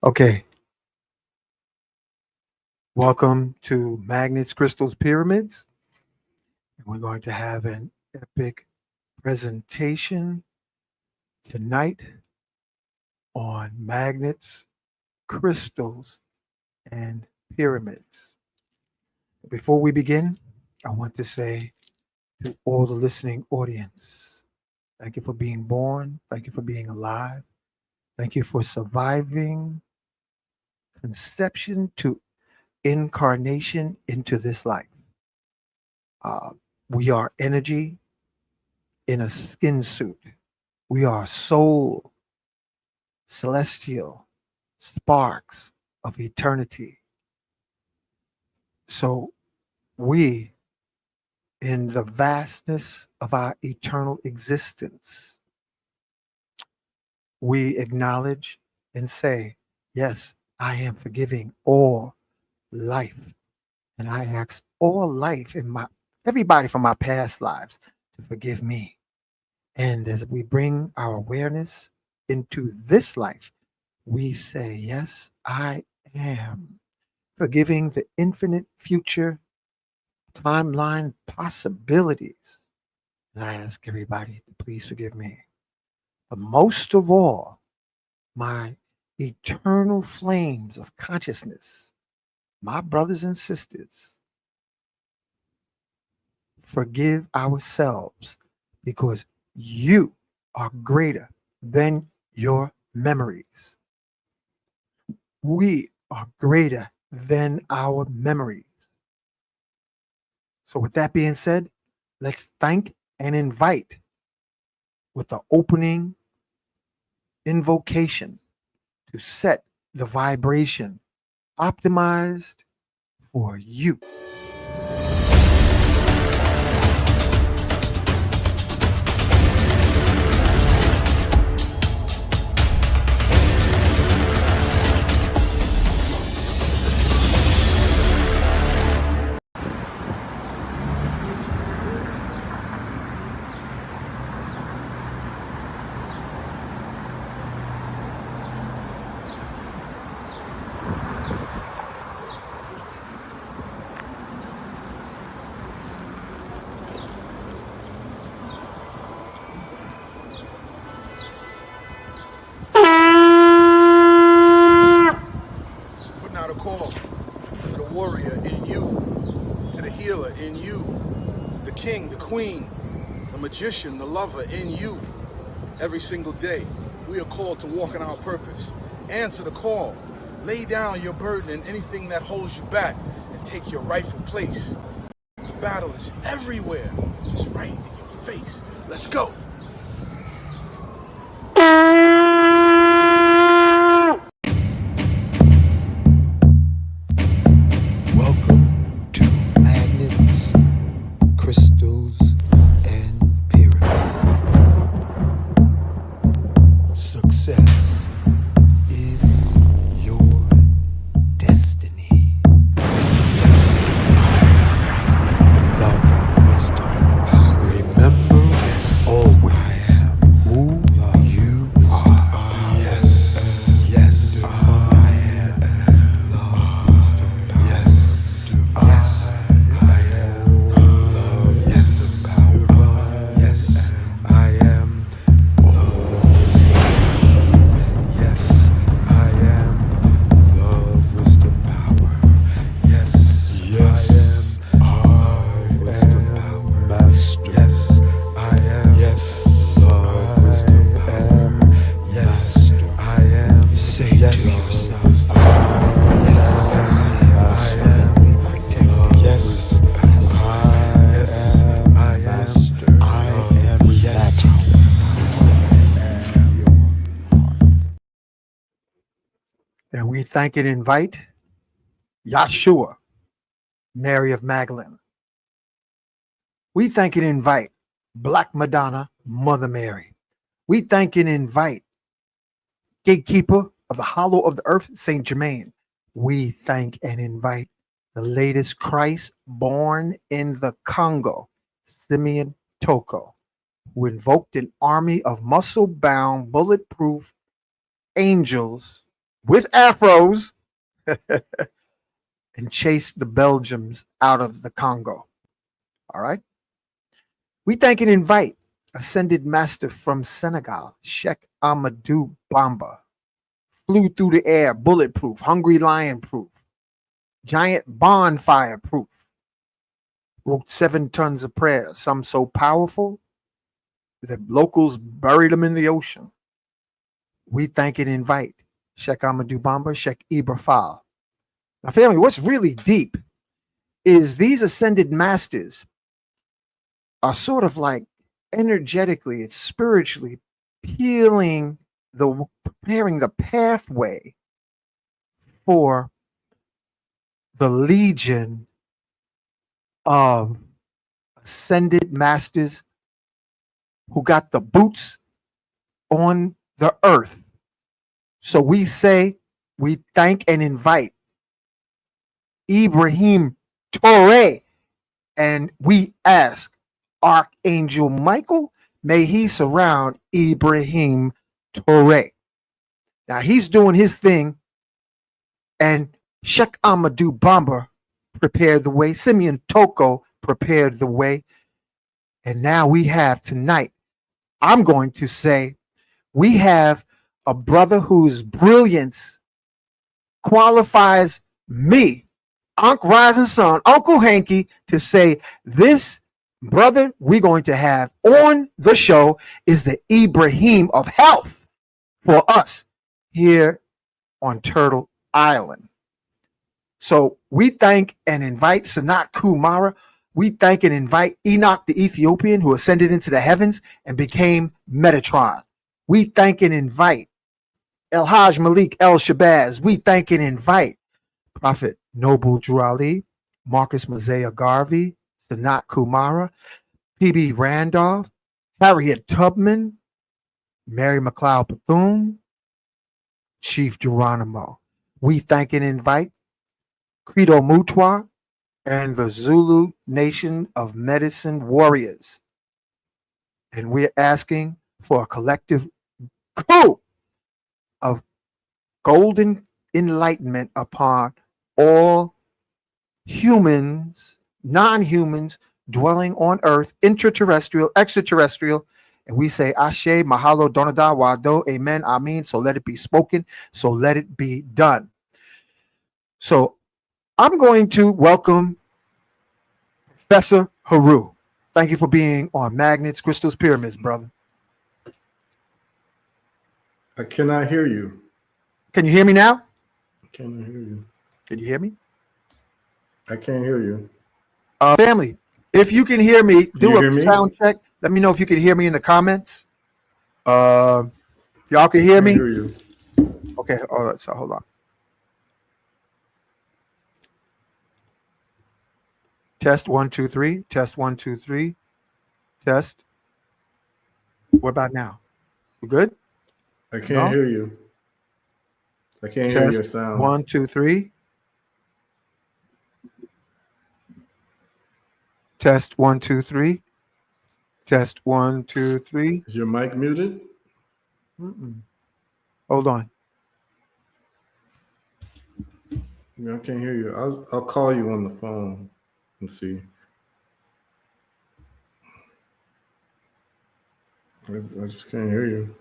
Okay, welcome to Magnets, Crystals, Pyramids. And we're going to have an epic presentation tonight on magnets, crystals, and pyramids. Before we begin, I want to say to all the listening audience, thank you for being born. Thank you for being alive. Thank you for surviving conception to incarnation into this life. Uh, we are energy in a skin suit. We are soul, celestial sparks of eternity. So we, in the vastness of our eternal existence, we acknowledge and say, yes, I am forgiving all life. And I ask all life in my everybody from my past lives to forgive me. And as we bring our awareness into this life, we say, yes, I am forgiving the infinite future timeline possibilities. And I ask everybody to please forgive me. But most of all, my eternal flames of consciousness, my brothers and sisters, forgive ourselves because you are greater than your memories. We are greater than our memories. So, with that being said, let's thank and invite with the opening invocation to set the vibration optimized for you. Putting out a call to the warrior in you, to the healer in you, the king, the queen, the magician, the lover in you. Every single day, we are called to walk in our purpose. Answer the call. Lay down your burden and anything that holds you back and take your rightful place. The battle is everywhere. It's right in your face. Let's go. Welcome to Magnets, Crystals, and Pyramids. Success is your destiny. Yes. Love, wisdom, power. Remember, yes, always who you are. Yes. Yes. I am. Love, wisdom, power. Yes. Yes. I am. Love, yes, power. Yes. I am. Yes. I am. Love, wisdom, power. Yes. Yes. I am. Love, wisdom, power. Master. Yes. I am. Yes. Love, wisdom, power. Yes. I am. Say yes to yourself. Yes. I am protected. Yes. Yes. I am. Master. I am. Yes. And we thank and invite Yahshua, Mary of Magdalene. We thank and invite Black Madonna, Mother Mary. We thank and invite Gatekeeper of the Hollow of the Earth, Saint Germain. We thank and invite the latest Christ born in the Congo, Simeon Toko, who invoked an army of muscle bound, bulletproof angels with afros and chased the Belgians out of the Congo. All right. We thank and invite Ascended Master from Senegal, Sheikh Amadou Bamba. Flew through the air, bulletproof, hungry lion proof, giant bonfire proof. Wrote 7 tons of prayers, some so powerful the locals buried them in the ocean. We thank and invite Sheikh Amadou Bamba, Sheikh Ibrafal. Now, family, what's really deep is these ascended masters are sort of like energetically, it's spiritually preparing the pathway for the legion of ascended masters who got the boots on the earth. So we say, we thank and invite Ibrahim Torre, and we ask Archangel Michael, may he surround Ibrahim Torre. Now he's doing his thing, and Sheikh Amadou Bamba prepared the way. Simeon Toko prepared the way. And now we have tonight, I'm going to say, we have a brother whose brilliance qualifies me, Uncle Rising Sun, Uncle Hanky, to say this brother we're going to have on the show is the Ibrahim of health for us here on Turtle Island. So we thank and invite Sanat Kumara. We thank and invite Enoch the Ethiopian, who ascended into the heavens and became Metatron. We thank and invite El Haj Malik El Shabazz. We thank and invite Prophet Noble Drew Ali, Marcus Mosiah Garvey, Sanat Kumara, P.B. Randolph, Harriet Tubman, Mary McLeod Bethune, Chief Geronimo. We thank and invite Credo Mutwa and the Zulu Nation of Medicine Warriors. And we're asking for a collective coup of golden enlightenment upon all humans, non-humans dwelling on earth, intraterrestrial, extraterrestrial. And we say, Ashe, Mahalo, Donada, Wado, Amen, Amen. So let it be spoken. So let it be done. So I'm going to welcome Professor Heru. Thank you for being on Magnets, Crystals, Pyramids, brother. I cannot hear you. Can you hear me now? I cannot hear you. Can you hear me? I can't hear you. Family, if you can hear me, do hear a me? sound check. Let me know if you can hear me in the comments. Y'all can hear I me? hear you. Okay, all right, so hold on. Test 1, 2, 3. Test 1, 2, 3. Test. What about now? We good? I can't No? hear you. I can't hear your Test sound. 1, 2, 3. Test 1, 2, 3. Test 1, 2, 3. Is your mic muted? Hold on. Yeah, I can't hear you. I'll call you on the phone and see. I just can't hear you.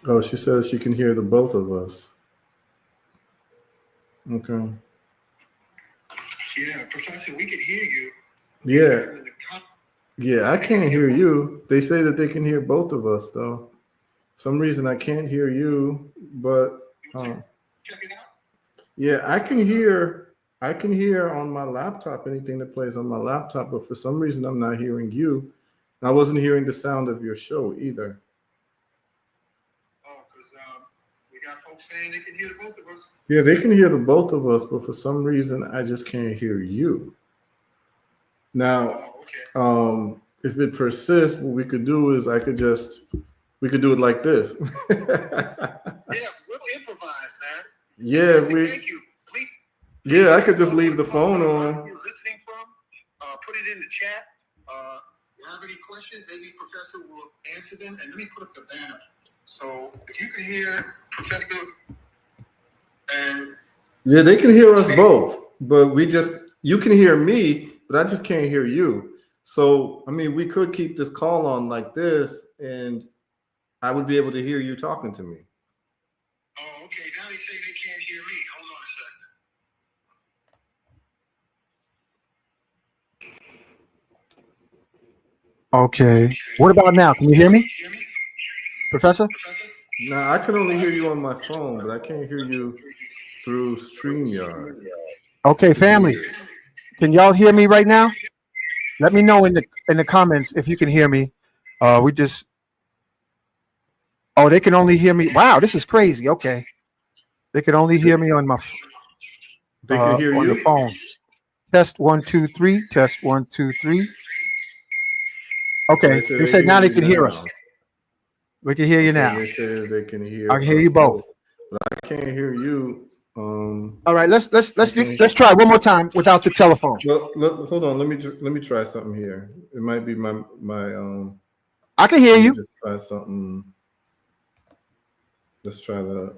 Oh, she says she can hear the both of us. Okay. Yeah, Professor, we can hear you. Yeah. Yeah, I can't hear you. They say that they can hear both of us, though. For some reason I can't hear you, but Check it out. yeah, I can hear on my laptop anything that plays on my laptop, but for some reason I'm not hearing you. And I wasn't hearing the sound of your show either. Oh, because we got folks saying they can hear the both of us. Yeah, they can hear the both of us, but for some reason I just can't hear you. Now, if it persists, what we could do is we could do it like this. Yeah, we'll improvise, man. Yeah, Thank you. I could just leave the phone on. You're listening from, put it in the chat. questions, maybe Professor will answer them. And let me put up the banner. So if you can hear Professor and Yeah, they can hear us both, but you can hear me, but I just can't hear you. So, I mean, we could keep this call on like this, and I would be able to hear you talking to me. oh, okay. Now they say they can't hear me. Hold on a second. Okay. What about now? Can you hear me, Hear me, Professor? Professor? Now, I can only hear you on my phone, but I can't hear you through StreamYard. Okay, family. Can y'all hear me right now? Let me know in the comments if you can hear me. We just they can only hear me. Wow, this is crazy. Okay. They can only hear me on my They can hear on the you? phone. Test 1 2 3. Test 1 2 3. Okay. They said now they can hear us. We can hear you now. They said they can hear. I can hear you both. But I can't hear you. All right. Let's try one more time without the telephone. Well, hold on. Let me try something here. It might be my I can hear you. Just try something. Let's try that.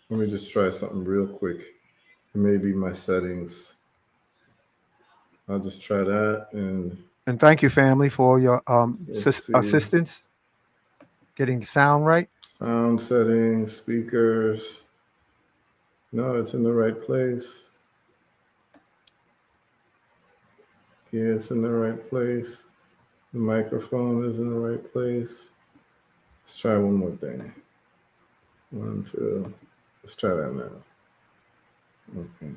Let me just try something real quick. It may be my settings. I'll just try that and thank you, family, for your assistance getting sound right. Sound settings, speakers. No, it's in the right place. Yeah, it's in the right place. The microphone is in the right place. Let's try one more thing. 1, 2. Let's try that now. Okay.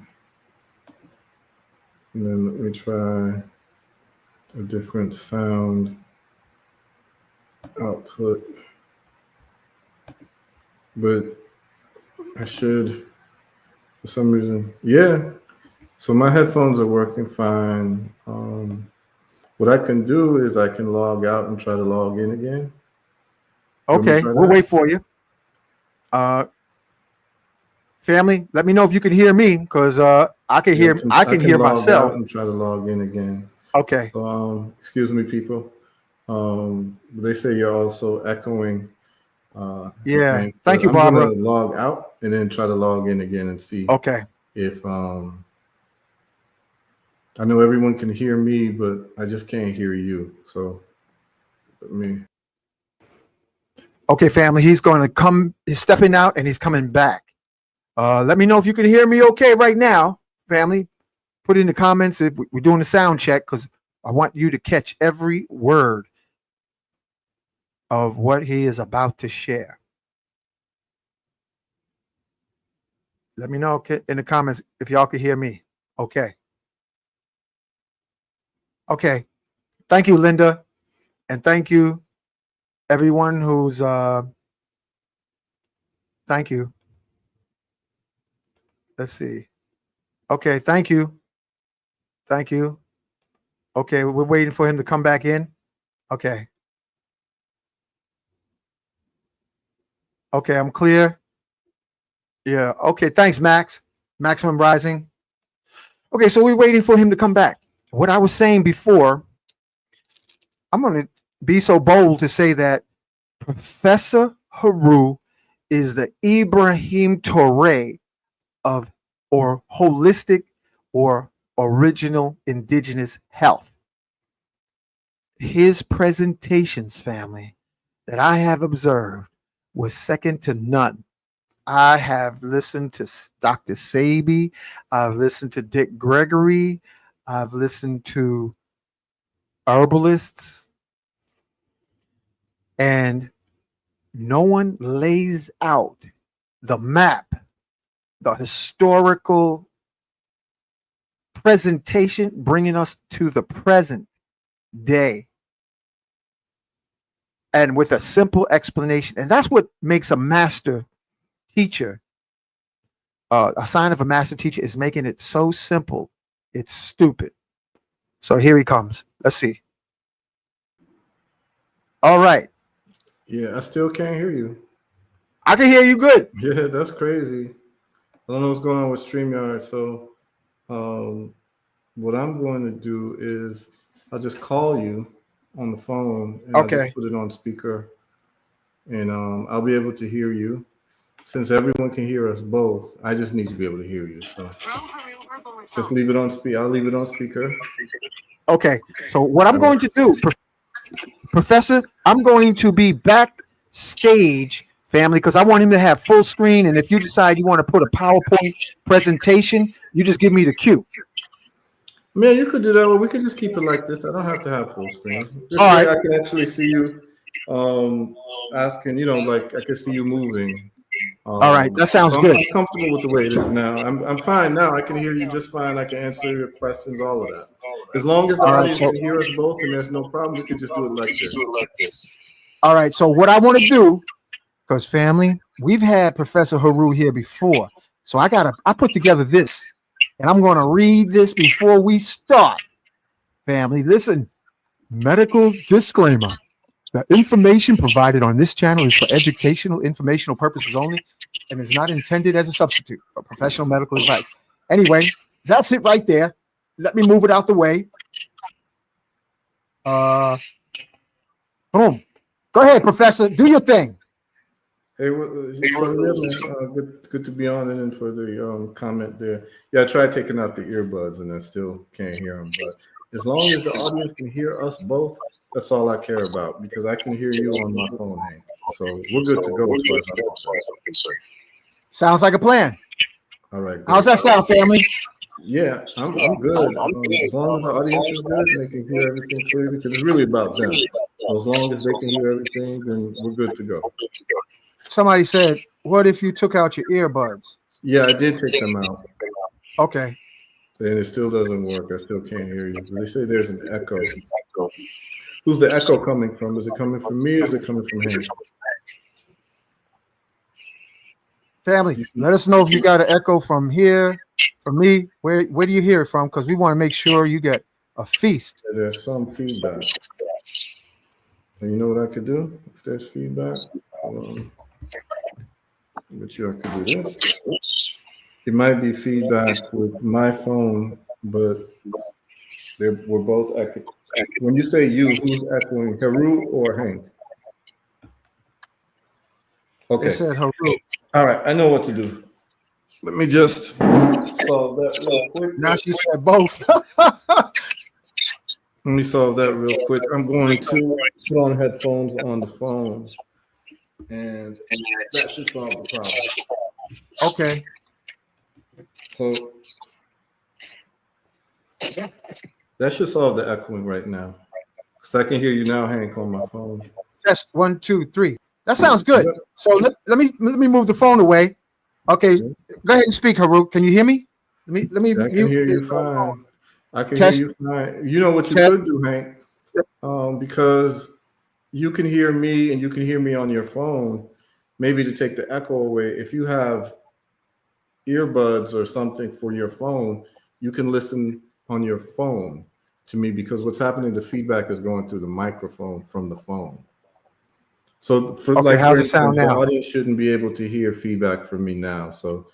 And then let me try a different sound output. But I should, for some reason, yeah. So my headphones are working fine. What I can do is I can log out and try to log in again. Okay, we'll wait for you. Family, let me know if you can hear me, because I can hear log myself out and try to log in again. Okay. So, excuse me, people. They say you're also echoing. Yeah. Thank you, Barbara. I'm going to log out and then try to log in again and see. Okay. If I know everyone can hear me, but I just can't hear you. So let me. Okay, family. He's going to come. He's stepping out and he's coming back. Let me know if you can hear me okay right now, family. Put in the comments if we're doing the sound check, because I want you to catch every word of what he is about to share. Let me know in the comments if y'all can hear me. Okay. Okay. Thank you, Linda. And thank you, everyone who's thank you. Let's see. Okay, thank you. Thank you. Okay, we're waiting for him to come back in. Okay. Okay, I'm clear. Yeah. Okay, thanks, Max. Maximum Rising. Okay, so we're waiting for him to come back. What I was saying before, I'm going to be so bold to say that Professor Heru is the Ibrahim Touré of or holistic or original indigenous health. His presentations, family, that I have observed was second to none. I have listened to Dr. Sabi. I've listened to Dick Gregory. I've listened to herbalists. And no one lays out the map, the historical presentation, bringing us to the present day. And with a simple explanation. And that's what makes a master teacher. A sign of a master teacher is making it so simple, it's stupid. So here he comes. Let's see. All right. Yeah, I still can't hear you. I can hear you good. Yeah, that's crazy. I don't know what's going on with StreamYard. So what I'm going to do is I'll just call you on the phone, and I'll Okay. just put it on speaker, and I'll be able to hear you. Since everyone can hear us both, I just need to be able to hear you. So just leave it on speak. I'll leave it on speaker. Okay. So what I'm going to do, Professor, I'm going to be backstage, family, because I want him to have full screen. And if you decide you want to put a PowerPoint presentation, you just give me the cue. Man, you could do that. Or we could just keep it like this. I don't have to have full screen. This All way right. I can actually see you asking, like I can see you moving. All right. That sounds So good. I'm comfortable with the way it is now. I'm fine now. I can hear you just fine. I can answer your questions, all of that. As long as the All right. audience So, can hear us both and there's no problem, we could just do it like this. all right. So what I want to do, because family, we've had Professor Heru here before. So I put together this, and I'm going to read this before we start. Family, listen. Medical disclaimer. The information provided on this channel is for educational, informational purposes only and is not intended as a substitute for professional medical advice. Anyway, that's it right there. Let me move it out the way. Boom. Go ahead, Professor. Do your thing. Hey, good to be on, and then for the comment there. Yeah, I tried taking out the earbuds, and I still can't hear them. But as long as the audience can hear us both, that's all I care about, because I can hear you on my phone, Hank. So we're good to go as far as I'm concerned. Sounds like a plan. All right. Great. How's that sound, family? Yeah, I'm good. As long as the audience is good and they can hear everything clearly, because it's really about them. So as long as they can hear everything, then we're good to go. Somebody said, what if you took out your earbuds? Yeah, I did take them out. Okay. And it still doesn't work. I still can't hear you. They say there's an echo. Who's the echo coming from? Is it coming from me or is it coming from him? Family, let us know if you got an echo from here, from me. Where do you hear it from? Because we want to make sure you get a feast. There's some feedback. And you know what I could do if there's feedback? But you could do this. It might be feedback with my phone, but we're both echoing. When you say you, who's echoing, Heru or Hank? Okay. They said Heru. All right, I know what to do. Let me just solve that real quick. Now she said both. Let me solve that real quick. I'm going to put on headphones on the phone, and that should solve the problem. Okay. So that should solve the echoing right now, because I can hear you now, Hank, on my phone. Test 1, 2, 3. That sounds good. So let me move the phone away. Okay, go ahead and speak, Heru. Can you hear me? Let me. I can hear you fine. I can Test. hear you fine. You know what you Test. could do, Hank, because you can hear me and you can hear me on your phone. Maybe to take the echo away, if you have earbuds or something for your phone, you can listen on your phone to me, because what's happening, the feedback is going through the microphone from the phone. So how's it sound now? The audience shouldn't be able to hear feedback from me now. So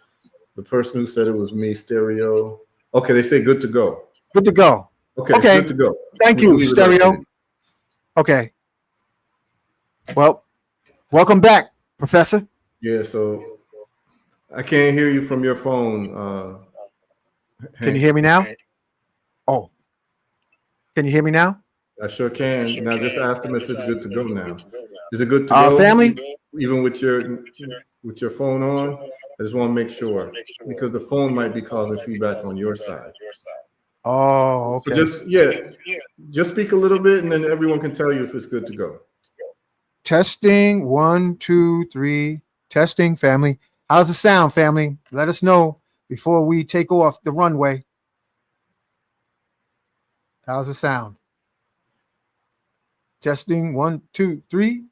the person who said it was me, stereo. Okay, they say good to go. Good to go. Okay, Okay. good to go. Thank you, stereo. Okay. Well, welcome back, Professor. Yeah, so I can't hear you from your phone. Can you hear me now? Oh, can you hear me now? I sure can. And I just asked him if it's good to go now. Is it good to go? Family? Even with your phone on? I just want to make sure, because the phone might be causing feedback on your side. Oh, okay. So just speak a little bit, and then everyone can tell you if it's good to go. Testing 1, 2, 3. Testing, family. How's the sound, family? Let us know before we take off the runway. How's the sound? Testing 1, 2, 3.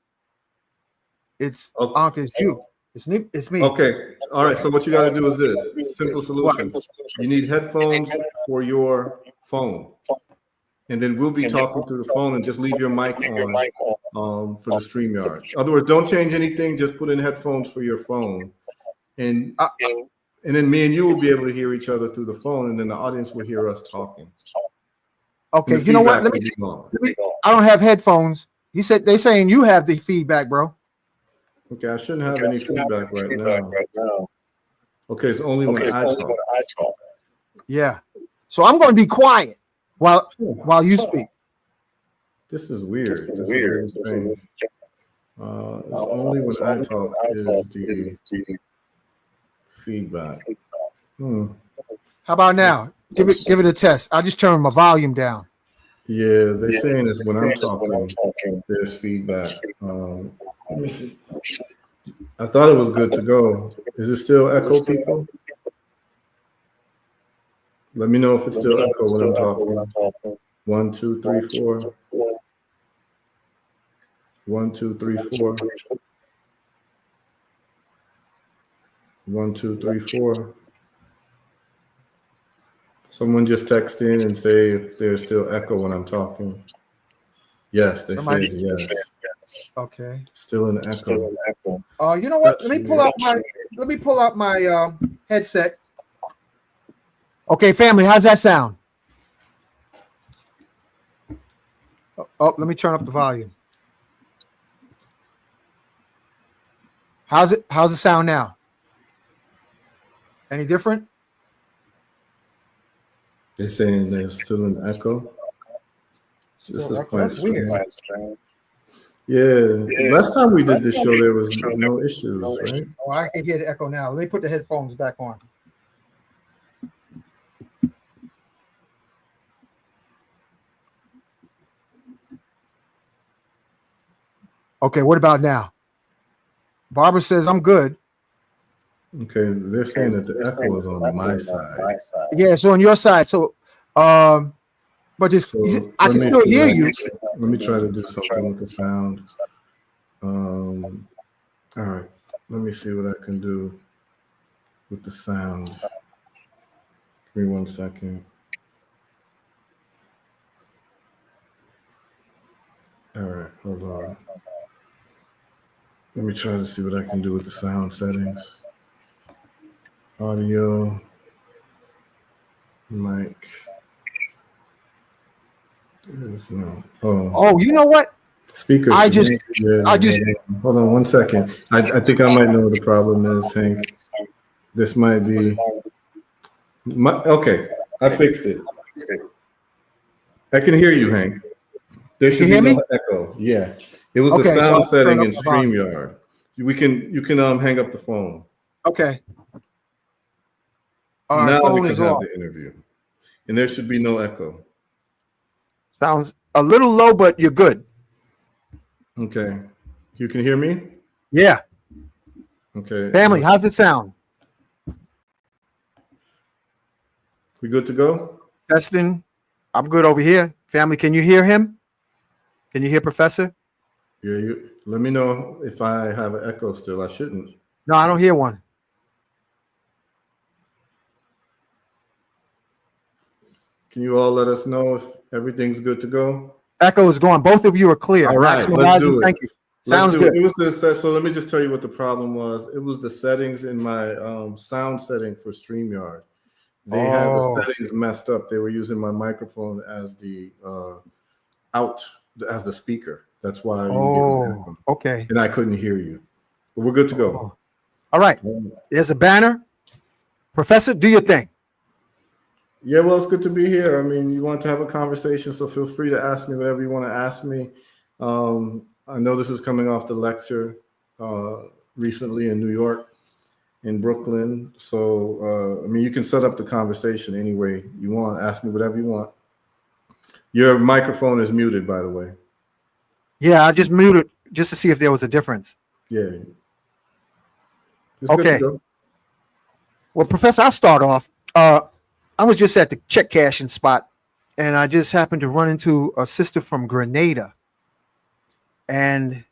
It's Ankh, it's you. It's me. Okay. All right. So what you got to do is this simple solution. You need headphones for your phone, and then we'll be talking through the phone, and just leave your mic on for the StreamYard. In other words, don't change anything. Just put in headphones for your phone, and then me and you will be able to hear each other through the phone, and then the audience will hear us talking. Okay, The you know what? feedback will be gone. I don't have headphones. You said they saying you have the feedback, bro. Okay, I shouldn't have any feedback right now. Okay, it's only when I talk. Yeah. So I'm going to be quiet while you speak. This is weird. This is really strange. It's only when I talk is the feedback. How about now? Give it a test. I'll just turn my volume down. Yeah, they're saying it's when I'm talking, there's feedback. Let me see. I thought it was good to go. Is it still echo, people? Let me know if it's still echo when I'm talking. 1, 2, 3, 4. 1, 2, 3, 4. 1, 2, 3, 4. Someone just text in and say if there's still echo when I'm talking. Yes, they say yes. Okay. Still an echo. You know what? Let me pull out my headset. Okay, family, how's that sound? Oh, let me turn up the volume. How's the sound now? Any different? They're saying there's still an echo. This is quite strange. Yeah, last time we did this show, there was no issues, right? Oh, I can hear the echo now. Let me put the headphones back on. Okay, what about now? Barbara says I'm good. Okay, they're saying that the echo is on my side. Yeah, so on your side. So, but just I can still hear you. Let me try to do something with the sound. All right, let me see what I can do with the sound. Give me 1 second. All right, hold on. Let me try to see what I can do with the sound settings. Audio, mic. No. Oh, you know what? Speakers. I just hold on 1 second. I think I might know what the problem is, Hank. This might be okay. I fixed it. I can hear you, Hank. There should be no echo. Yeah, it was the sound setting in StreamYard. You can hang up the phone. Okay. Now we can have the interview, and there should be no echo. Sounds a little low, but you're good. Okay. You can hear me? Yeah. Okay. Family, how's it sound? We good to go? Testing. I'm good over here. Family, can you hear him? Can you hear Professor? Yeah, let me know if I have an echo still. I shouldn't. No, I don't hear one. Can you all let us know if everything's good to go? Echo is going. Both of you are clear. All right, let's do it. Thank you. Sounds good. It was so let me just tell you what the problem was. It was the settings in my sound setting for StreamYard. They had the settings messed up. They were using my microphone as the as the speaker. That's why okay. And I couldn't hear you. But we're good to go. All right. There's a banner. Professor, do your thing. Yeah, well, it's good to be here. I mean, you want to have a conversation, so feel free to ask me whatever you want to ask me. I know this is coming off the lecture recently in New York, in Brooklyn. So, I mean, you can set up the conversation any way you want. Ask me whatever you want. Your microphone is muted, by the way. Yeah, I just muted just to see if there was a difference. Yeah. It's okay. Good to go. Well, Professor, I'll start off. I was just at the check cashing spot, and I just happened to run into a sister from Grenada. And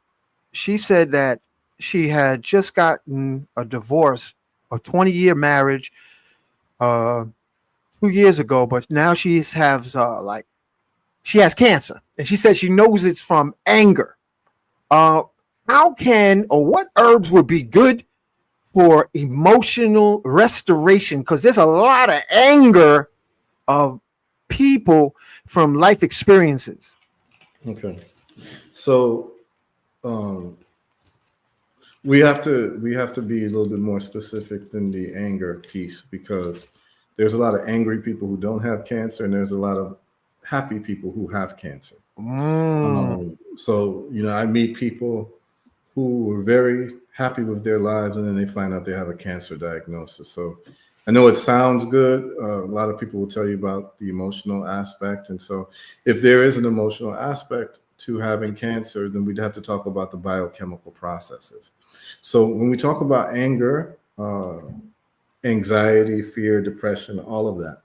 she said that she had just gotten a divorce, a 20-year marriage 2 years ago, but now she has she has cancer. And she said she knows it's from anger. How can or what herbs would be good for emotional restoration? Because there's a lot of anger of people from life experiences. Okay. So we have to be a little bit more specific than the anger piece, because there's a lot of angry people who don't have cancer, and there's a lot of happy people who have cancer. So, I meet people who were very happy with their lives, and then they find out they have a cancer diagnosis. So I know it sounds good. A lot of people will tell you about the emotional aspect. And so if there is an emotional aspect to having cancer, then we'd have to talk about the biochemical processes. So when we talk about anger, anxiety, fear, depression, all of that,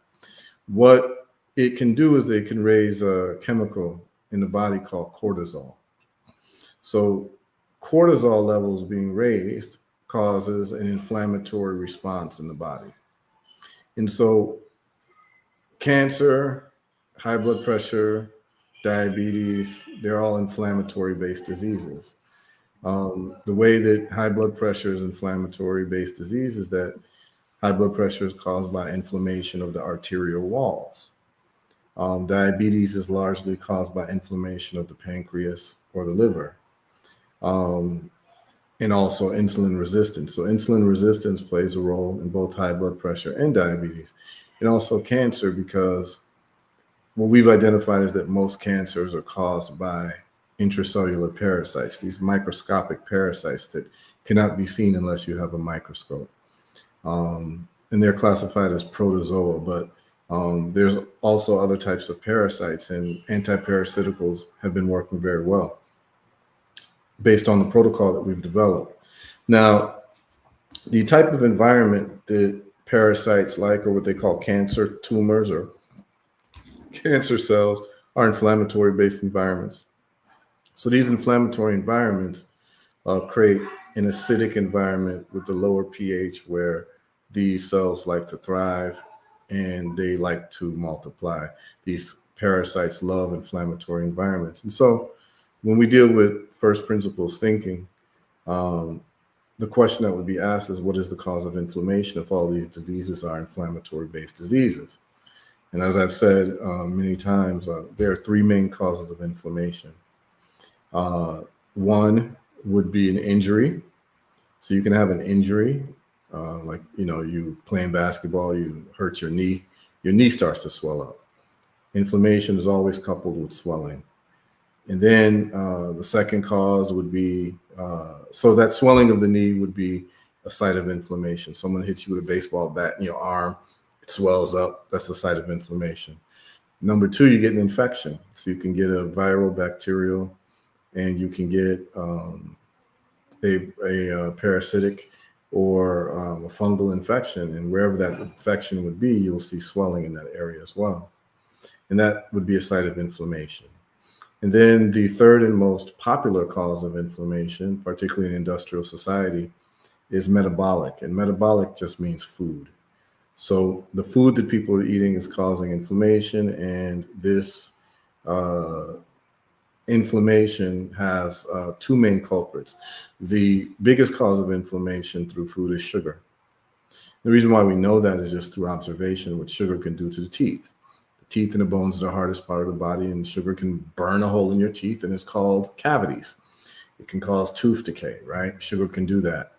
what it can do is they can raise a chemical in the body called cortisol. So cortisol levels being raised causes an inflammatory response in the body. And so cancer, high blood pressure, diabetes, they're all inflammatory based diseases. The way that high blood pressure is inflammatory based disease is that high blood pressure is caused by inflammation of the arterial walls. Diabetes is largely caused by inflammation of the pancreas or the liver. And also insulin resistance. So insulin resistance plays a role in both high blood pressure and diabetes, and also cancer, because what we've identified is that most cancers are caused by intracellular parasites, these microscopic parasites that cannot be seen unless you have a microscope. And they're classified as protozoa, but there's also other types of parasites, and antiparasiticals have been working very well based on the protocol that we've developed. Now, the type of environment that parasites like, or what they call cancer tumors or cancer cells, are inflammatory based environments. So these inflammatory environments create an acidic environment with the lower pH, where these cells like to thrive and they like to multiply. These parasites love inflammatory environments. And so when we deal with first principles thinking, the question that would be asked is, what is the cause of inflammation if all these diseases are inflammatory based diseases? And as I've said many times, there are three main causes of inflammation. One would be an injury. So you can have an injury, like, you playing basketball, you hurt your knee starts to swell up. Inflammation is always coupled with swelling. And then the second cause would be, so that swelling of the knee would be a site of inflammation. Someone hits you with a baseball bat in your arm, it swells up, that's a site of inflammation. Number two, you get an infection. So you can get a viral, bacterial, and you can get a parasitic or a fungal infection. And wherever that infection would be, you'll see swelling in that area as well. And that would be a site of inflammation. And then the third and most popular cause of inflammation, particularly in industrial society, is metabolic. And metabolic just means food. So the food that people are eating is causing inflammation, and this inflammation has two main culprits. The biggest cause of inflammation through food is sugar. The reason why we know that is just through observation, what sugar can do to the teeth. The teeth and the bones are the hardest part of the body, and sugar can burn a hole in your teeth, and it's called cavities. It can cause tooth decay, right? Sugar can do that.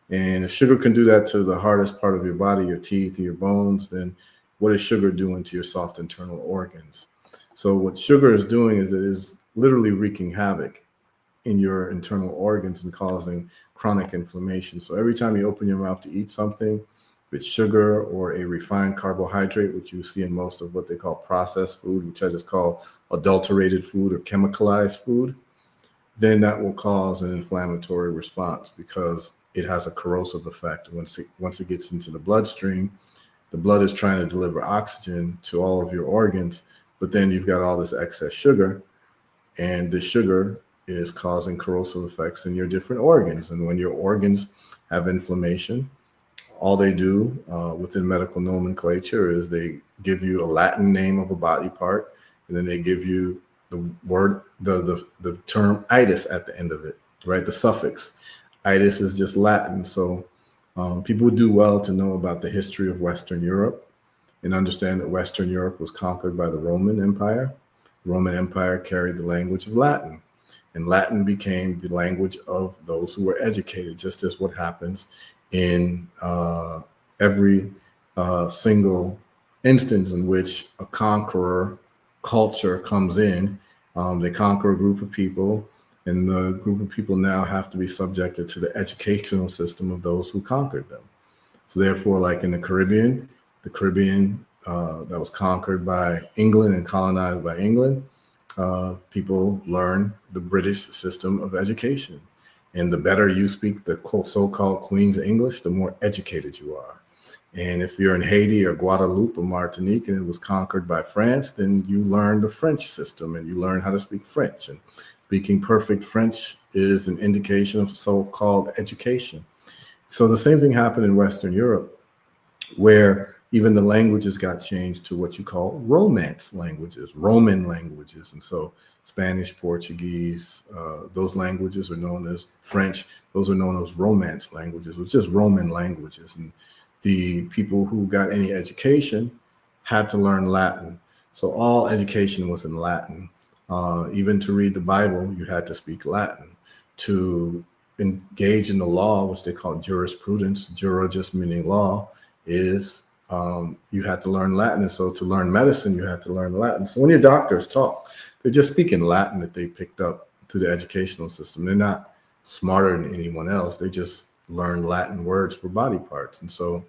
And if sugar can do that to the hardest part of your body, your teeth and your bones, then what is sugar doing to your soft internal organs? So what sugar is doing is it is literally wreaking havoc in your internal organs and causing chronic inflammation. So every time you open your mouth to eat something, if it's sugar or a refined carbohydrate, which you see in most of what they call processed food, which I just call adulterated food or chemicalized food, then that will cause an inflammatory response because it has a corrosive effect. Once it gets into the bloodstream, the blood is trying to deliver oxygen to all of your organs, but then you've got all this excess sugar, and the sugar is causing corrosive effects in your different organs. And when your organs have inflammation, all they do within medical nomenclature is they give you a Latin name of a body part, and then they give you the word, the term itis at the end of it, right? The suffix. Itis is just Latin. So people do well to know about the history of Western Europe and understand that Western Europe was conquered by the Roman Empire. The Roman Empire carried the language of Latin, and Latin became the language of those who were educated, just as what happens in every single instance in which a conqueror culture comes in. They conquer a group of people, and the group of people now have to be subjected to the educational system of those who conquered them. So therefore, like in the Caribbean that was conquered by England and colonized by England, people learn the British system of education. And the better you speak the so-called Queen's English, the more educated you are. And if you're in Haiti or Guadeloupe or Martinique and it was conquered by France, then you learn the French system and you learn how to speak French. And speaking perfect French is an indication of so-called education. So the same thing happened in Western Europe, where even the languages got changed to what you call Romance languages, Roman languages. And so Spanish, Portuguese, those languages are known as French. Those are known as Romance languages, which is Roman languages. And the people who got any education had to learn Latin. So all education was in Latin. Even to read the Bible, you had to speak Latin. To engage in the law, which they call jurisprudence, jura just meaning law, is you had to learn Latin. And so to learn medicine, you had to learn Latin. So when your doctors talk, they're just speaking Latin that they picked up through the educational system. They're not smarter than anyone else. They just learn Latin words for body parts. And so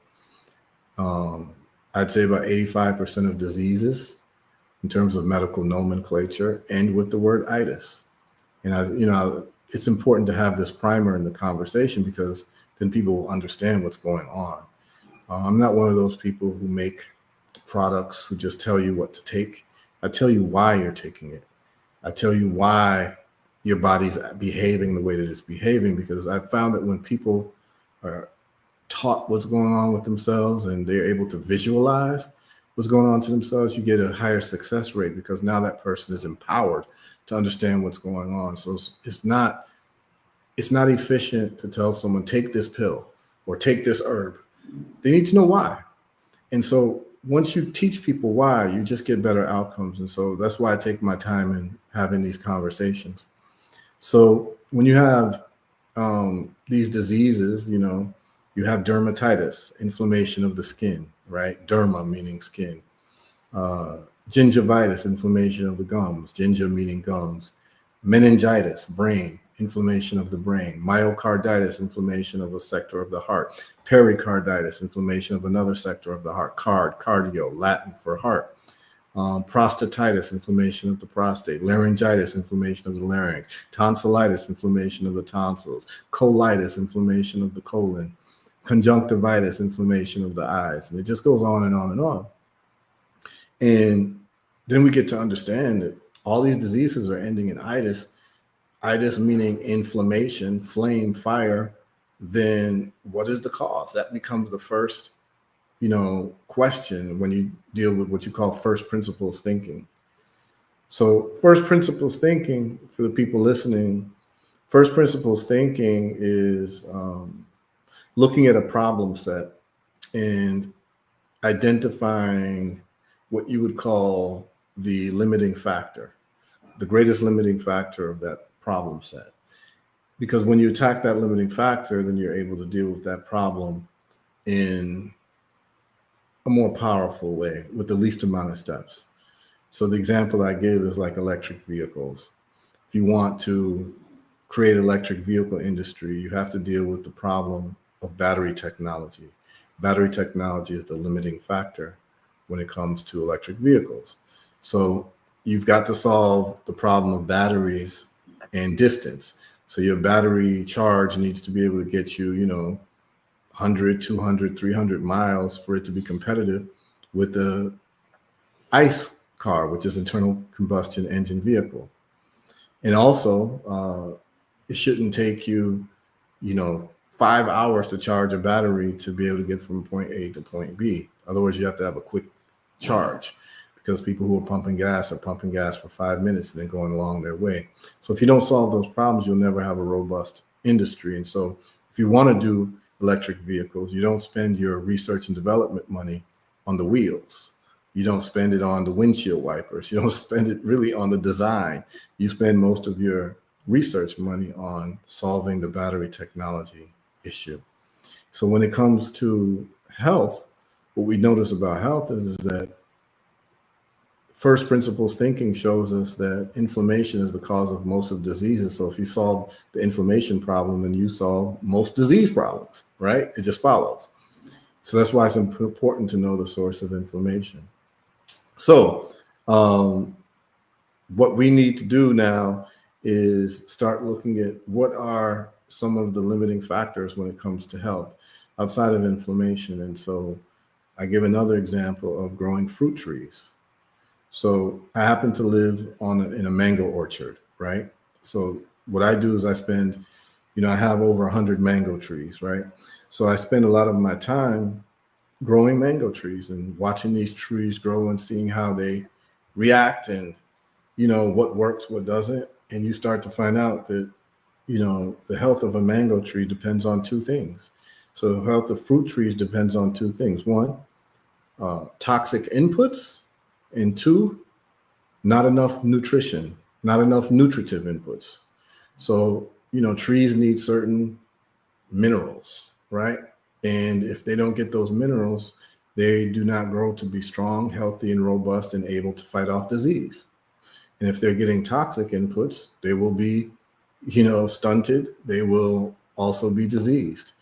I'd say about 85% of diseases in terms of medical nomenclature end with the word itis. And it's important to have this primer in the conversation because then people will understand what's going on. I'm not one of those people who make products who just tell you what to take. I tell you why you're taking it. I tell you why your body's behaving the way that it's behaving, because I've found that when people are taught what's going on with themselves and they're able to visualize what's going on to themselves, you get a higher success rate because now that person is empowered to understand what's going on. So it's not efficient to tell someone, take this pill or take this herb. They need to know why. And so once you teach people why, you just get better outcomes. And so that's why I take my time in having these conversations. So when you have these diseases, you have dermatitis, inflammation of the skin, right? Derma meaning skin. Gingivitis, inflammation of the gums, ginger meaning gums. Meningitis, brain, inflammation of the brain. Myocarditis, inflammation of a sector of the heart. Pericarditis, inflammation of another sector of the heart. Cardio, Latin for heart. Prostatitis, inflammation of the prostate. Laryngitis, inflammation of the larynx. Tonsillitis, inflammation of the tonsils. Colitis, inflammation of the colon. Conjunctivitis, inflammation of the eyes. And it just goes on and on and on. And then we get to understand that all these diseases are ending in itis. Itis meaning inflammation, flame, fire. Then what is the cause? That becomes the first, question when you deal with what you call first principles thinking. So first principles thinking, for the people listening, first principles thinking is looking at a problem set and identifying what you would call the limiting factor, the greatest limiting factor of that problem set. Because when you attack that limiting factor, then you're able to deal with that problem in a more powerful way with the least amount of steps. So the example I give is like electric vehicles. If you want to create electric vehicle industry, you have to deal with the problem of battery technology. Battery technology is the limiting factor when it comes to electric vehicles. So you've got to solve the problem of batteries and distance. So your battery charge needs to be able to get you, 100, 200, 300 miles for it to be competitive with the ICE car, which is internal combustion engine vehicle. And also, it shouldn't take you, 5 hours to charge a battery to be able to get from point A to point B. Otherwise, you have to have a quick charge because people who are pumping gas for 5 minutes and then going along their way. So if you don't solve those problems, you'll never have a robust industry. And so if you want to do electric vehicles, you don't spend your research and development money on the wheels. You don't spend it on the windshield wipers. You don't spend it really on the design. You spend most of your research money on solving the battery technology issue. So when it comes to health, what we notice about health is that first principles thinking shows us that inflammation is the cause of most of diseases. So if you solve the inflammation problem, then you solve most disease problems, right? It just follows. So that's why it's important to know the source of inflammation. So what we need to do now is start looking at what are some of the limiting factors when it comes to health outside of inflammation. And so I give another example of growing fruit trees. So I happen to live in a mango orchard, right? So what I do is I spend, I have over 100 mango trees, right? So I spend a lot of my time growing mango trees and watching these trees grow and seeing how they react and, what works, what doesn't. And you start to find out that, the health of a mango tree depends on two things. So the health of fruit trees depends on two things. One, toxic inputs, and two, not enough nutrition, not enough nutritive inputs. So, trees need certain minerals, right? And if they don't get those minerals, they do not grow to be strong, healthy, and robust and able to fight off disease. And if they're getting toxic inputs, they will be, stunted. They will also be diseased.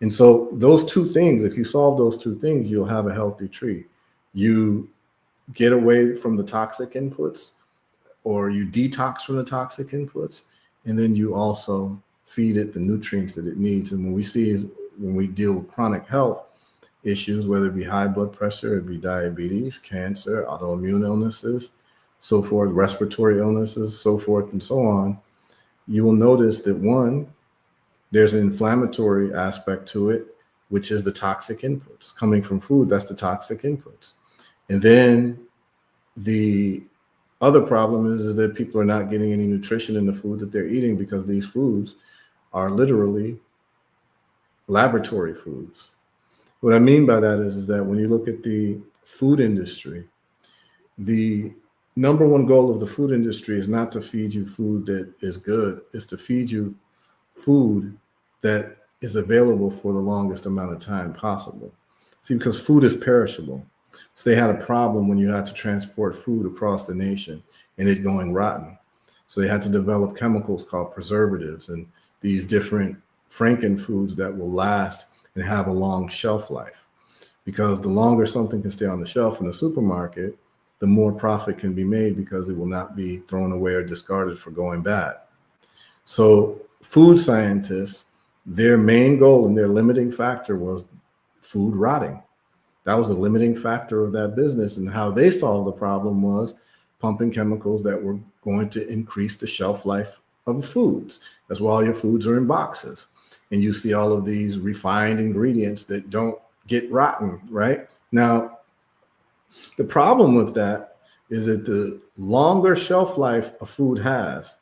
And so those two things, if you solve those two things, you'll have a healthy tree. You get away from the toxic inputs, or you detox from the toxic inputs, and then you also feed it the nutrients that it needs. And when we deal with chronic health issues, whether it be high blood pressure, it be diabetes, cancer, autoimmune illnesses, so forth, respiratory illnesses, so forth and so on, you will notice that one, there's an inflammatory aspect to it, which is the toxic inputs coming from food. That's the toxic inputs. And then the other problem is that people are not getting any nutrition in the food that they're eating, because these foods are literally laboratory foods. What I mean by that is that when you look at the food industry, the number one goal of the food industry is not to feed you food that is good, it's to feed you food that is available for the longest amount of time possible. See, because food is perishable. So they had a problem when you had to transport food across the nation and it going rotten. So they had to develop chemicals called preservatives and these different Franken foods that will last and have a long shelf life. Because the longer something can stay on the shelf in the supermarket, the more profit can be made, because it will not be thrown away or discarded for going bad. So food scientists, their main goal and their limiting factor was food rotting. That was the limiting factor of that business. And how they solved the problem was pumping chemicals that were going to increase the shelf life of foods. That's why all your foods are in boxes. And you see all of these refined ingredients that don't get rotten, right? Now, the problem with that is that the longer shelf life a food has,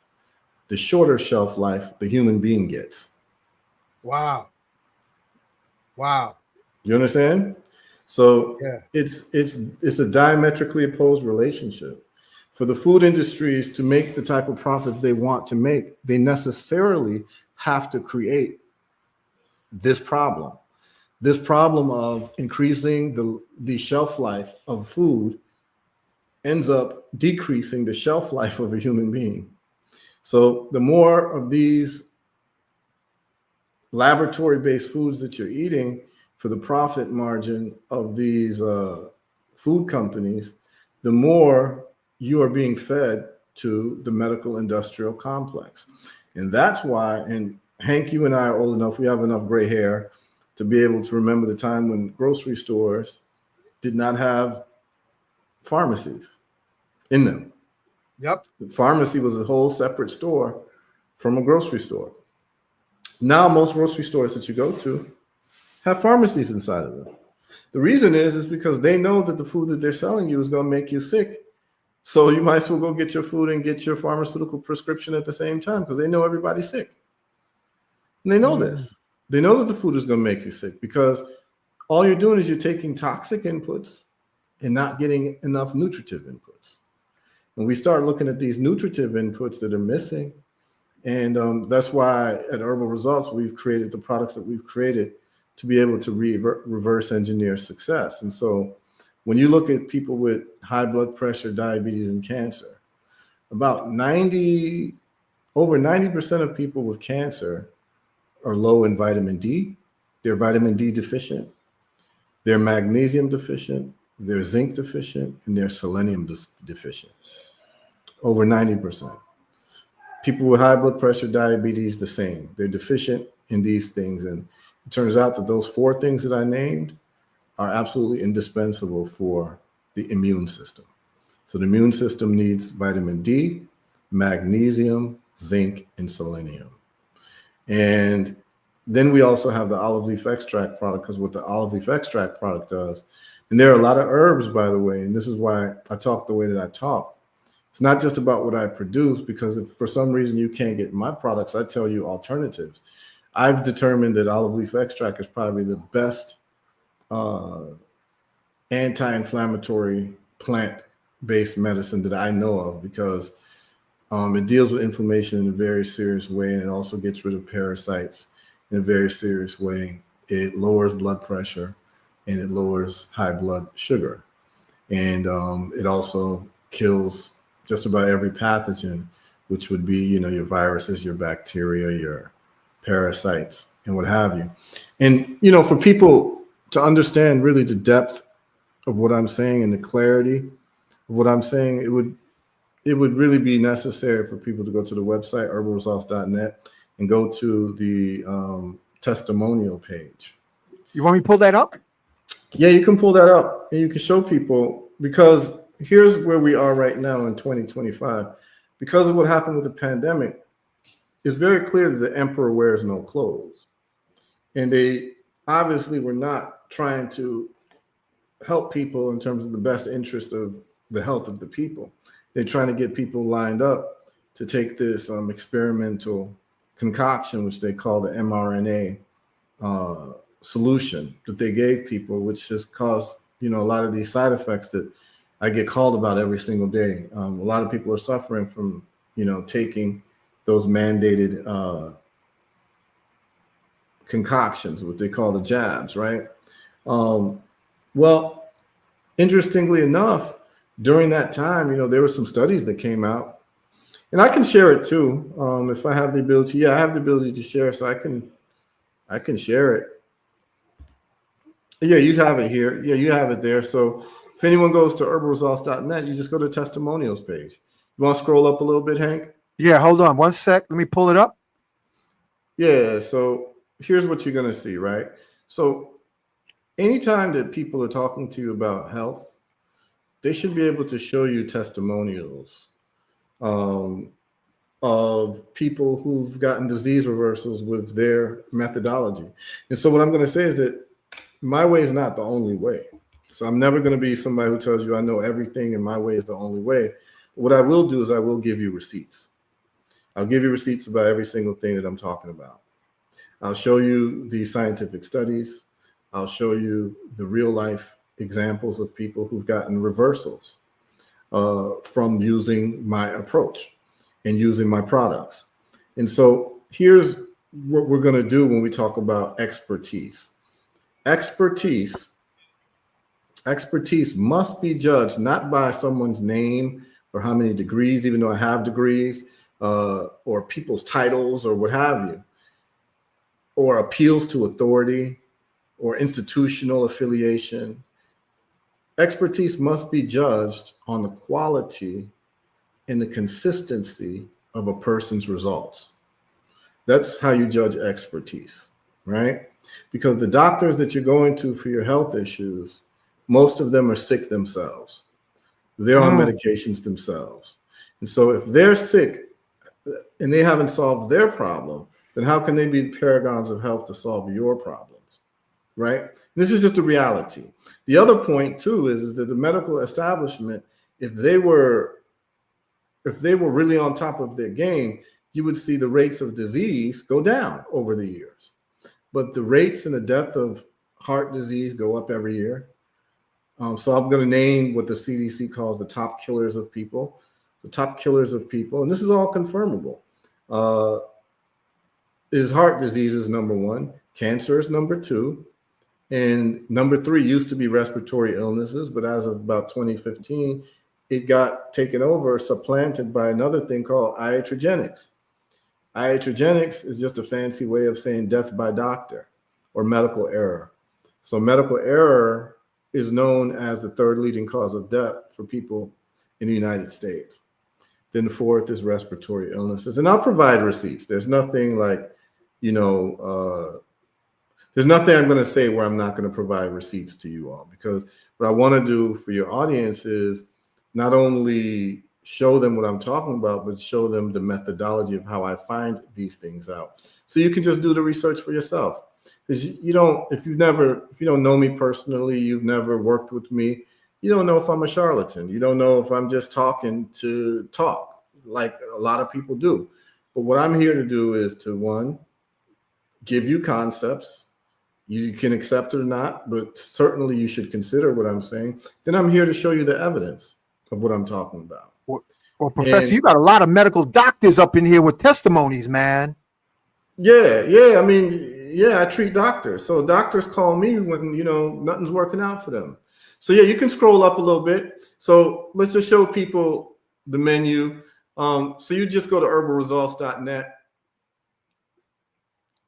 the shorter shelf life the human being gets. Wow. You understand? So Yeah. it's a diametrically opposed relationship. For the food industries to make the type of profit they want to make, they necessarily have to create this problem of increasing the shelf life of food ends up decreasing the shelf life of a human being. So the more of these laboratory-based foods that you're eating for the profit margin of these food companies, the more you are being fed to the medical industrial complex. And that's why, and Hank, you and I are old enough, we have enough gray hair to be able to remember the time when grocery stores did not have pharmacies in them. Yep. The pharmacy was a whole separate store from a grocery store. Now, most grocery stores that you go to have pharmacies inside of them. The reason is because they know that the food that they're selling you is going to make you sick. So you might as well go get your food and get your pharmaceutical prescription at the same time, because they know everybody's sick. And they know this. They know that the food is going to make you sick, because all you're doing is you're taking toxic inputs and not getting enough nutritive inputs. When we start looking at these nutritive inputs that are missing, and that's why at Herbal Results, we've created the products that we've created to be able to reverse engineer success. And so when you look at people with high blood pressure, diabetes, and cancer, over 90% of people with cancer are low in vitamin D. They're vitamin D deficient, they're magnesium deficient, they're zinc deficient, and they're selenium deficient. Over 90%. People with high blood pressure, diabetes, the same. They're deficient in these things. And it turns out that those 4 things that I named are absolutely indispensable for the immune system. So the immune system needs vitamin D, magnesium, zinc, and selenium. And then we also have the olive leaf extract product, because what the olive leaf extract product does, and there are a lot of herbs, by the way, and this is why I talk the way that I talk. It's not just about what I produce, because if for some reason you can't get my products, I tell you alternatives. I've determined that olive leaf extract is probably the best anti-inflammatory plant-based medicine that I know of, because it deals with inflammation in a very serious way, and it also gets rid of parasites in a very serious way. It lowers blood pressure, and it lowers high blood sugar. And it also kills just about every pathogen, which would be, your viruses, your bacteria, your parasites, and what have you. And, for people to understand really the depth of what I'm saying and the clarity of what I'm saying, it would really be necessary for people to go to the website, herbalresults.net, and go to the testimonial page. You want me to pull that up? Yeah, you can pull that up and you can show people, because here's where we are right now in 2025. Because of what happened with the pandemic, it's very clear that the emperor wears no clothes. And they obviously were not trying to help people in terms of the best interest of the health of the people. They're trying to get people lined up to take this experimental concoction, which they call the mRNA solution that they gave people, which has caused, a lot of these side effects that I get called about every single day. A lot of people are suffering from, taking those mandated concoctions, what they call the jabs, right? Well, interestingly enough, during that time, there were some studies that came out, and I can share it too, if I have the ability. Yeah, I have the ability to share, so I can share it. Yeah, you have it here. Yeah, you have it there. So if anyone goes to herbalresults.net, you just go to the testimonials page. You want to scroll up a little bit, Hank? Yeah, hold on 1 sec. Let me pull it up. Yeah, so here's what you're going to see, right? So anytime that people are talking to you about health, they should be able to show you testimonials of people who've gotten disease reversals with their methodology. And so what I'm going to say is that my way is not the only way. So I'm never going to be somebody who tells you I know everything and my way is the only way. What I will do is I will give you receipts. I'll give you receipts about every single thing that I'm talking about. I'll show you the scientific studies. I'll show you the real life examples of people who've gotten reversals from using my approach and using my products. And so here's what we're going to do when we talk about expertise. Expertise must be judged not by someone's name or how many degrees, even though I have degrees, or people's titles or what have you, or appeals to authority or institutional affiliation. Expertise must be judged on the quality and the consistency of a person's results. That's how you judge expertise, right? Because the doctors that you're going to for your health issues, most of them are sick themselves. They're on medications themselves. And so if they're sick and they haven't solved their problem, then how can they be paragons of health to solve your problems, right? This is just a reality. The other point too is that the medical establishment, if they were really on top of their game, you would see the rates of disease go down over the years. But the rates and the death of heart disease go up every year. So I'm going to name what the CDC calls the top killers of people. The top killers of people, and this is all confirmable. Is heart disease is number 1, cancer is number 2, and number 3 used to be respiratory illnesses, but as of about 2015, it got taken over, supplanted by another thing called iatrogenics. Iatrogenics is just a fancy way of saying death by doctor or medical error. So medical error is known as the 3rd leading cause of death for people in the United States. Then the 4th is respiratory illnesses. And I'll provide receipts. There's nothing like, there's nothing I'm going to say where I'm not going to provide receipts to you all, because what I want to do for your audience is not only show them what I'm talking about, but show them the methodology of how I find these things out. So you can just do the research for yourself. Because if you don't know me personally, you've never worked with me, you don't know if I'm a charlatan. You don't know if I'm just talking to talk like a lot of people do. But what I'm here to do is to, 1, give you concepts. You can accept it or not, but certainly you should consider what I'm saying. Then I'm here to show you the evidence of what I'm talking about. Well, Professor, you got a lot of medical doctors up in here with testimonies, man. Yeah. I mean, I treat doctors. So doctors call me when, nothing's working out for them. So yeah, you can scroll up a little bit. So let's just show people the menu. So you just go to herbalresults.net.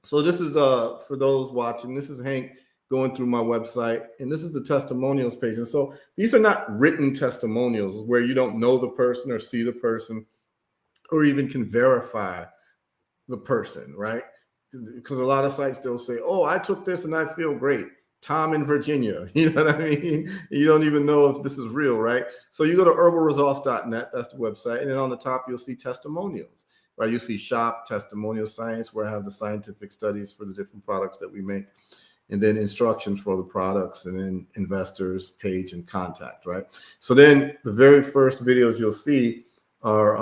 So this is for those watching, this is Hank going through my website, and this is the testimonials page. And so these are not written testimonials where you don't know the person or see the person or even can verify the person, right? Because a lot of sites still say, oh, I took this and I feel great. Tom in Virginia, you know what I mean? You don't even know if this is real, right? So you go to herbalresults.net, that's the website. And then on the top, you'll see testimonials, right? You see shop, testimonial science, where I have the scientific studies for the different products that we make. And then instructions for the products, and then investors page and contact, right? So then the very first videos you'll see are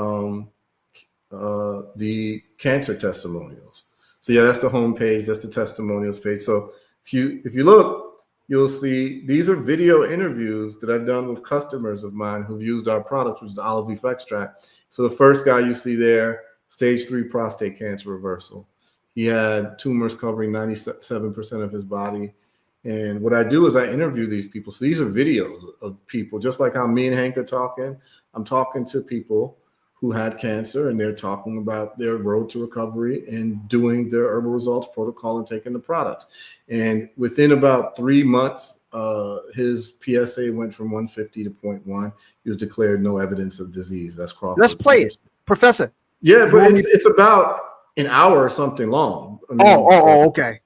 the cancer testimonials. So yeah, that's the home page. That's the testimonials page. So if you look, you'll see these are video interviews that I've done with customers of mine who've used our products, which is the olive leaf extract. So the first guy you see there, stage 3 prostate cancer reversal. He had tumors covering 97% of his body. And what I do is I interview these people. So these are videos of people, just like how me and Hank are talking. I'm talking to people who had cancer, and they're talking about their road to recovery and doing their herbal results protocol and taking the products. And within about 3 months, his PSA went from 150 to 0.1. He was declared no evidence of disease. That's Crawford. Let's play it, Professor. Yeah, but it's about an hour or something long. I mean, okay.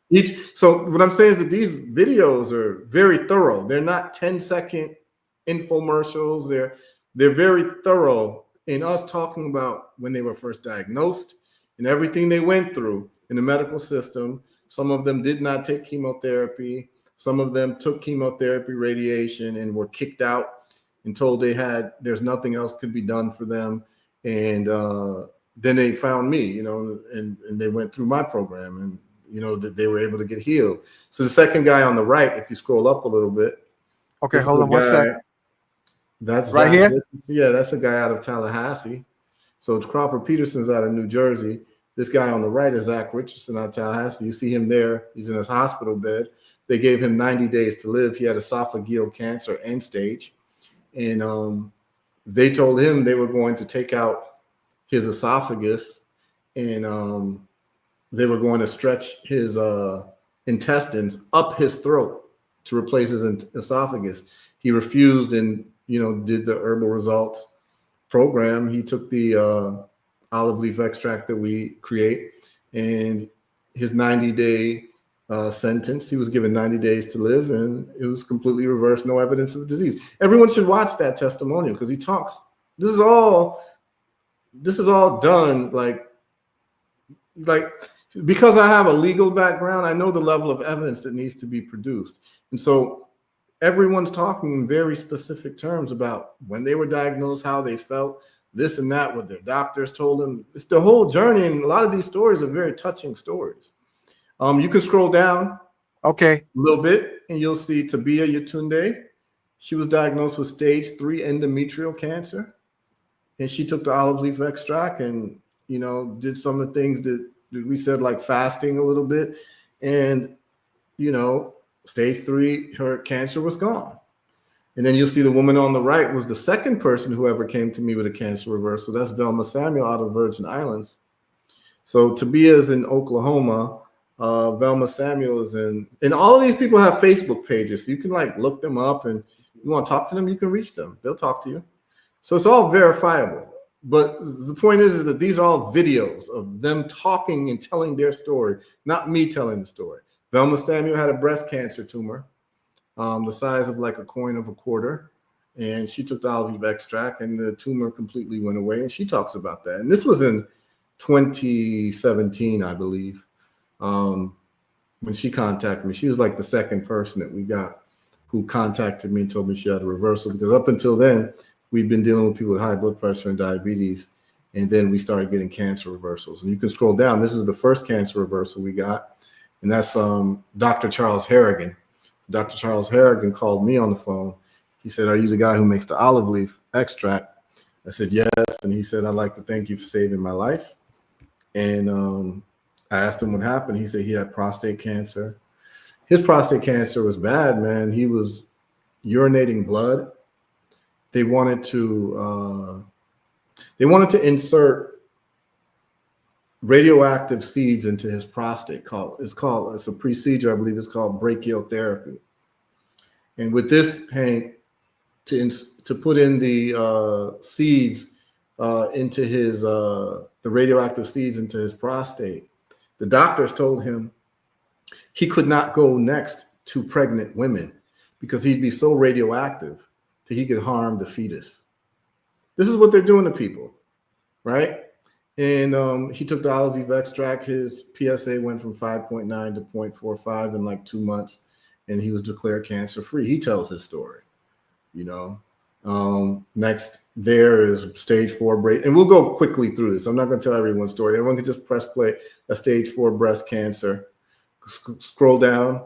So what I'm saying is that these videos are very thorough. They're not 10-second infomercials. They're very thorough in us talking about when they were first diagnosed and everything they went through in the medical system. Some of them did not take chemotherapy. Some of them took chemotherapy, radiation, and were kicked out and told there's nothing else could be done for them. And then they found me, and they went through my program, and that they were able to get healed. So the second guy on the right, if you scroll up a little bit. Okay, hold on 1 second. That's right here? Yeah, that's a guy out of Tallahassee. So it's Crawford Peterson's out of New Jersey. This guy on the right is Zach Richardson out of Tallahassee. You see him there. He's in his hospital bed. They gave him 90 days to live. He had esophageal cancer, end stage. And they told him they were going to take out his esophagus, and they were going to stretch his intestines up his throat to replace his esophagus. He refused and did the herbal results program. He took the olive leaf extract that we create, and his 90-day sentence, he was given 90 days to live, and it was completely reversed, no evidence of the disease. Everyone should watch that testimonial because he talks. This is all done like because I have a legal background, I know the level of evidence that needs to be produced. And so everyone's talking in very specific terms about when they were diagnosed, how they felt, this and that, what their doctors told them. It's the whole journey. And a lot of these stories are very touching stories. You can scroll down a little bit and you'll see Tabia Yatunde. She was diagnosed with stage 3 endometrial cancer, and she took the olive leaf extract and, you know, did some of the things that we said, like fasting a little bit. And, you know, stage 3, her cancer was gone. And then you'll see the woman on the right was the second person who ever came to me with a cancer reversal. That's Velma Samuel out of Virgin Islands. So Tobias in Oklahoma, Velma Samuel is in, and all of these people have Facebook pages. So you can like look them up, and you want to talk to them, you can reach them. They'll talk to you. So it's all verifiable. But the point is that these are all videos of them talking and telling their story, not me telling the story. Velma Samuel had a breast cancer tumor, the size of like a coin of a quarter. And she took the olive leaf extract, and the tumor completely went away. And she talks about that. And this was in 2017, I believe, when she contacted me. She was like the second person that we got who contacted me and told me she had a reversal, because up until then, we've been dealing with people with high blood pressure and diabetes. And then we started getting cancer reversals. And you can scroll down. This is the first cancer reversal we got. And that's Dr. Charles Harrigan. Dr. Charles Harrigan called me on the phone. He said, "Are you the guy who makes the olive leaf extract?" I said, "Yes." And he said, "I'd like to thank you for saving my life." And I asked him what happened. He said he had prostate cancer. His prostate cancer was bad, man. He was urinating blood. They wanted to insert radioactive seeds into his prostate. It's a procedure, I believe it's called brachytherapy. And with this, Hank, to put in the seeds into his the radioactive seeds into his prostate, the doctors told him he could not go next to pregnant women because he'd be so radioactive that he could harm the fetus. This is what they're doing to people, right? And he took the olive leaf extract. His PSA went from 5.9 to 0.45 in like 2 months, and he was declared cancer free. He tells his story, you know. Next there is stage 4 breast, and we'll go quickly through this. I'm not going to tell everyone's story. Everyone can just press play. A stage 4 breast cancer. Scroll down,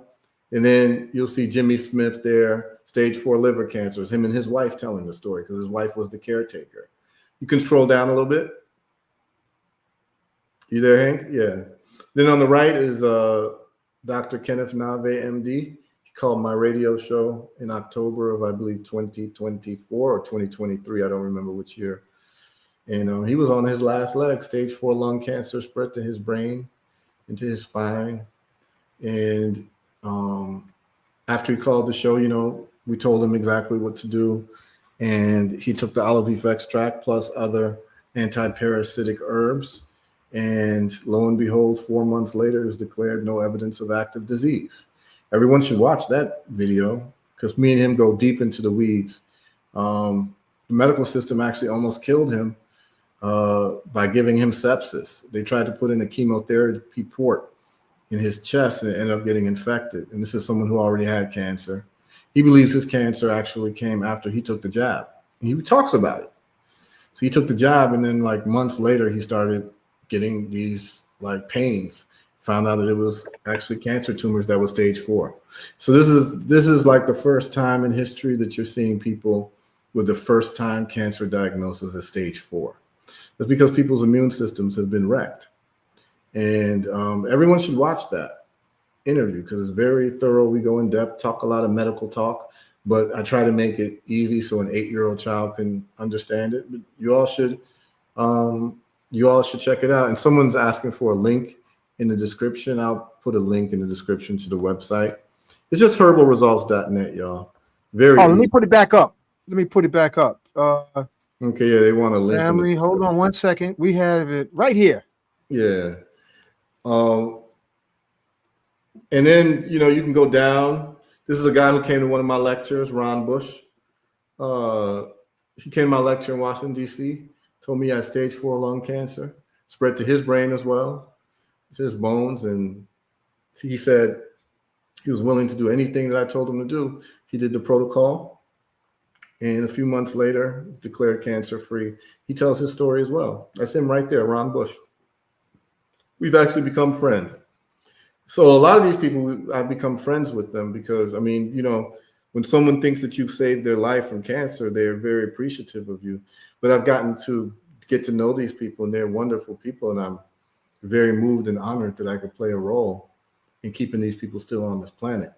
and then you'll see Jimmy Smith there. Stage 4 liver cancer. It's him and his wife telling the story because his wife was the caretaker. You can scroll down a little bit. You there, Hank? Yeah. Then on the right is Dr. Kenneth Nave, MD. He called my radio show in October of, I believe, 2024 or 2023. I don't remember which year. And he was on his last leg. Stage 4 lung cancer spread to his brain, into his spine. And after he called the show, you know, we told him exactly what to do. And he took the olive leaf extract plus other anti-parasitic herbs. And lo and behold, 4 months later, is declared no evidence of active disease. Everyone should watch that video because me and him go deep into the weeds. The medical system actually almost killed him by giving him sepsis. They tried to put in a chemotherapy port in his chest and ended up getting infected. And this is someone who already had cancer. He believes his cancer actually came after he took the jab. And he talks about it. So he took the jab, and then like months later, he started getting these like pains. Found out that it was actually cancer tumors that was stage 4. So this is like the first time in history that you're seeing people with the first time cancer diagnosis at stage 4. That's because people's immune systems have been wrecked. And everyone should watch that interview because it's very thorough. We go in depth, talk a lot of medical talk, but I try to make it easy so an 8-year-old child can understand it. But you all should check it out. And someone's asking for a link in the description. I'll put a link in the description to the website. It's just herbalresults.net, y'all. Very let me put it back up. Okay, yeah, they want a link. Family, hold on 1 second. We have it right here. Yeah. And then, you know, you can go down. This is a guy who came to one of my lectures, Ron Bush. He came to my lecture in Washington, D.C., told me he had stage 4 lung cancer, spread to his brain as well, to his bones. And he said he was willing to do anything that I told him to do. He did the protocol. And a few months later, he's declared cancer-free. He tells his story as well. That's him right there, Ron Bush. We've actually become friends. So a lot of these people, I've become friends with them because, I mean, you know, when someone thinks that you've saved their life from cancer, they're very appreciative of you. But I've gotten to get to know these people, and they're wonderful people, and I'm very moved and honored that I could play a role in keeping these people still on this planet,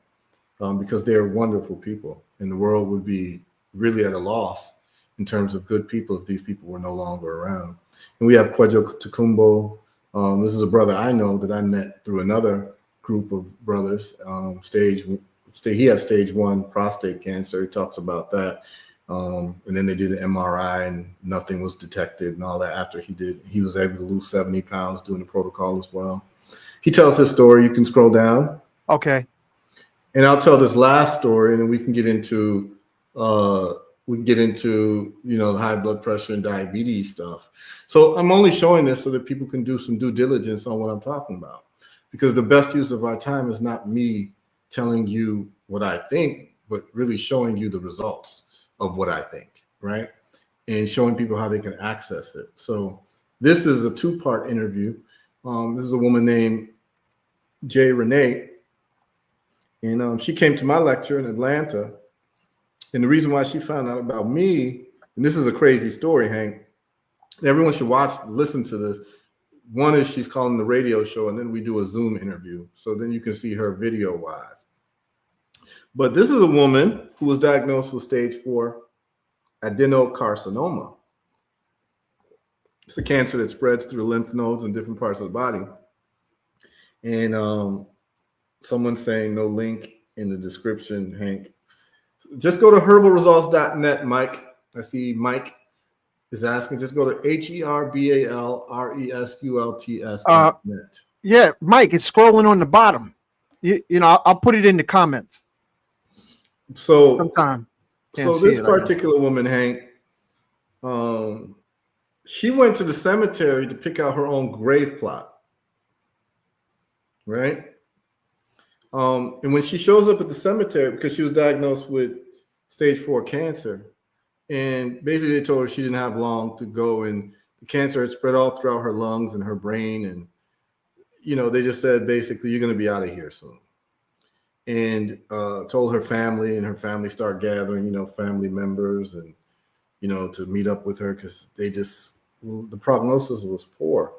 because they're wonderful people, and the world would be really at a loss in terms of good people if these people were no longer around. And we have Kwejo Tukumbo. This is a brother I know that I met through another group of brothers. He had stage 1 prostate cancer. He talks about that. And then they did an MRI and nothing was detected and all that. After he was able to lose 70 pounds doing the protocol as well. He tells his story. You can scroll down. Okay. And I'll tell this last story, and then we can get into the high blood pressure and diabetes stuff. So I'm only showing this so that people can do some due diligence on what I'm talking about, because the best use of our time is not me telling you what I think, but really showing you the results of what I think, right? And showing people how they can access it. So this is a 2-part interview. This is a woman named J. Renee, and she came to my lecture in Atlanta. And the reason why she found out about me, and this is a crazy story, Hank, everyone should listen to this. One is she's calling the radio show, and then we do a Zoom interview. So then you can see her video-wise. But this is a woman who was diagnosed with stage 4 adenocarcinoma. It's a cancer that spreads through the lymph nodes in different parts of the body. And someone's saying no link in the description, Hank. Just go to herbalresults.net, Mike. I see Mike is asking. Just go to herbalresults.net. Yeah, Mike, it's scrolling on the bottom. You know, I'll put it in the comments. So sometime. So this particular woman, Hank, she went to the cemetery to pick out her own grave plot, right? And when she shows up at the cemetery, because she was diagnosed with stage 4 cancer, and basically they told her she didn't have long to go, and the cancer had spread all throughout her lungs and her brain, and they just said basically you're going to be out of here soon. And told her family, and her family started gathering, family members, and to meet up with her, because the prognosis was poor.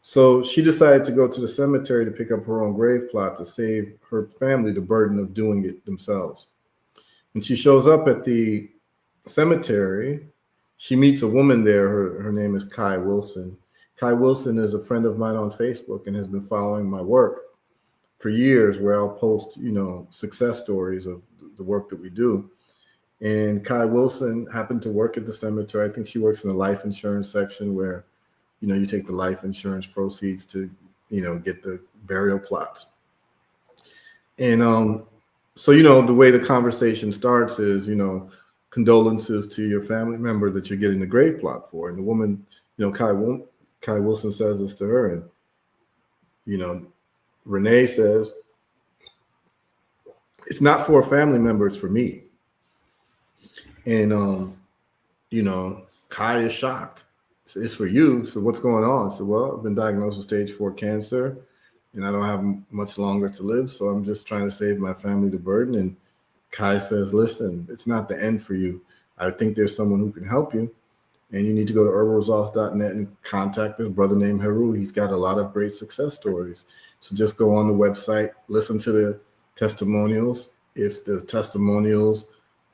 So she decided to go to the cemetery to pick up her own grave plot to save her family the burden of doing it themselves. When she shows up at the cemetery, she meets a woman there. Her name is Kai Wilson. Kai Wilson is a friend of mine on Facebook and has been following my work for years, where I'll post, success stories of the work that we do. And Kai Wilson happened to work at the cemetery. I think she works in the life insurance section, where you take the life insurance proceeds to, get the burial plots. And so, the way the conversation starts is, condolences to your family member that you're getting the grave plot for. And the woman, Kai Wilson says this to her, and, Renee says, it's not for a family member, it's for me. And, Kai is shocked. It's for you. So what's going on? So, well, I've been diagnosed with stage 4 cancer, and I don't have much longer to live. So I'm just trying to save my family the burden. And Kai says, listen, it's not the end for you. I think there's someone who can help you. And you need to go to herbalresults.net and contact this brother named Heru. He's got a lot of great success stories. So just go on the website, listen to the testimonials. If the testimonials,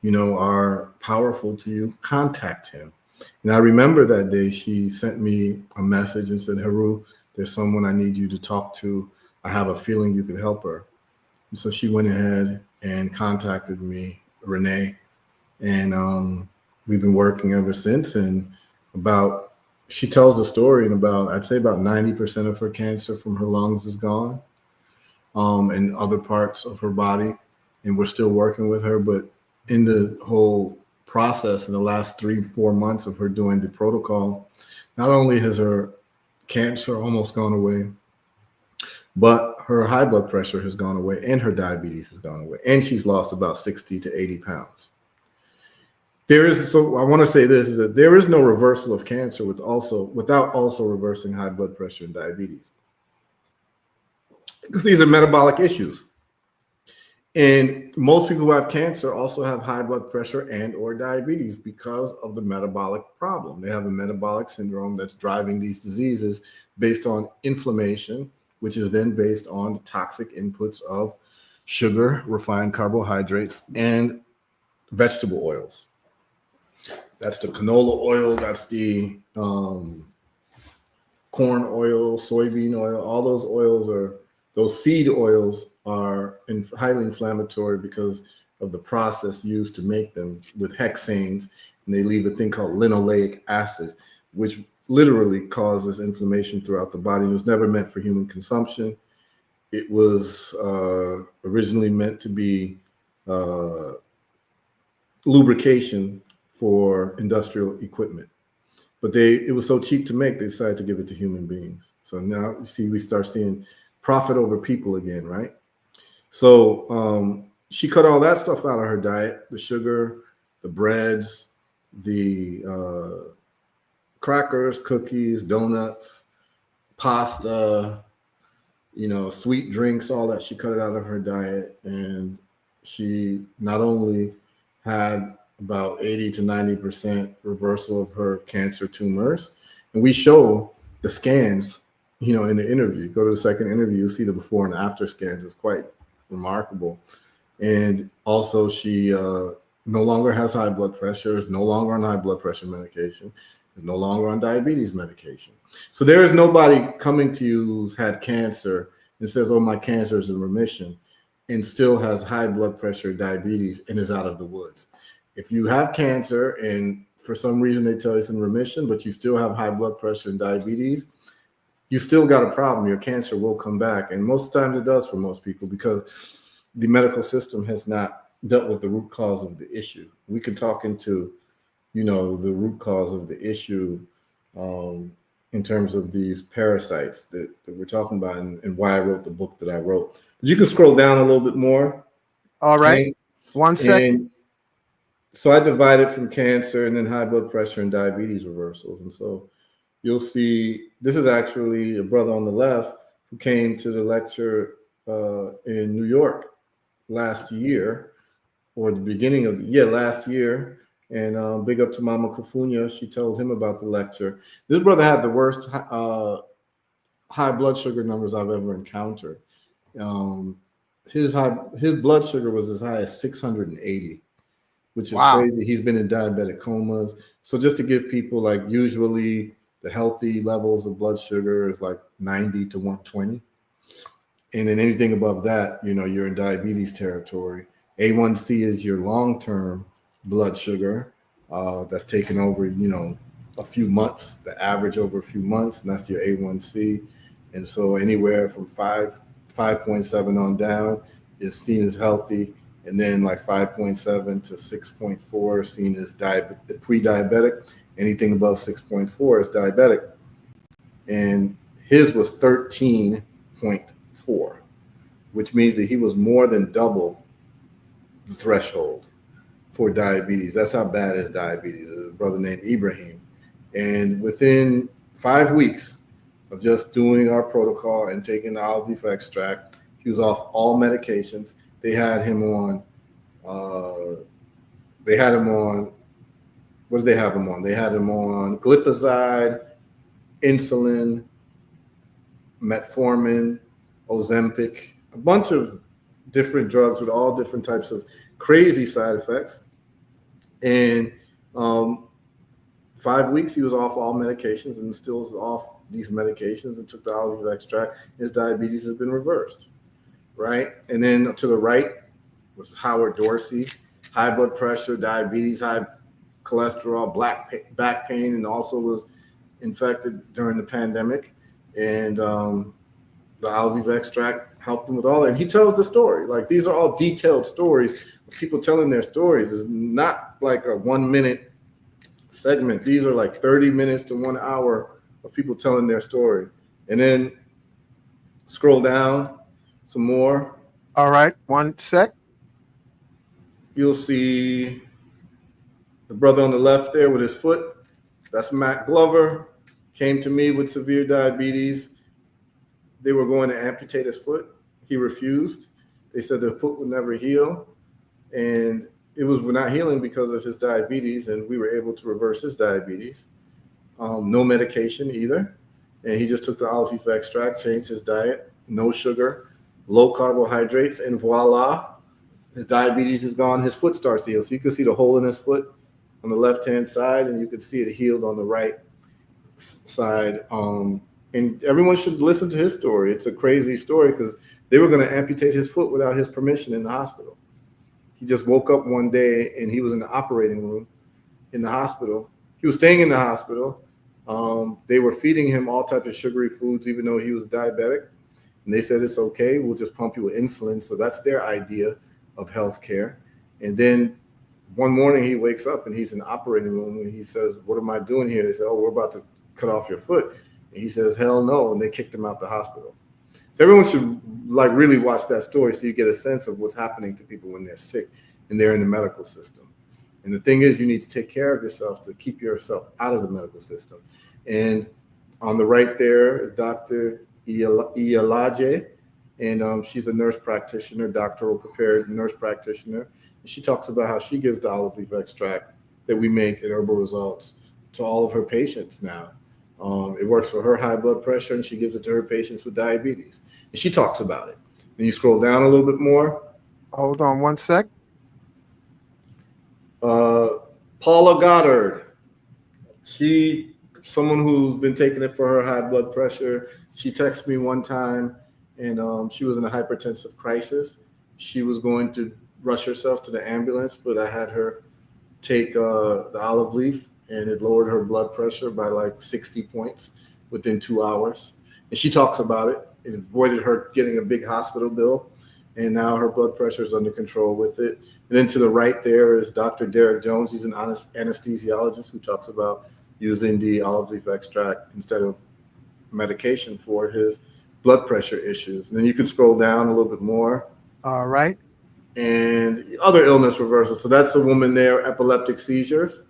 are powerful to you, contact him. And I remember that day she sent me a message and said, Heru, there's someone I need you to talk to. I have a feeling you could help her. And so she went ahead and contacted me, Renee, and we've been working ever since. And she tells the story, and I'd say about 90% of her cancer from her lungs is gone, and other parts of her body. And we're still working with her, but in the whole process in the last 3-4 months of her doing the protocol, not only has her cancer almost gone away, but her high blood pressure has gone away, and her diabetes has gone away, and she's lost about 60 to 80 pounds. So I want to say this, is that there is no reversal of cancer without also reversing high blood pressure and diabetes, because these are metabolic issues. And most people who have cancer also have high blood pressure and or diabetes because of the metabolic problem. They have a metabolic syndrome that's driving these diseases based on inflammation, which is then based on the toxic inputs of sugar, refined carbohydrates, and vegetable oils. That's the canola oil, that's the corn oil, soybean oil. All those oils are, those seed oils are highly inflammatory because of the process used to make them with hexanes, and they leave a thing called linoleic acid, which literally causes inflammation throughout the body. It was never meant for human consumption. It was originally meant to be lubrication for industrial equipment. But it was so cheap to make, they decided to give it to human beings. So now you see, we start seeing profit over people again, right? So she cut all that stuff out of her diet: the sugar, the breads, the crackers, cookies, donuts, pasta, sweet drinks, all that. She cut it out of her diet. And she not only had about 80 to 90% reversal of her cancer tumors. And we show the scans, in the interview. Go to the second interview, you'll see the before and after scans. It's quite remarkable. And also she no longer has high blood pressure, is no longer on high blood pressure medication, is no longer on diabetes medication. So there is nobody coming to you who's had cancer and says, oh, my cancer is in remission, and still has high blood pressure, diabetes, and is out of the woods. If you have cancer and for some reason they tell you it's in remission, but you still have high blood pressure and diabetes, you still got a problem. Your cancer will come back. And most times it does for most people, because the medical system has not dealt with the root cause of the issue. We could talk into, the root cause of the issue in terms of these parasites that we're talking about, and why I wrote the book that I wrote. But you can scroll down a little bit more. All right. 1 second. So I divided from cancer and then high blood pressure and diabetes reversals. And so you'll see, this is actually a brother on the left who came to the lecture in New York last year, or the beginning of last year. And big up to Mama Kufunya. She told him about the lecture. This brother had the worst high blood sugar numbers I've ever encountered. His blood sugar was as high as 680. Which is crazy. He's been in diabetic comas. So just to give people, like, usually the healthy levels of blood sugar is like 90 to 120. And then anything above that, you're in diabetes territory. A1C is your long-term blood sugar that's taken over, a few months, the average over a few months, and that's your A1C. And so anywhere from 5.7 on down is seen as healthy. And then like 5.7 to 6.4 seen as pre-diabetic. Anything above 6.4 is diabetic. And his was 13.4, which means that he was more than double the threshold for diabetes. That's how bad his diabetes is. A brother named Ibrahim. And within 5 weeks of just doing our protocol and taking the olive leaf extract, he was off all medications. They had him on, what did they have him on? They had him on glipizide, insulin, metformin, Ozempic, a bunch of different drugs with all different types of crazy side effects. And 5 weeks, he was off all medications and still is off these medications and took the olive leaf extract. His diabetes has been reversed. Right? And then to the right was Howard Dorsey, high blood pressure, diabetes, high cholesterol, back pain, and also was infected during the pandemic. And the olive leaf extract helped him with all that. And he tells the story. Like, these are all detailed stories of people telling their stories. It's not like a 1 minute segment. These are like 30 minutes to 1 hour of people telling their story. And then scroll down some more. All right. 1 sec. You'll see the brother on the left there with his foot. That's Matt Glover. Came to me with severe diabetes. They were going to amputate his foot. He refused. They said the foot would never heal, and it was not healing because of his diabetes, and we were able to reverse his diabetes. No medication either, and he just took the olive leaf extract, changed his diet, no sugar, low carbohydrates, and voila, his diabetes is gone. His foot starts to heal. So you can see the hole in his foot on the left-hand side, and you can see it healed on the right side. And everyone should listen to his story. It's a crazy story because they were going to amputate his foot without his permission in the hospital. He just woke up one day and he was in the operating room in the hospital. He was staying in the hospital. They were feeding him all types of sugary foods, even though he was diabetic. And they said, it's okay, we'll just pump you with insulin. So that's their idea of healthcare. And then one morning he wakes up and he's in the operating room and he says, what am I doing here? They said, oh, we're about to cut off your foot. And he says, hell no. And they kicked him out the hospital. So everyone should like really watch that story so you get a sense of what's happening to people when they're sick and they're in the medical system. And the thing is, you need to take care of yourself to keep yourself out of the medical system. And on the right there is Dr. Iyalaje, and she's a nurse practitioner, doctoral prepared nurse practitioner. And she talks about how she gives the olive leaf extract that we make at Herbal Results to all of her patients now. It works for her high blood pressure, and she gives it to her patients with diabetes. And she talks about it. And you scroll down a little bit more. Hold on one sec. Paula Goddard, someone who's been taking it for her high blood pressure. She texted me one time, and she was in a hypertensive crisis. She was going to rush herself to the ambulance, but I had her take the olive leaf, and it lowered her blood pressure by like 60 points within 2 hours. And she talks about it. It avoided her getting a big hospital bill, and now her blood pressure is under control with it. And then to the right there is Dr. Derek Jones. He's an anesthesiologist who talks about using the olive leaf extract instead of medication for his blood pressure issues. And then you can scroll down a little bit more. All right. And other illness reversal. So that's a woman there, epileptic seizures,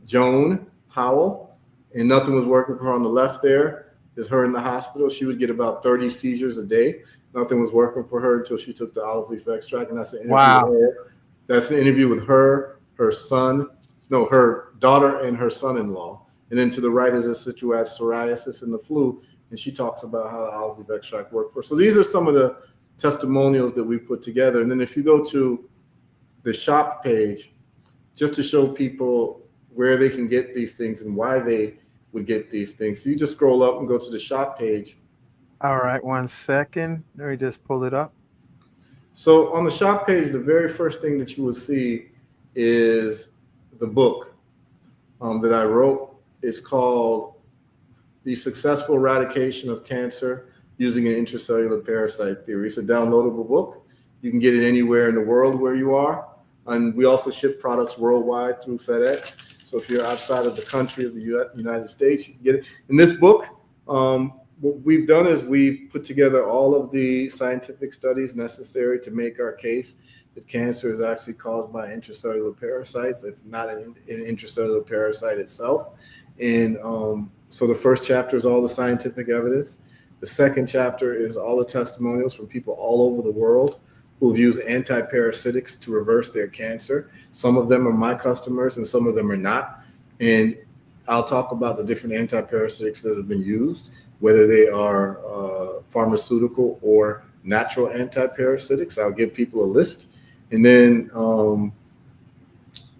Joan Powell, and nothing was working for her. On the left there is her in the hospital. She would get about 30 seizures a day. Nothing was working for her until she took the olive leaf extract. And that's an interview with her. That's an interview with her daughter and her son-in-law. And then to the right is a sister who had psoriasis and the flu. And she talks about how the olive leaf extract worked for her. So these are some of the testimonials that we put together. And then if you go to the shop page, just to show people where they can get these things and why they would get these things. So you just scroll up and go to the shop page. All right, 1 second. Let me just pull it up. So on the shop page, the very first thing that you will see is the book that I wrote. It's called The Successful Eradication of Cancer Using an Intracellular Parasite Theory. It's a downloadable book. You can get it anywhere in the world where you are. And we also ship products worldwide through FedEx. So if you're outside of the country of the United States, you can get it. In this book, what we've done is we put together all of the scientific studies necessary to make our case that cancer is actually caused by intracellular parasites, if not an intracellular parasite itself. And so the first chapter is all the scientific evidence. The second chapter is all the testimonials from people all over the world who have used antiparasitics to reverse their cancer. Some of them are my customers and some of them are not. And I'll talk about the different antiparasitics that have been used, whether they are pharmaceutical or natural antiparasitics. I'll give people a list. And then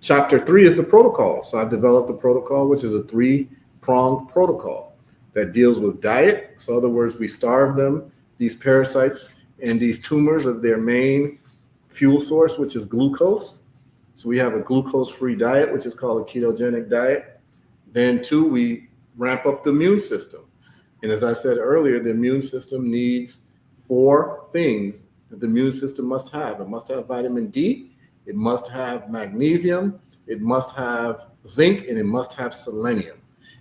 chapter 3 is the protocol. So I've developed a protocol, which is a 3-pronged protocol that deals with diet. So in other words, we starve them, these parasites and these tumors, of their main fuel source, which is glucose. So we have a glucose-free diet, which is called a ketogenic diet. Then 2, we ramp up the immune system. And as I said earlier, the immune system needs 4 things that the immune system must have. It must have vitamin D, it must have magnesium, it must have zinc, and it must have selenium.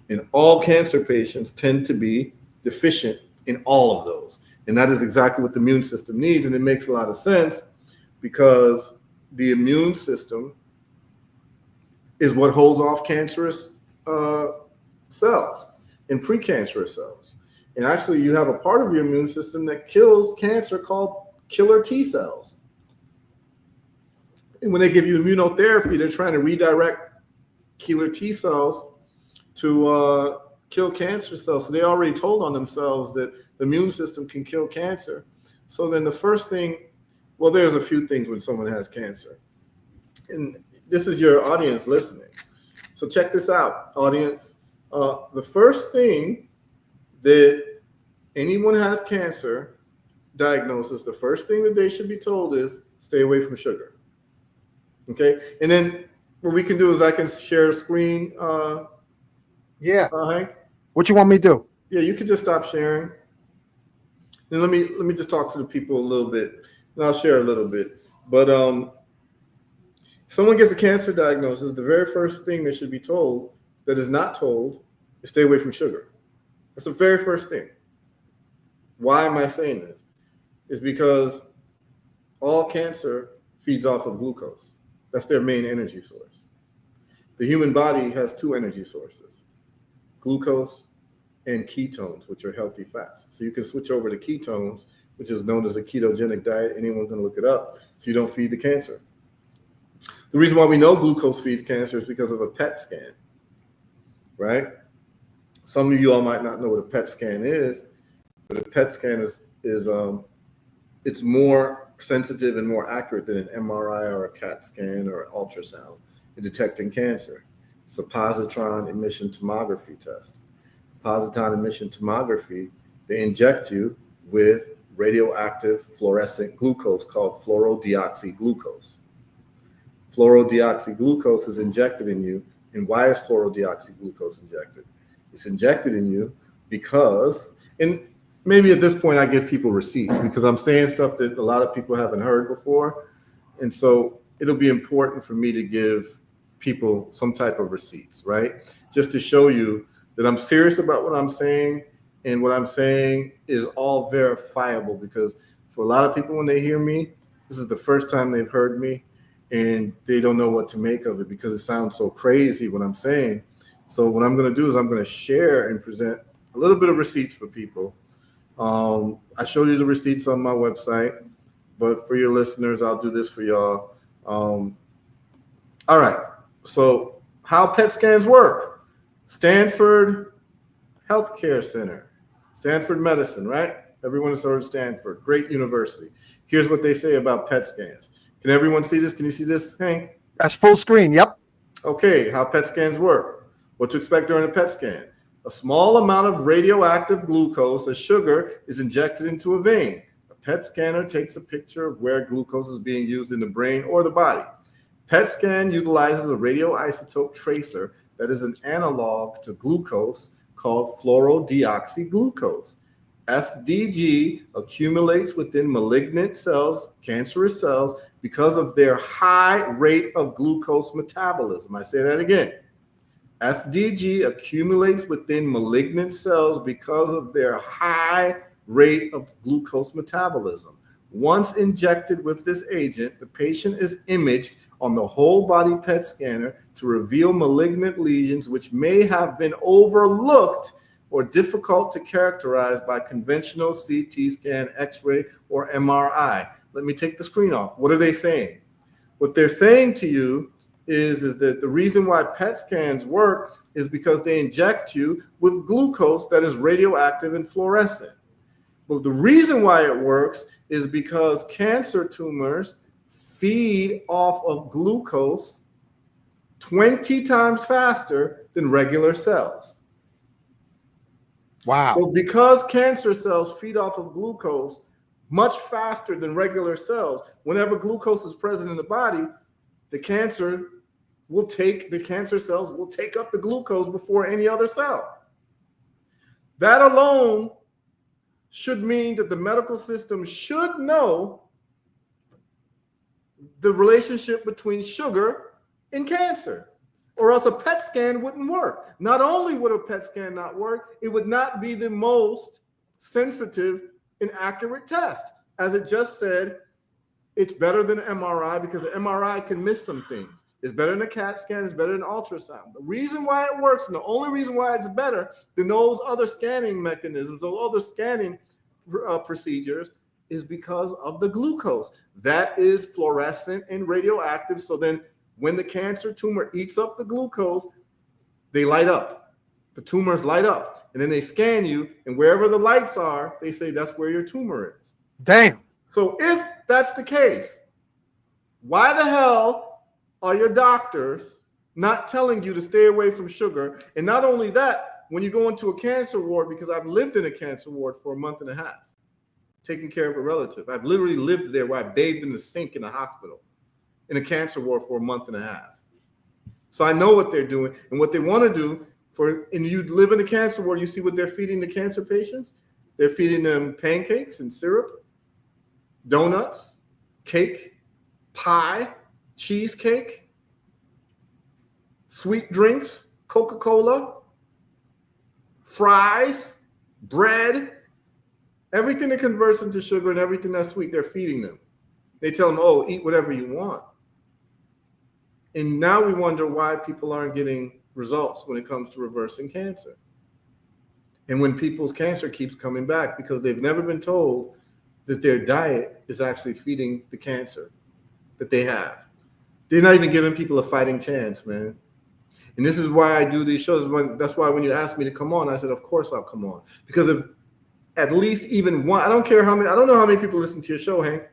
And all cancer patients tend to be deficient in all of those. And that is exactly what the immune system needs. And it makes a lot of sense because the immune system is what holds off cancerous cells and precancerous cells. And actually, you have a part of your immune system that kills cancer called killer T cells. And when they give you immunotherapy, they're trying to redirect killer T cells to kill cancer cells. So they already told on themselves that the immune system can kill cancer. So then the first thing, well, there's a few things when someone has cancer. And this is your audience listening. So check this out, audience. The first thing that anyone has cancer diagnosis, the first thing that they should be told is stay away from sugar. Okay, and then what we can do is I can share a screen. Hank. What you want me to do? Yeah, you can just stop sharing. And let me just talk to the people a little bit, and I'll share a little bit. But if someone gets a cancer diagnosis, the very first thing they should be told that is not told is stay away from sugar. That's the very first thing. Why am I saying this? It's because all cancer feeds off of glucose. That's their main energy source. The human body has two energy sources, glucose and ketones, which are healthy fats. So you can switch over to ketones, which is known as a ketogenic diet. Anyone can look it up, so you don't feed the cancer. The reason why we know glucose feeds cancer is because of a PET scan, right? Some of you all might not know what a PET scan is, but a PET scan is it's more sensitive and more accurate than an MRI or a CAT scan or ultrasound in detecting cancer. It's a positron emission tomography test. Positron emission tomography, they inject you with radioactive fluorescent glucose called fluorodeoxyglucose. Fluorodeoxyglucose is injected in you. And why is fluorodeoxyglucose injected? It's injected in you because, and maybe at this point I give people receipts because I'm saying stuff that a lot of people haven't heard before. And so it'll be important for me to give people some type of receipts, right? Just to show you that I'm serious about what I'm saying, and what I'm saying is all verifiable, because for a lot of people, when they hear me, this is the first time they've heard me, and they don't know what to make of it because it sounds so crazy what I'm saying. So what I'm going to do is I'm going to share and present a little bit of receipts for people. I showed you the receipts on my website, but for your listeners, I'll do this for y'all. All right. So how PET scans work? Stanford Healthcare Center, Stanford Medicine, right? Everyone has heard of Stanford, great university. Here's what they say about PET scans. Can everyone see this? Can you see this, Hank? That's full screen. Yep. Okay, how PET scans work. What to expect during a PET scan. A small amount of radioactive glucose, a sugar, is injected into a vein. A PET scanner takes a picture of where glucose is being used in the brain or the body. PET scan utilizes a radioisotope tracer that is an analog to glucose called fluorodeoxyglucose. FDG accumulates within malignant cells, cancerous cells, because of their high rate of glucose metabolism. I say that again. FDG accumulates within malignant cells because of their high rate of glucose metabolism. Once injected with this agent, the patient is imaged on the whole body PET scanner to reveal malignant lesions which may have been overlooked or difficult to characterize by conventional CT scan, X-ray, or MRI. Let me take the screen off. What are they saying? What they're saying to you is that the reason why PET scans work is because they inject you with glucose that is radioactive and fluorescent. But the reason why it works is because cancer tumors feed off of glucose 20 times faster than regular cells. Wow. So because cancer cells feed off of glucose much faster than regular cells, whenever glucose is present in the body, the cancer cells will take up the glucose before any other cell. That alone should mean that the medical system should know the relationship between sugar and cancer, or else a PET scan wouldn't work. Not only would a PET scan not work, it would not be the most sensitive and accurate test. As it just said, it's better than MRI because the MRI can miss some things. It's better than a CAT scan. It's better than ultrasound. The reason why it works, and the only reason why it's better than those other scanning mechanisms, those other scanning procedures, is because of the glucose. That is fluorescent and radioactive. So then when the cancer tumor eats up the glucose, they light up. The tumors light up. And then they scan you, and wherever the lights are, they say that's where your tumor is. Damn. So if that's the case, why the hell are your doctors not telling you to stay away from sugar? And not only that, when you go into a cancer ward, because I've lived in a cancer ward for a month and a half, taking care of a relative. I've literally lived there where I bathed in the sink in the hospital, in a cancer ward for a month and a half. So I know what they're doing and what they want to do. And you live in a cancer ward, you see what they're feeding the cancer patients? They're feeding them pancakes and syrup, donuts, cake, pie, cheesecake, sweet drinks, Coca-Cola, fries, bread, everything that converts into sugar and everything that's sweet, they're feeding them. They tell them, oh, eat whatever you want. And now we wonder why people aren't getting results when it comes to reversing cancer. And when people's cancer keeps coming back because they've never been told that their diet is actually feeding the cancer that they have. They're not even giving people a fighting chance, man. And this is why I do these shows. That's why when you asked me to come on, I said, of course I'll come on. Because if at least even one, I don't care how many, I don't know how many people listen to your show, Hank.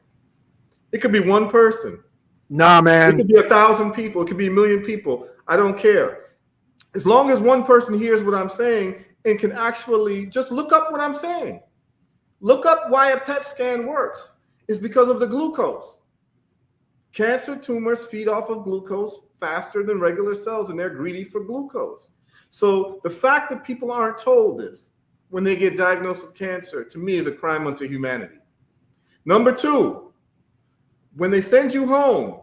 It could be one person. Nah, man. It could be 1,000 people. It could be 1,000,000 people. I don't care. As long as one person hears what I'm saying and can actually just look up what I'm saying. Look up why a PET scan works. It's because of the glucose. Cancer tumors feed off of glucose faster than regular cells, and they're greedy for glucose. So the fact that people aren't told this when they get diagnosed with cancer, to me, is a crime unto humanity. Number two, when they send you home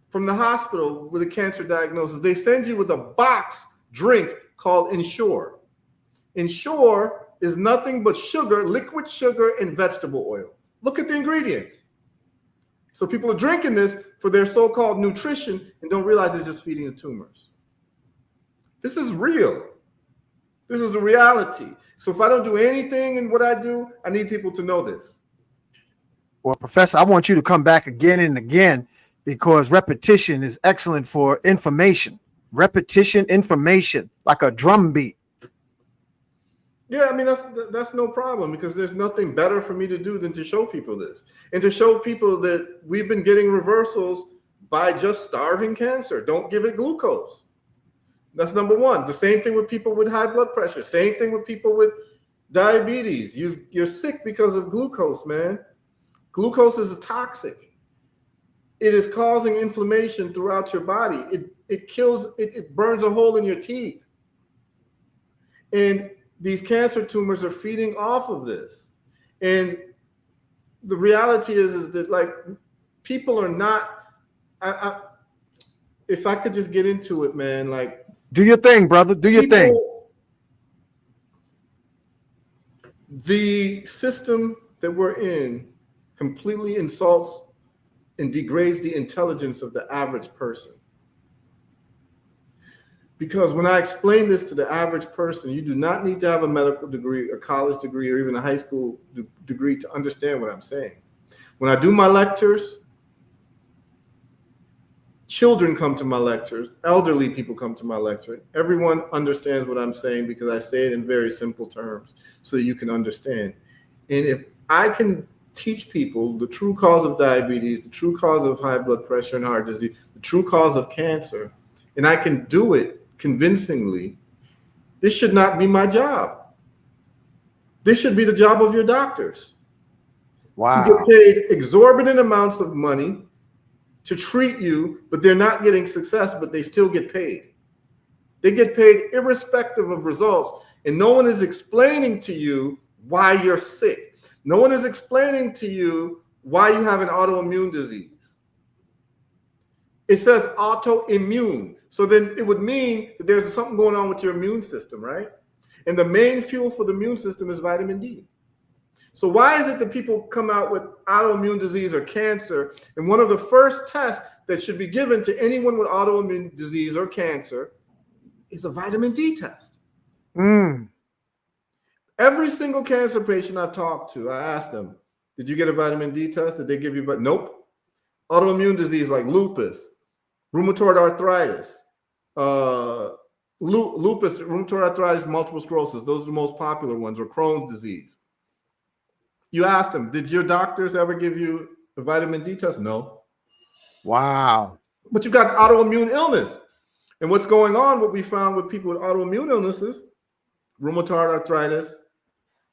from the hospital with a cancer diagnosis, they send you with a box drink called Ensure. Ensure is nothing but sugar, liquid sugar, and vegetable oil. Look at the ingredients. So people are drinking this for their so-called nutrition and don't realize it's just feeding the tumors. This is real. This is the reality. So if I don't do anything in what I do, I need people to know this. Well, Professor, I want you to come back again and again, because repetition is excellent for information. Repetition, information, like a drum beat. Yeah, I mean, that's no problem, because there's nothing better for me to do than to show people this and to show people that we've been getting reversals by just starving cancer. Don't give it glucose. That's number one. The same thing with people with high blood pressure. Same thing with people with diabetes. You're sick because of glucose, man. Glucose is toxic. It is causing inflammation throughout your body. It kills, it burns a hole in your teeth. And these cancer tumors are feeding off of this. And the reality is that, like, people are not, if I could just get into it, man, like, do your thing, brother. Do your thing. The system that we're in completely insults and degrades the intelligence of the average person. Because when I explain this to the average person, you do not need to have a medical degree, a college degree, or even a high school degree to understand what I'm saying. When I do my lectures, children come to my lectures, elderly people come to my lecture. Everyone understands what I'm saying because I say it in very simple terms so that you can understand. And if I can teach people the true cause of diabetes, the true cause of high blood pressure and heart disease, the true cause of cancer, and I can do it convincingly, this should not be my job. This should be the job of your doctors. Wow. You get paid exorbitant amounts of money to treat you, but they're not getting success, but they still get paid. They get paid irrespective of results, and no one is explaining to you why you're sick. No one is explaining to you why you have an autoimmune disease. It says autoimmune. So then it would mean that there's something going on with your immune system, right? And the main fuel for the immune system is vitamin D. So why is it that people come out with autoimmune disease or cancer, and one of the first tests that should be given to anyone with autoimmune disease or cancer is a vitamin D test? Every single cancer patient I've talked to, I asked them, Did you get a vitamin D test? Did they give you? But nope. Autoimmune disease like lupus, rheumatoid arthritis, lupus, rheumatoid arthritis, multiple sclerosis. Those are the most popular ones, or Crohn's disease. You asked them, did your doctors ever give you a vitamin D test? No. Wow. But you got autoimmune illness. And what's going on, what we found with people with autoimmune illnesses, rheumatoid arthritis,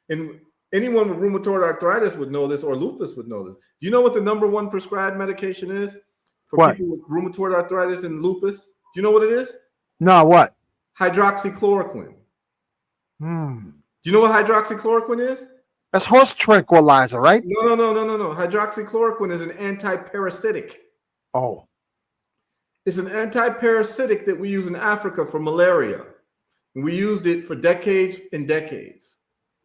and anyone with rheumatoid arthritis would know this, or lupus would know this. Do you know what the number one prescribed medication is for What? people with rheumatoid arthritis and lupus? Do you know what it is? No, what? Hydroxychloroquine. Hmm. Do you know what hydroxychloroquine is? That's horse tranquilizer, right? No. Hydroxychloroquine is an anti-parasitic. Oh. It's an anti-parasitic that we use in Africa for malaria. And we used it for decades and decades.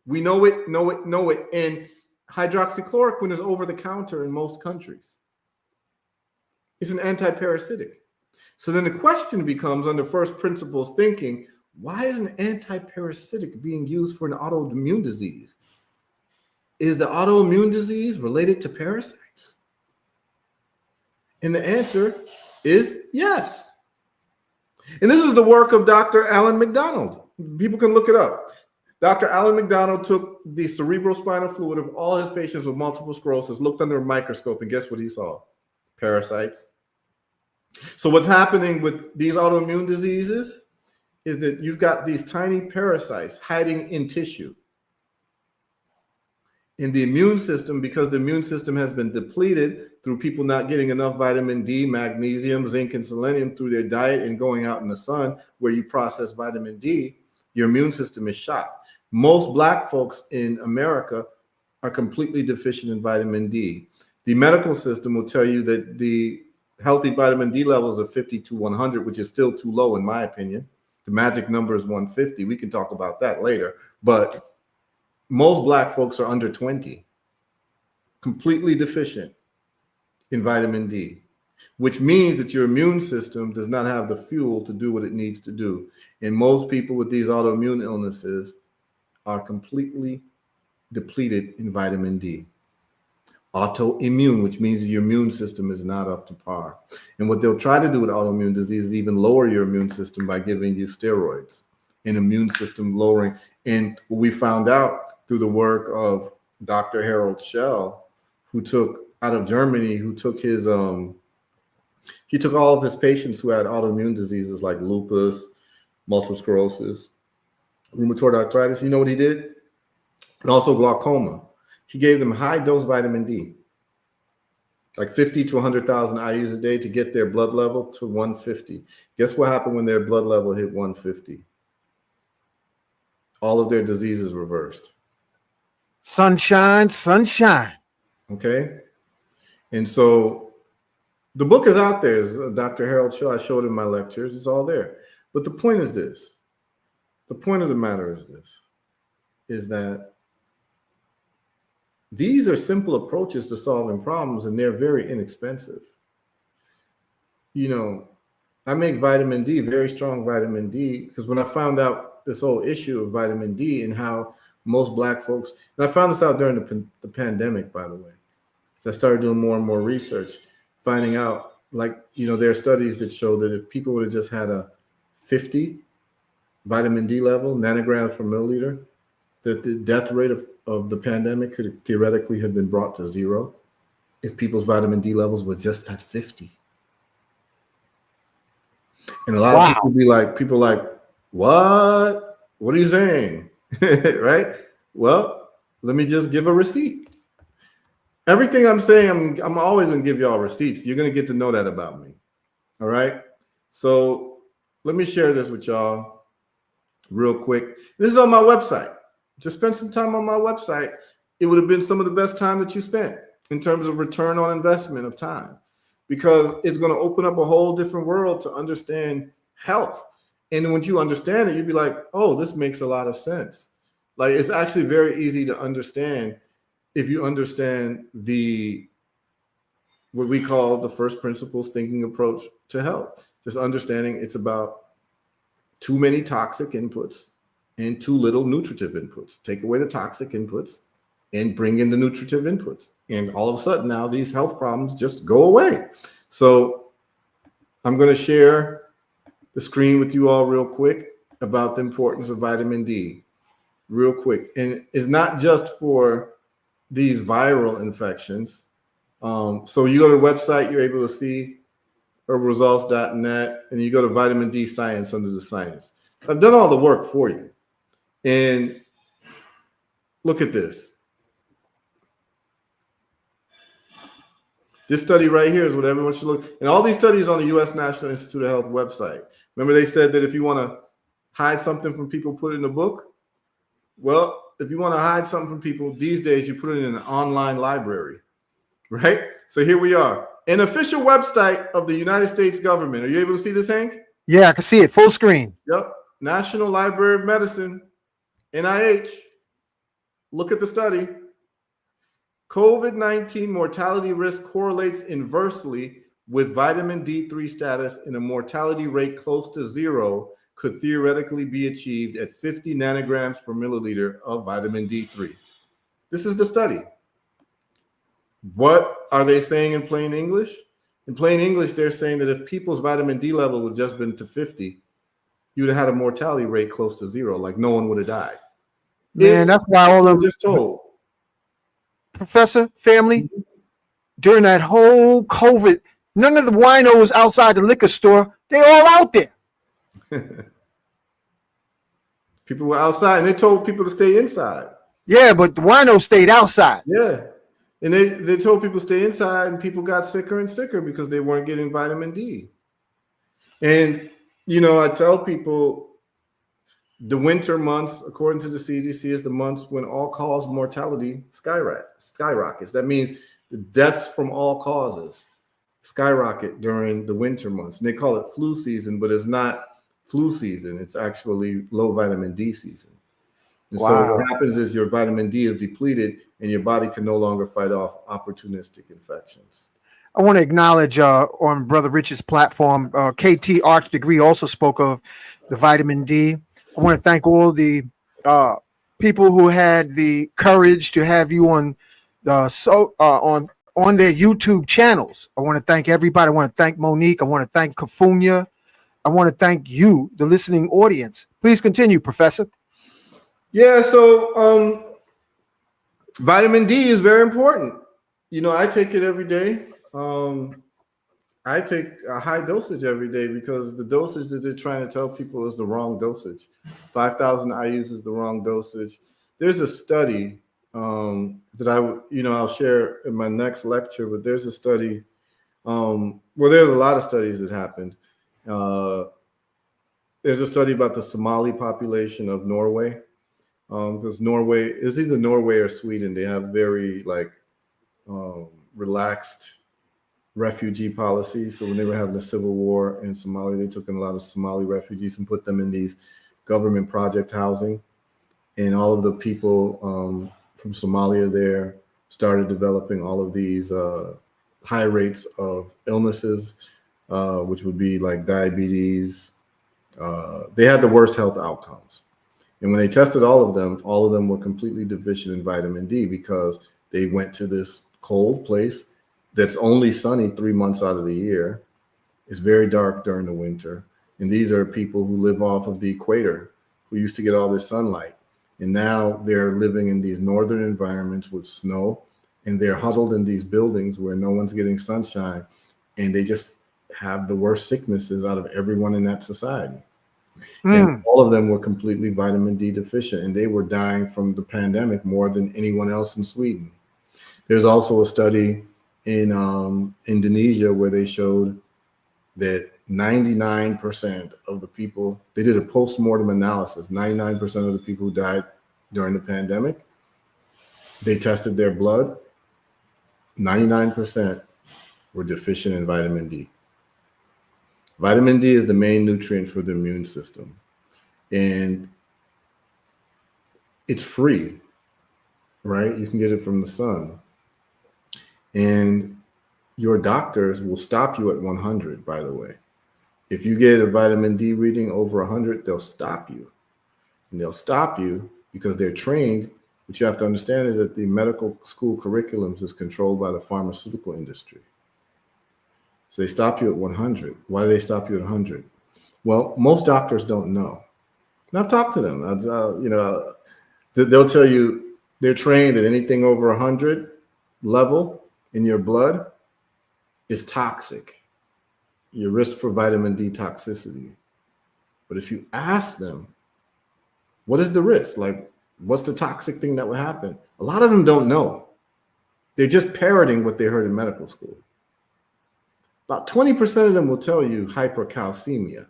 We know it. And hydroxychloroquine is over the counter in most countries. It's an anti-parasitic. So then the question becomes, under first principles thinking, why is an anti-parasitic being used for an autoimmune disease? Is the autoimmune disease related to parasites? And the answer is yes. And this is the work of Dr. Alan McDonald. People can look it up. Dr. Alan McDonald took the cerebrospinal fluid of all his patients with multiple sclerosis, looked under a microscope, and guess what he saw? Parasites. So what's happening with these autoimmune diseases is that you've got these tiny parasites hiding in tissue. In the immune system, because the immune system has been depleted through people not getting enough vitamin D, magnesium, zinc, and selenium through their diet and going out in the sun where you process vitamin D, your immune system is shot. Most Black folks in America are completely deficient in vitamin D. The medical system will tell you that the healthy vitamin D levels are 50 to 100, which is still too low in my opinion. The magic number is 150. We can talk about that later. But most Black folks are under 20, completely deficient in vitamin D, which means that your immune system does not have the fuel to do what it needs to do. And most people with these autoimmune illnesses are completely depleted in vitamin D. Autoimmune, which means your immune system is not up to par. And what they'll try to do with autoimmune disease is even lower your immune system by giving you steroids and immune system lowering. And what we found out through the work of Dr. Harold Schell, who took out of Germany, who took his he took all of his patients who had autoimmune diseases like lupus, multiple sclerosis, rheumatoid arthritis. You know what he did? And also glaucoma. He gave them high dose vitamin D, like 50 to 100,000 IUs a day to get their blood level to 150. Guess what happened when their blood level hit 150? All of their diseases reversed. Sunshine, sunshine. Okay. And so the book is out there. It's Dr. Harold Schell. I showed in my lectures. It's all there. But the point is this. The point of the matter is this, is that these are simple approaches to solving problems, and they're very inexpensive. You know, I make vitamin D, very strong vitamin D, because when I found out this whole issue of vitamin D and how most Black folks, and I found this out during the pandemic, by the way. So I started doing more and more research, finding out, like, you know, there are studies that show that if people would have just had a 50 vitamin D level, nanograms per milliliter, that the death rate of the pandemic could theoretically have been brought to zero if people's vitamin D levels were just at 50. And a lot of people like, what? What are you saying? Right? Well, let me just give a receipt. Everything I'm saying, I'm always going to give y'all receipts. You're going to get to know that about me. All right? So let me share this with y'all real quick. This is on my website. Just spend some time on my website. It would have been some of the best time that you spent in terms of return on investment of time, because it's going to open up a whole different world to understand health. And when you understand it, you'd be like, oh, this makes a lot of sense. Like, it's actually very easy to understand if you understand what we call the first principles thinking approach to health. Just understanding it's about too many toxic inputs and too little nutritive inputs. Take away the toxic inputs and bring in the nutritive inputs. And all of a sudden now these health problems just go away. So I'm going to share the screen with you all real quick about the importance of vitamin D real quick. And it's not just for these viral infections. So you go to the website, you're able to see herbalresults.net, and you go to vitamin D science under the science. So I've done all the work for you. And look at this. This study right here is what everyone should look. And all these studies on the U.S. National Institute of Health website. Remember they said that if you want to hide something from people, put it in a book? Well, if you want to hide something from people, these days you put it in an online library, right? So here we are. An official website of the United States government. Are you able to see this, Hank? Yeah, I can see it full screen. Yep. National Library of Medicine, NIH. Look at the study. COVID-19 mortality risk correlates inversely with vitamin D3 status, and a mortality rate close to zero could theoretically be achieved at 50 nanograms per milliliter of vitamin D3. This is the study. What are they saying in plain English? In plain English, they're saying that if people's vitamin D level would just been to 50, you would have had a mortality rate close to zero, like no one would have died. Man, that's why all of just told. Professor, family, during that whole COVID, none of the winos outside the liquor store, they all out there. People were outside, and they told people to stay inside. Yeah, but the winos stayed outside. Yeah. And they told people to stay inside, and people got sicker and sicker because they weren't getting vitamin D. And, you know, I tell people the winter months, according to the CDC, is the months when all-cause mortality skyrockets. That means the deaths from all causes skyrocket during the winter months. And they call it flu season, but it's not flu season. It's actually low vitamin D season. And so what happens is your vitamin D is depleted and your body can no longer fight off opportunistic infections. I want to acknowledge on Brother Rich's platform, KT Arch Degree also spoke of the vitamin D. I want to thank all the people who had the courage to have you on on their YouTube channels. I want to thank everybody. I want to thank Monique. I want to thank Kafunya. I want to thank you, the listening audience. Please continue, Professor. Yeah, so vitamin D is very important. You know, I take it every day. I take a high dosage every day because the dosage that they're trying to tell people is the wrong dosage. 5,000 IUs is the wrong dosage. There's a study that I'll share in my next lecture, but there's a study. Well, there's a lot of studies that happened. There's a study about the Somali population of Norway. Because Norway is either Norway or Sweden. They have very relaxed refugee policies. So when they were having the civil war in Somalia, they took in a lot of Somali refugees and put them in these government project housing. And all of the people from Somalia there started developing all of these high rates of illnesses, which would be like diabetes. They had the worst health outcomes. And when they tested all of them were completely deficient in vitamin D because they went to this cold place that's only sunny 3 months out of the year. It's very dark during the winter. And these are people who live off of the equator, who used to get all this sunlight. And now they're living in these northern environments with snow, and they're huddled in these buildings where no one's getting sunshine. And they just have the worst sicknesses out of everyone in that society. And all of them were completely vitamin D deficient, and they were dying from the pandemic more than anyone else in Sweden. There's also a study in Indonesia where they showed that 99% of the people, they did a post-mortem analysis, 99% of the people who died during the pandemic, they tested their blood, 99% were deficient in vitamin D. Vitamin D is the main nutrient for the immune system, and it's free, right? You can get it from the sun. And your doctors will stop you at 100, by the way. If you get a vitamin D reading over 100, they'll stop you. And they'll stop you because they're trained What you have to understand is that the medical school curriculums is controlled by the pharmaceutical industry. So they stop you at 100. Why do they stop you at 100? Well, most doctors don't know. And I've talked to them. They'll tell you they're trained that anything over 100 level in your blood is toxic. Your risk for vitamin D toxicity. But if you ask them, what is the risk? Like, what's the toxic thing that would happen? A lot of them don't know. They're just parroting what they heard in medical school. About 20% of them will tell you hypercalcemia.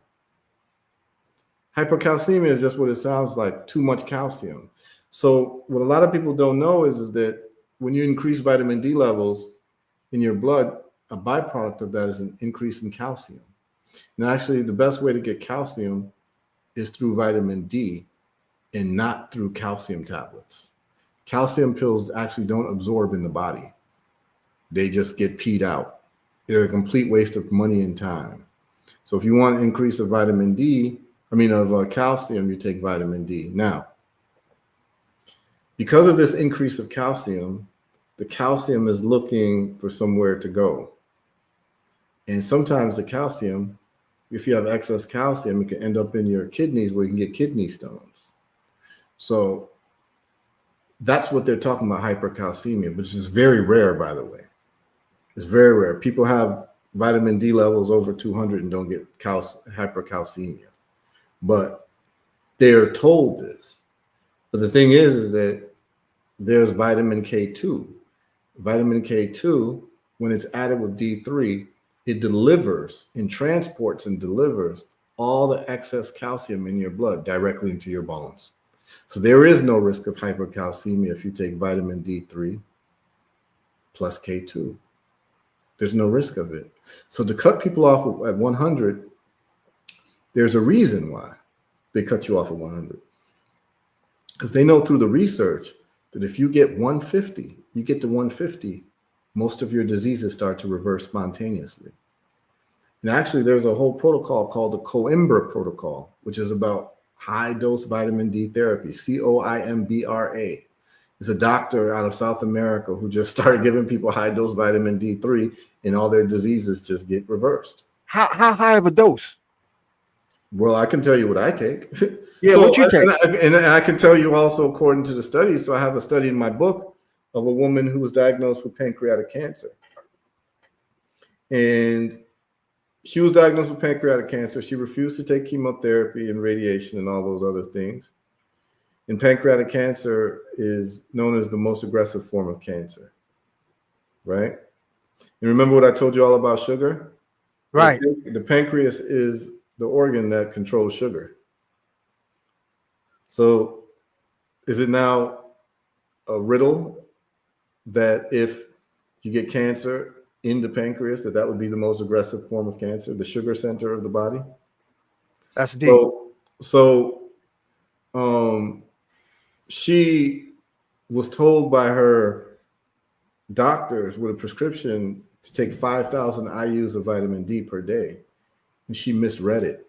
Hypercalcemia is just what it sounds like, too much calcium. So what a lot of people don't know is that when you increase vitamin D levels in your blood, a byproduct of that is an increase in calcium. And actually, the best way to get calcium is through vitamin D and not through calcium tablets. Calcium pills actually don't absorb in the body. They just get peed out. They're a complete waste of money and time. So if you want an increase of calcium, you take vitamin D. Now, because of this increase of calcium, the calcium is looking for somewhere to go. And sometimes the calcium, if you have excess calcium, it can end up in your kidneys where you can get kidney stones. So that's what they're talking about, hypercalcemia, which is very rare, by the way. It's very rare. People have vitamin D levels over 200 and don't get hypercalcemia. But they're told this. But the thing is that there's vitamin K2. Vitamin K2, when it's added with D3, it delivers and transports and delivers all the excess calcium in your blood directly into your bones. So there is no risk of hypercalcemia if you take vitamin D3 plus K2. There's no risk of it. So to cut people off at 100, there's a reason why they cut you off at 100. Because they know through the research that if you get 150, you get to 150, most of your diseases start to reverse spontaneously. And actually, there's a whole protocol called the Coimbra protocol, which is about high dose vitamin D therapy, COIMBRA. It's a doctor out of South America who just started giving people high dose vitamin D3 and all their diseases just get reversed. How high of a dose? Well, I can tell you what I take. Yeah, what you take? And I can tell you also according to the studies. So I have a study in my book of a woman who was diagnosed with pancreatic cancer. And she was diagnosed with pancreatic cancer. She refused to take chemotherapy and radiation and all those other things. And pancreatic cancer is known as the most aggressive form of cancer, right? And remember what I told you all about sugar? Right. The pancreas is the organ that controls sugar. So is it now a riddle that if you get cancer in the pancreas, that would be the most aggressive form of cancer, the sugar center of the body? That's deep. She was told by her doctors with a prescription to take 5,000 IUs of vitamin D per day. And she misread it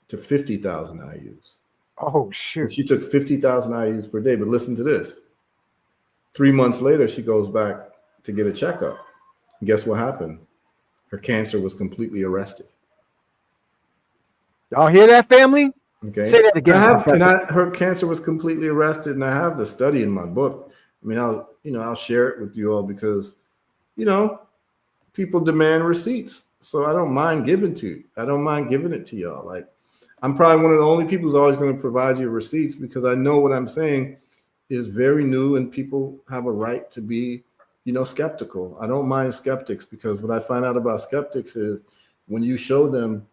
to 50,000 IUs. Oh, shoot. And she took 50,000 IUs per day. But listen to this. 3 months later, she goes back to get a checkup. And guess what happened? Her cancer was completely arrested. Y'all hear that, family? Okay. Say that again. Her cancer was completely arrested, and I have the study in my book. I mean, I'll share it with you all because, people demand receipts, so I don't mind giving to you. I don't mind giving it to y'all. Like, I'm probably one of the only people who's always going to provide you receipts because I know what I'm saying is very new, and people have a right to be, skeptical. I don't mind skeptics because what I find out about skeptics is when you show them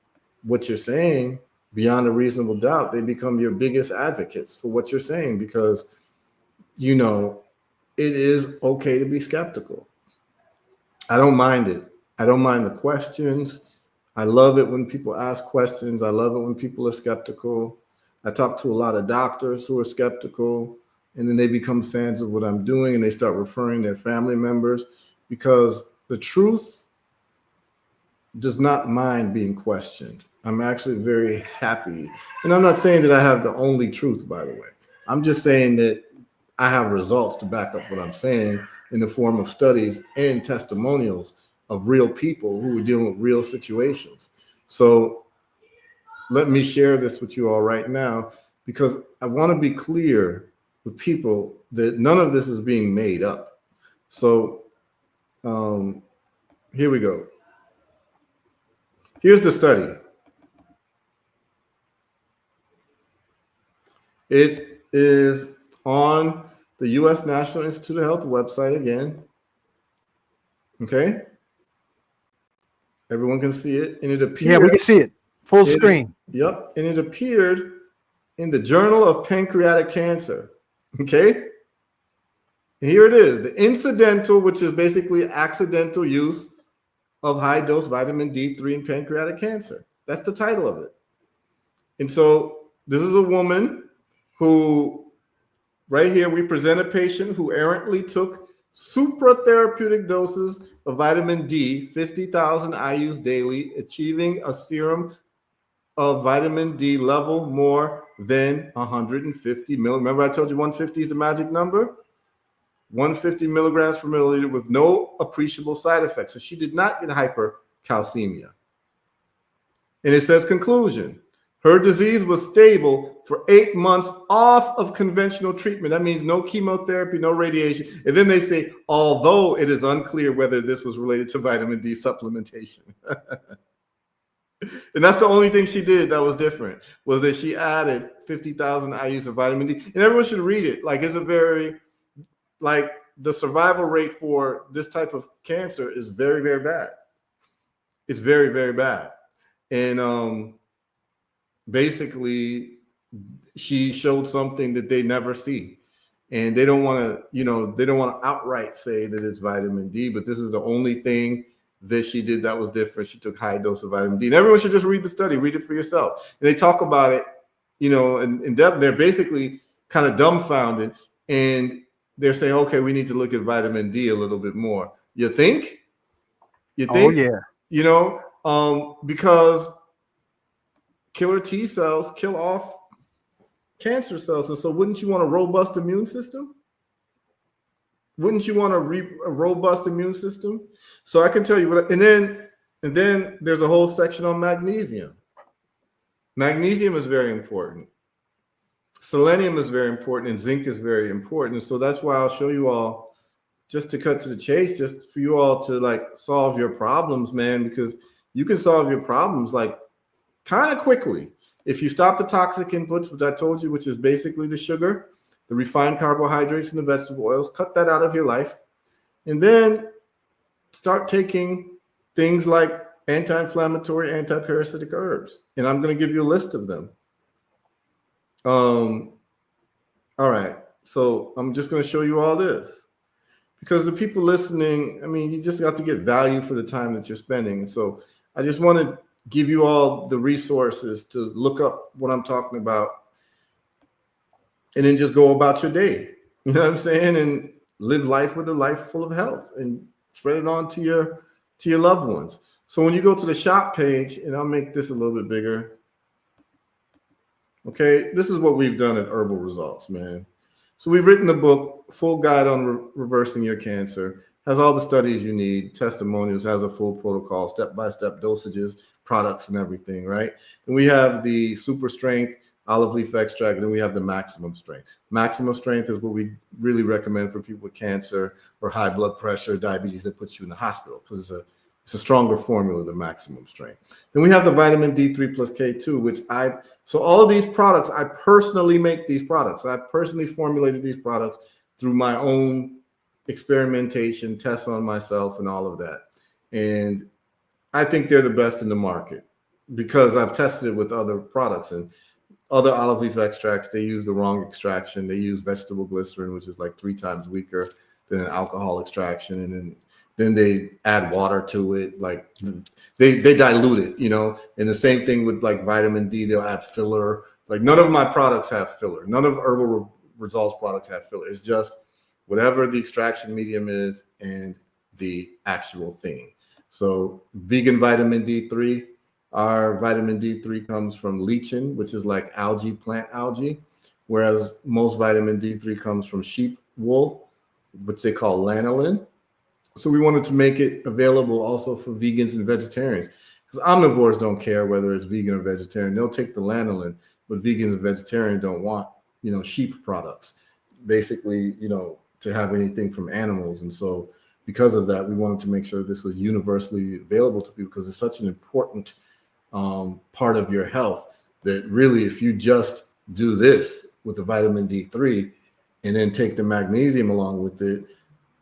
what you're saying beyond a reasonable doubt, they become your biggest advocates for what you're saying because, it is okay to be skeptical. I don't mind it. I don't mind the questions. I love it when people ask questions. I love it when people are skeptical. I talk to a lot of doctors who are skeptical, and then they become fans of what I'm doing and they start referring their family members because the truth does not mind being questioned. I'm actually very happy. And I'm not saying that I have the only truth, by the way. I'm just saying that I have results to back up what I'm saying in the form of studies and testimonials of real people who were dealing with real situations. So let me share this with you all right now, because I want to be clear with people that none of this is being made up. So here we go. Here's the study. It is on the U.S. National Institute of Health website again. Okay. Everyone can see it. And it appeared. Yeah, we can see it. Full screen. Yep. And it appeared in the Journal of Pancreatic Cancer. Okay. And here it is. The incidental, which is basically accidental use of high dose vitamin D3 in pancreatic cancer. That's the title of it. And so this is a woman who, right here, we present a patient who errantly took supratherapeutic doses of vitamin D, 50,000 IUs daily, achieving a serum of vitamin D level more than 150 milligrams. Remember I told you 150 is the magic number? 150 milligrams per milliliter with no appreciable side effects. So she did not get hypercalcemia. And it says conclusion. Her disease was stable for 8 months off of conventional treatment. That means no chemotherapy, no radiation. And then they say, although it is unclear whether this was related to vitamin D supplementation. And that's the only thing she did that was different, was that she added 50,000 IUs of vitamin D. And everyone should read it. Like, it's a very, like, the survival rate for this type of cancer is very, very bad. It's very, very bad. And basically, she showed something that they never see. And they don't want to, they don't want to outright say that it's vitamin D, but this is the only thing that she did that was different. She took high dose of vitamin D. And everyone should just read the study, read it for yourself. And they talk about it, in depth. They're basically kind of dumbfounded. And they're saying, okay, we need to look at vitamin D a little bit more. You think? Oh, yeah. Because killer T cells kill off cancer cells. And so wouldn't you want a robust immune system? Wouldn't you want a robust immune system? So I can tell you what, and then there's a whole section on magnesium. Magnesium is very important. Selenium is very important, and zinc is very important. And so that's why I'll show you all, just to cut to the chase, just for you all to like solve your problems, man, because you can solve your problems like kind of quickly. If you stop the toxic inputs, which I told you, which is basically the sugar, the refined carbohydrates, and the vegetable oils, cut that out of your life. And then start taking things like anti-inflammatory, anti-parasitic herbs. And I'm going to give you a list of them. All right. So I'm just going to show you all this. Because the people listening, I mean, you just got to get value for the time that you're spending. So I just want to give you all the resources to look up what I'm talking about, and then just go about your day. You know what I'm saying? And live life with a life full of health and spread it on to your loved ones. So when you go to the shop page, and I'll make this a little bit bigger. Okay, this is what we've done at Herbal Results, man. So we've written a book, Full Guide on Reversing Your Cancer. Has all the studies you need, testimonials, has a full protocol, step-by-step dosages, products, and everything, right? And we have the super strength olive leaf extract, and then we have the maximum strength. Maximum strength is what we really recommend for people with cancer or high blood pressure, diabetes, that puts you in the hospital, because it's a stronger formula than maximum strength. Then we have the vitamin D3 plus K2, so all of these products, I personally make these products. I personally formulated these products through my own experimentation, tests on myself, and all of that. And I think they're the best in the market because I've tested it with other products. And other olive leaf extracts, they use the wrong extraction. They use vegetable glycerin, which is like 3 times weaker than an alcohol extraction. And then they add water to it. Like they dilute it, And the same thing with like vitamin D, they'll add filler. Like none of my products have filler. None of Herbal Results products have filler. It's just whatever the extraction medium is and the actual thing. So vegan vitamin D3, our vitamin D3 comes from lecithin, which is like algae, plant algae. whereas most vitamin D3 comes from sheep wool, which they call lanolin. So we wanted to make it available also for vegans and vegetarians, because omnivores don't care whether it's vegan or vegetarian. They'll take the lanolin, but vegans and vegetarians don't want, sheep products, basically, to have anything from animals. And so because of that, we wanted to make sure this was universally available to people, because it's such an important part of your health that really, if you just do this with the vitamin D3 and then take the magnesium along with it,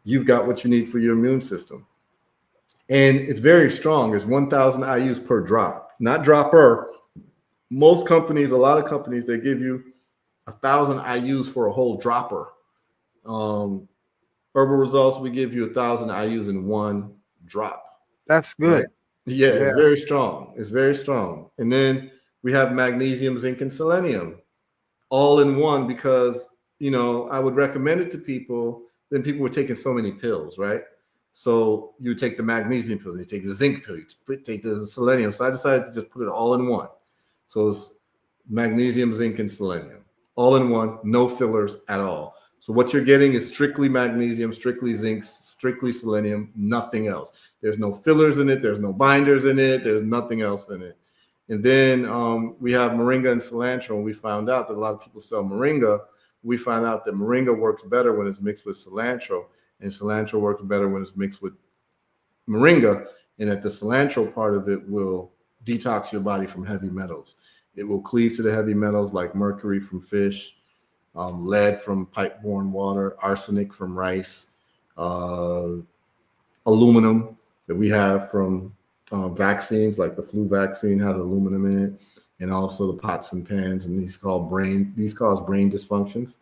you've got what you need for your immune system. And it's very strong. It's 1,000 IUs per drop, not dropper. Most companies, a lot of companies, they give you 1,000 IUs for a whole dropper. Herbal Results, we give you 1,000 IUs in one drop. That's good. Right? Yeah, it's very strong. It's very strong. And then we have magnesium, zinc, and selenium all in one, because, I would recommend it to people. Then people were taking so many pills, right? So you take the magnesium pill, you take the zinc pill, you take the selenium. So I decided to just put it all in one. So it's magnesium, zinc, and selenium, all in one, no fillers at all. So what you're getting is strictly magnesium, strictly zinc, strictly selenium, nothing else. There's no fillers in it. There's no binders in it. There's nothing else in it. And then we have moringa and cilantro. And we found out that a lot of people sell moringa. We found out that moringa works better when it's mixed with cilantro, and cilantro works better when it's mixed with moringa, and that the cilantro part of it will detox your body from heavy metals. It will cleave to the heavy metals like mercury from fish, lead from pipe-borne water, arsenic from rice, aluminum that we have from vaccines, like the flu vaccine has aluminum in it, and also the pots and pans, and these cause brain dysfunctions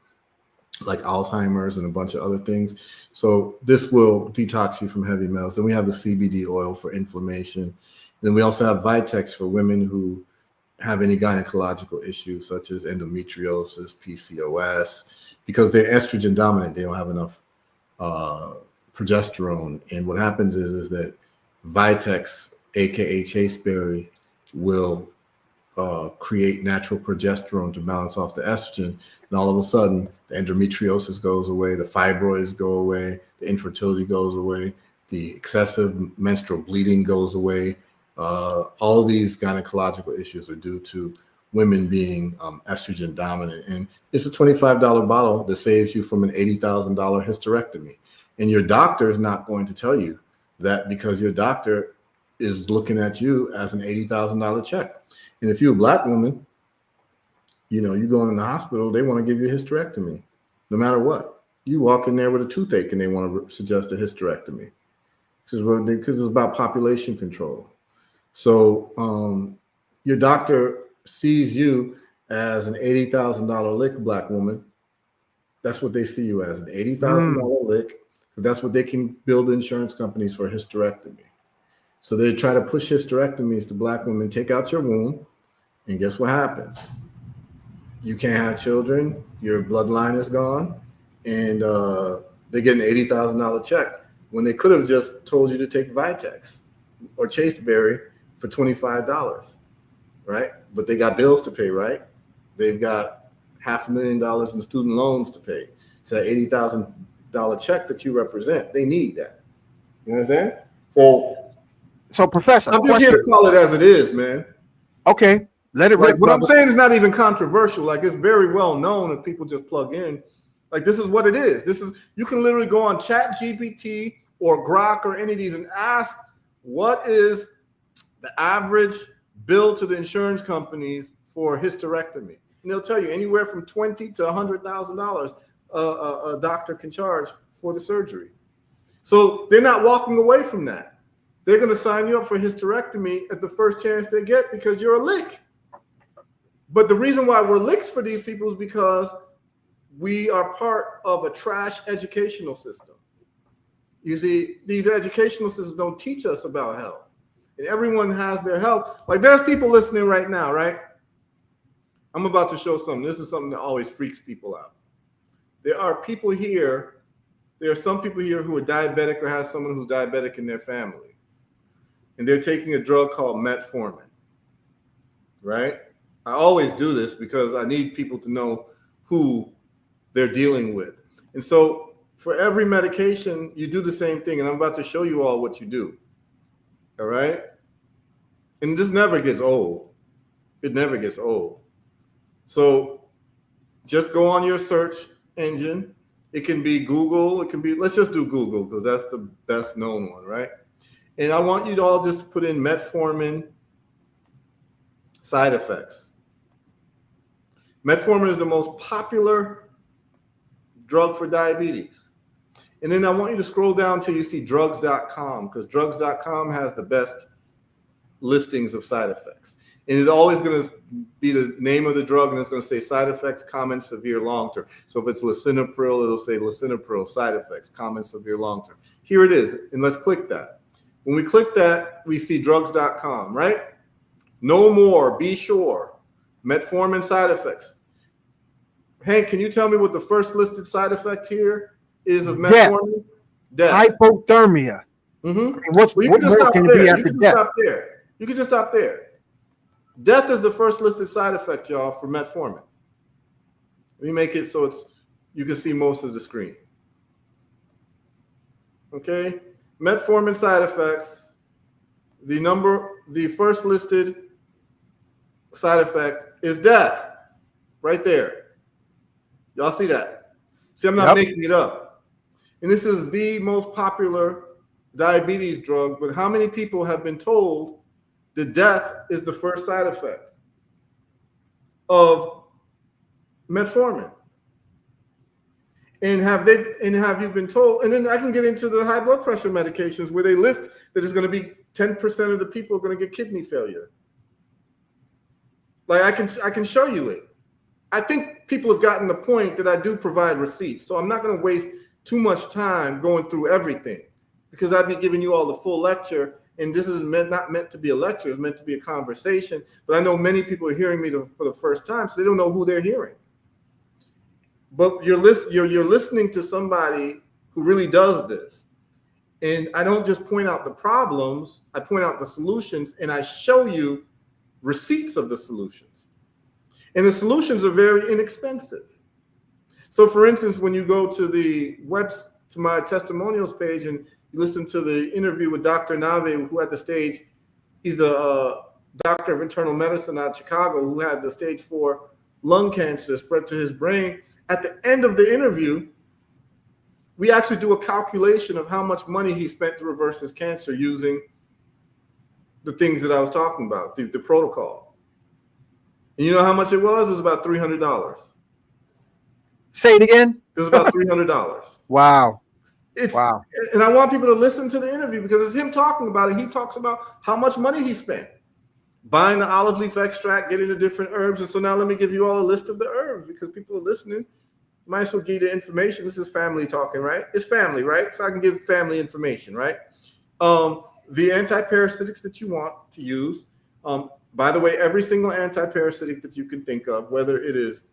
like Alzheimer's and a bunch of other things. So this will detox you from heavy metals. Then we have the CBD oil for inflammation. And then we also have Vitex for women who have any gynecological issues such as endometriosis, PCOS, because they're estrogen dominant. They don't have enough progesterone. And what happens is that Vitex, aka chasteberry, will create natural progesterone to balance off the estrogen. And all of a sudden, the endometriosis goes away, the fibroids go away, the infertility goes away, the excessive menstrual bleeding goes away. All these gynecological issues are due to women being estrogen dominant. And it's a $25 bottle that saves you from an $80,000 hysterectomy. And your doctor is not going to tell you that, because your doctor is looking at you as an $80,000 check. And if you're a Black woman, you go in the hospital, they want to give you a hysterectomy, no matter what. You walk in there with a toothache and they want to suggest a hysterectomy because it's about population control. So your doctor sees you as an $80,000 lick, Black woman. That's what they see you as, an $80,000 lick. That's what they can build insurance companies for, hysterectomy. So they try to push hysterectomies to Black women, take out your womb, and guess what happens? You can't have children, your bloodline is gone, and they get an $80,000 check when they could have just told you to take Vitex or chasteberry for $25, right? But they got bills to pay, right? They've got $500,000 in student loans to pay. So that $80,000 check that you represent, they need that. You understand? So, Professor, I'm just here to call it as it is, man. Okay, let it rip. What I'm saying is not even controversial. Like, it's very well known if people just plug in. Like, this is what it is. You can literally go on ChatGPT or Grok or any of these and ask, what is the average bill to the insurance companies for hysterectomy? And they'll tell you anywhere from $20,000 to $100,000 a doctor can charge for the surgery. So they're not walking away from that. They're going to sign you up for hysterectomy at the first chance they get because you're a lick. But the reason why we're licks for these people is because we are part of a trash educational system. You see, these educational systems don't teach us about health. And everyone has their health. Like, there's people listening right now, right? I'm about to show something. This is something that always freaks people out. There are people here. There are some people here who are diabetic or have someone who's diabetic in their family. And they're taking a drug called metformin, right? I always do this because I need people to know who they're dealing with. And so for every medication, you do the same thing. And I'm about to show you all what you do. All right? And this never gets old. It never gets old. So just go on your search engine. It can be Google. It can be, let's just do Google because that's the best known one, right? And I want you to all just put in metformin side effects. Metformin is the most popular drug for diabetes. And then I want you to scroll down till you see drugs.com, because drugs.com has the best listings of side effects. And it's always going to be the name of the drug, and it's going to say side effects, common, severe, long-term. So if it's lisinopril, it'll say lisinopril, side effects, common, severe, long-term. Here it is, and let's click that. When we click that, we see drugs.com, right? No more, be sure. Metformin side effects. Hank, can you tell me what the first listed side effect here is of metformin? Death. Hypothermia. Mm-hmm. I mean, what Well, more can it be after death? Stop there. You can just stop there. Death is the first listed side effect, y'all, for metformin. Let me make it so you can see most of the screen. Okay, metformin side effects. The first listed side effect is death, right there. Y'all see that? See, I'm not making it up. And this is the most popular diabetes drug, but how many people have been told that death is the first side effect of metformin? And have you been told? And then I can get into the high blood pressure medications where they list that it's going to be 10% of the people are going to get kidney failure. Like I can show you it. I think people have gotten the point that I do provide receipts. So I'm not going to waste too much time going through everything, because I'd be giving you all the full lecture. And this is not meant to be a lecture. It's meant to be a conversation. But I know many people are hearing me for the first time, so they don't know who they're hearing. But you're listening to somebody who really does this. And I don't just point out the problems. I point out the solutions, and I show you receipts of the solutions. And the solutions are very inexpensive. So, for instance, when you go to my testimonials page and you listen to the interview with Dr. Nave, who had the stage, he's the doctor of internal medicine out of Chicago, who had the stage 4 lung cancer spread to his brain. At the end of the interview, we actually do a calculation of how much money he spent to reverse his cancer using the things that I was talking about, the protocol. And you know how much it was? It was about $300. Say it again. It was about $300. Wow. Wow. And I want people to listen to the interview because it's him talking about it. He talks about how much money he spent buying the olive leaf extract, getting the different herbs. And so now let me give you all a list of the herbs, because people are listening. Might as well give you the information. This is family talking, right? It's family, right? So I can give family information, right? The antiparasitics that you want to use. By the way, every single antiparasitic that you can think of, whether it is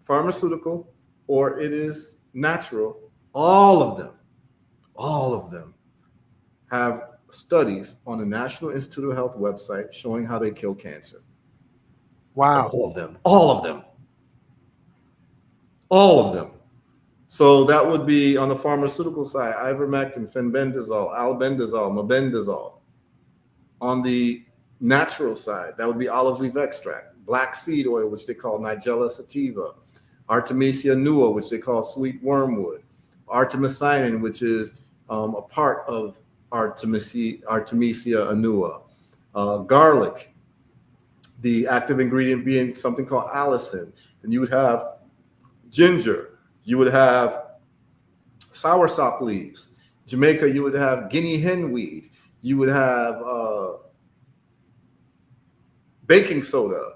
pharmaceutical or it is natural, all of them have studies on the National Institute of Health website showing how they kill cancer. Wow. All of them. So that would be on the pharmaceutical side, ivermectin, fenbendazole, albendazole, mebendazole. On the natural side, that would be olive leaf extract, black seed oil, which they call Nigella sativa, Artemisia annua, which they call sweet wormwood, artemisinin, which is a part of Artemisia annua, garlic, the active ingredient being something called allicin. And you would have ginger, you would have soursop leaves. Jamaica, you would have guinea hen weed. You would have baking soda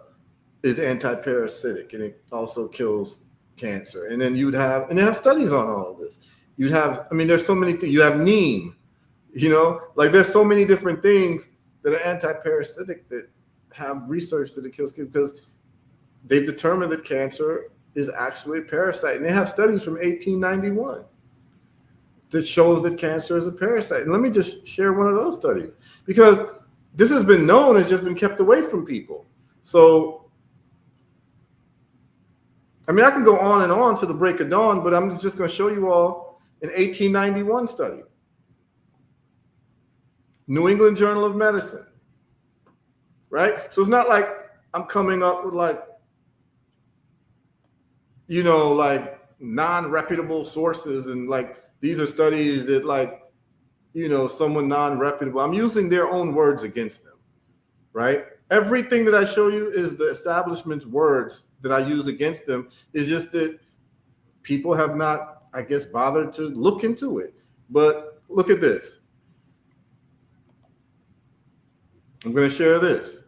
is antiparasitic, and it also kills cancer. And then you'd have, and they have studies on all of this. You'd have, I mean, there's so many things. You have neem, like there's so many different things that are antiparasitic that have research that it kills kids, because they've determined that cancer is actually a parasite. And they have studies from 1891 that shows that cancer is a parasite. And let me just share one of those studies, because this has been known, it's just been kept away from people. So I mean, I can go on and on to the break of dawn, but I'm just going to show you all an 1891 study. New England Journal of Medicine, right? So it's not like I'm coming up with like, you know, like non-reputable sources and like these are studies that like, you know, someone non-reputable. I'm using their own words against them, right? Everything that I show you is the establishment's words that I use against them. It's just that people have not, I guess, bothered to look into it. But look at this. I'm going to share this.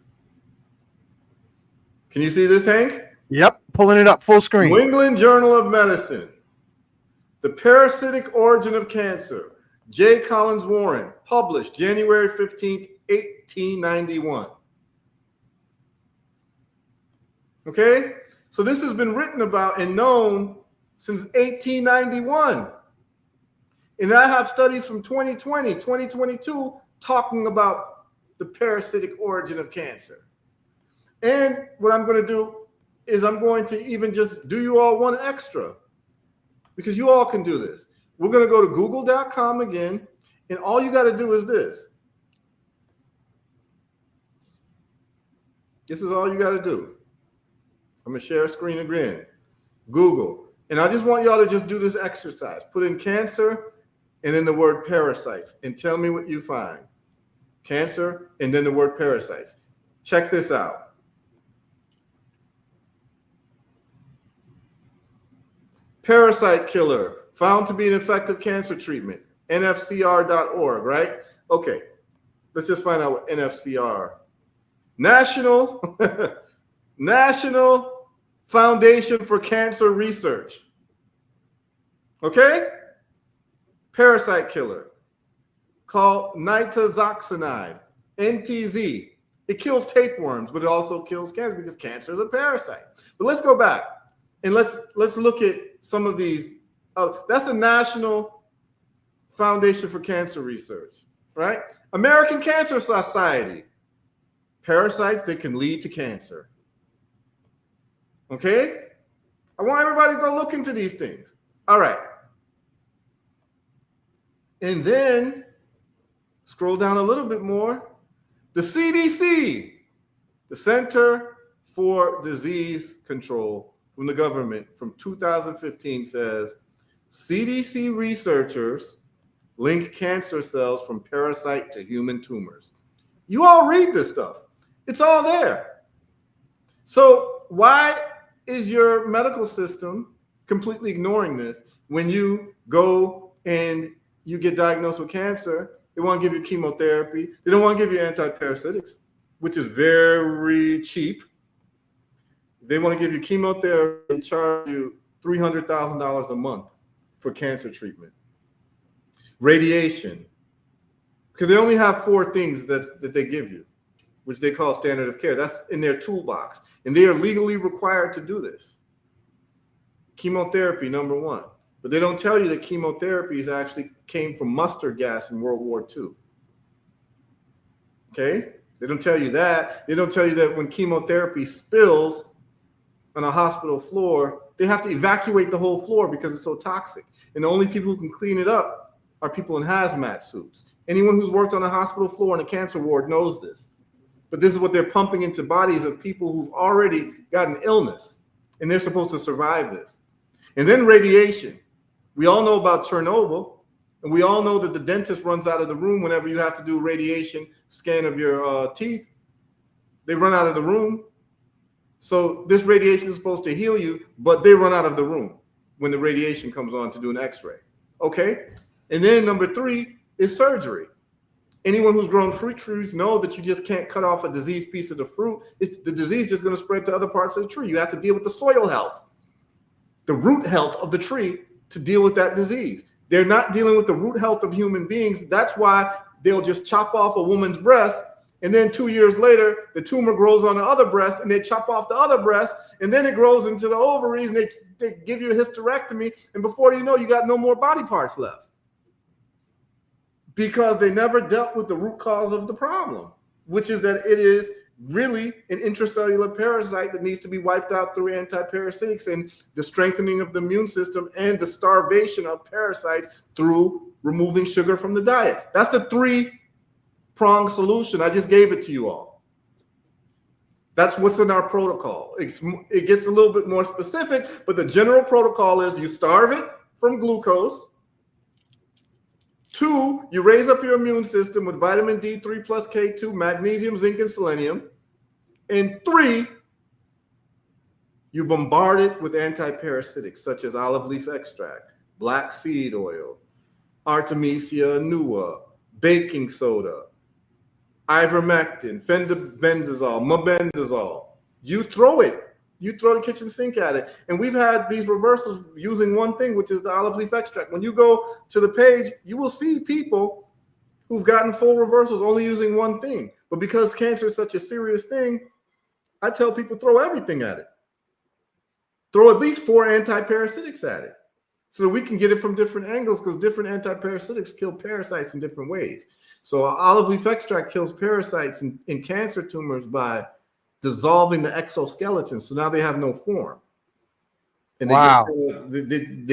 Can you see this, Hank? Yep, pulling it up full screen. New England Journal of Medicine. The Parasitic Origin of Cancer. J. Collins Warren, published January 15th, 1891. Okay? So this has been written about and known since 1891. And I have studies from 2020, 2022 talking about the parasitic origin of cancer. And what I'm going to do is I'm going to even just do you all one extra because you all can do this. We're going to go to google.com again, and all you got to do is this. This is all you got to do. I'm going to share a screen again. Google. And I just want y'all to just do this exercise. Put in cancer and then the word parasites and tell me what you find. Cancer and then the word parasites. Check this out. Parasite killer found to be an effective cancer treatment. NFCR.org, right? Okay. Let's just find out what NFCR. National Foundation for Cancer Research. Okay? Parasite killer called nitazoxanide, NTZ. It kills tapeworms, but it also kills cancer because cancer is a parasite. But let's go back and let's look at some of these. That's the National Foundation for Cancer Research, right? American Cancer Society. Parasites that can lead to cancer. Okay? I want everybody to go look into these things. All right. And then scroll down a little bit more. The CDC, the Center for Disease Control from the government from 2015 says CDC researchers link cancer cells from parasite to human tumors. You all read this stuff. It's all there. So why is your medical system completely ignoring this when you go and you get diagnosed with cancer? They want to give you chemotherapy. They don't want to give you antiparasitics, which is very cheap. They want to give you chemotherapy and charge you $300,000 a month for cancer treatment. Radiation, because they only have 4 things that they give you, which they call standard of care. That's in their toolbox. And they are legally required to do this. Chemotherapy, number 1. But they don't tell you that chemotherapies actually came from mustard gas in World War II. Okay? They don't tell you that. They don't tell you that when chemotherapy spills on a hospital floor, they have to evacuate the whole floor because it's so toxic. And the only people who can clean it up are people in hazmat suits. Anyone who's worked on a hospital floor in a cancer ward knows this. But this is what they're pumping into bodies of people who've already gotten illness, and they're supposed to survive this. And then radiation. We all know about Chernobyl, and we all know that the dentist runs out of the room whenever you have to do a radiation scan of your teeth. They run out of the room. So this radiation is supposed to heal you, but they run out of the room when the radiation comes on to do an x-ray. Okay? And then number 3 is surgery. Anyone who's grown fruit trees know that you just can't cut off a diseased piece of the fruit. The disease is going to spread to other parts of the tree. You have to deal with the soil health, the root health of the tree to deal with that disease. They're not dealing with the root health of human beings. That's why they'll just chop off a woman's breast, and then 2 years later, the tumor grows on the other breast, and they chop off the other breast, and then it grows into the ovaries, and they give you a hysterectomy, and before you know, you got no more body parts left. Because they never dealt with the root cause of the problem, which is that it is really an intracellular parasite that needs to be wiped out through antiparasitics and the strengthening of the immune system and the starvation of parasites through removing sugar from the diet. That's the 3-pronged solution. I just gave it to you all. That's what's in our protocol. It gets a little bit more specific, but the general protocol is you starve it from glucose. 2, you raise up your immune system with vitamin D3 plus K2, magnesium, zinc, and selenium. And 3, you bombard it with antiparasitics such as olive leaf extract, black seed oil, Artemisia annua, baking soda, ivermectin, fenbendazole, mebendazole. You throw it. You throw the kitchen sink at it. And we've had these reversals using one thing, which is the olive leaf extract. When you go to the page, you will see people who've gotten full reversals only using one thing. But because cancer is such a serious thing, I tell people throw everything at it. Throw at least 4 antiparasitics at it so that we can get it from different angles, because different antiparasitics kill parasites in different ways. So olive leaf extract kills parasites in cancer tumors by dissolving the exoskeleton. So now they have no form. And they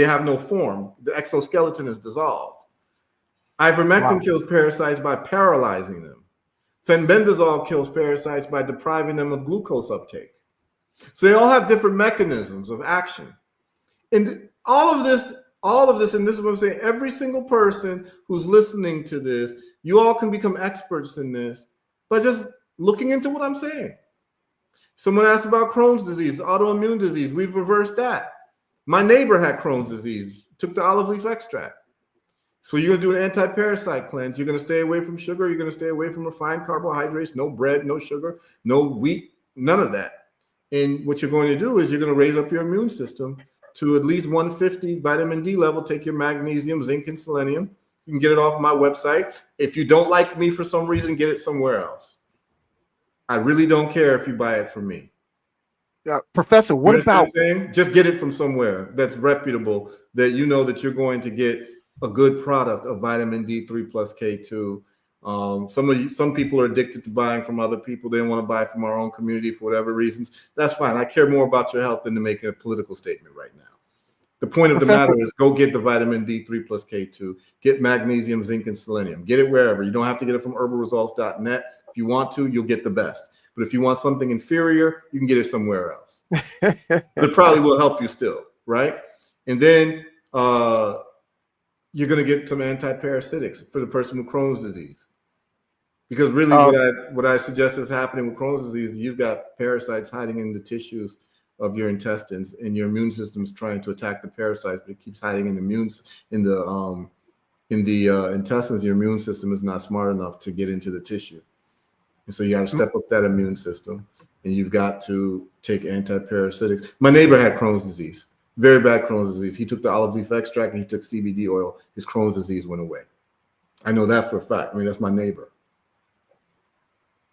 have no form. The exoskeleton is dissolved. Ivermectin kills parasites by paralyzing them. Fenbendazole kills parasites by depriving them of glucose uptake. So they all have different mechanisms of action. And all of this, and this is what I'm saying, every single person who's listening to this, you all can become experts in this by just looking into what I'm saying. Someone asked about Crohn's disease, autoimmune disease. We've reversed that. My neighbor had Crohn's disease, took the olive leaf extract. So you're going to do an anti-parasite cleanse. You're going to stay away from sugar. You're going to stay away from refined carbohydrates, no bread, no sugar, no wheat, none of that. And what you're going to do is you're going to raise up your immune system to at least 150 vitamin D level. Take your magnesium, zinc, and selenium. You can get it off my website. If you don't like me for some reason, get it somewhere else. I really don't care if you buy it from me. Professor, what about just get it from somewhere that's reputable, that you know that you're going to get a good product of vitamin D3 plus K2. Some people are addicted to buying from other people. They don't want to buy from our own community for whatever reasons. That's fine. I care more about your health than to make a political statement right now. The point of the matter is go get the vitamin D3 plus K2, get magnesium, zinc, and selenium. Get it wherever. You don't have to get it from herbalresults.net. If you want to, you'll get the best. But if you want something inferior, you can get it somewhere else. But it probably will help you still, right? And then you're going to get some antiparasitics for the person with Crohn's disease. Because really what I suggest is happening with Crohn's disease, you've got parasites hiding in the tissues of your intestines, and your immune system is trying to attack the parasites, but it keeps hiding in the intestines. Your immune system is not smart enough to get into the tissue. And so you got to step up that immune system, and you've got to take antiparasitics. My neighbor had Crohn's disease, very bad Crohn's disease. He took the olive leaf extract and he took CBD oil. His Crohn's disease went away. I know that for a fact. I mean, that's my neighbor.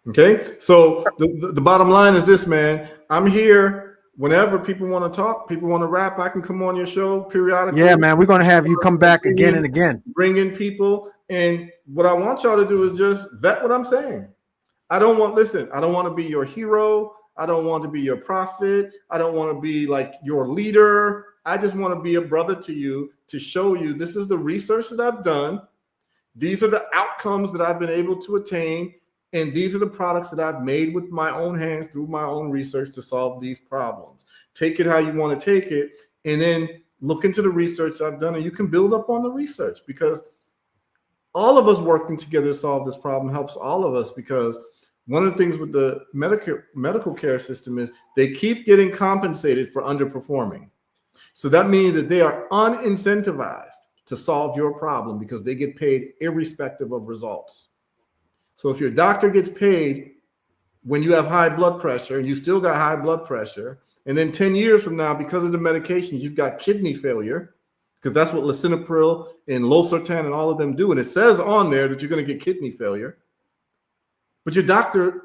Okay, so the bottom line is this, man. I'm here whenever people want to talk, people want to rap. I can come on your show periodically. Yeah, man, we're going to have you come back again and again. Bring in people. And what I want y'all to do is just vet what I'm saying. I don't want to be your hero. I don't want to be your prophet. I don't want to be like your leader. I just want to be a brother to you, to show you this is the research that I've done. These are the outcomes that I've been able to attain. And these are the products that I've made with my own hands through my own research to solve these problems. Take it how you want to take it, and then look into the research I've done, and you can build up on the research, because all of us working together to solve this problem helps all of us. Because one of the things with the medical care system is they keep getting compensated for underperforming. So that means that they are unincentivized to solve your problem because they get paid irrespective of results. So if your doctor gets paid when you have high blood pressure and you still got high blood pressure, and then 10 years from now, because of the medications, you've got kidney failure, because that's what lisinopril and losartan and all of them do. And it says on there that you're going to get kidney failure. But your doctor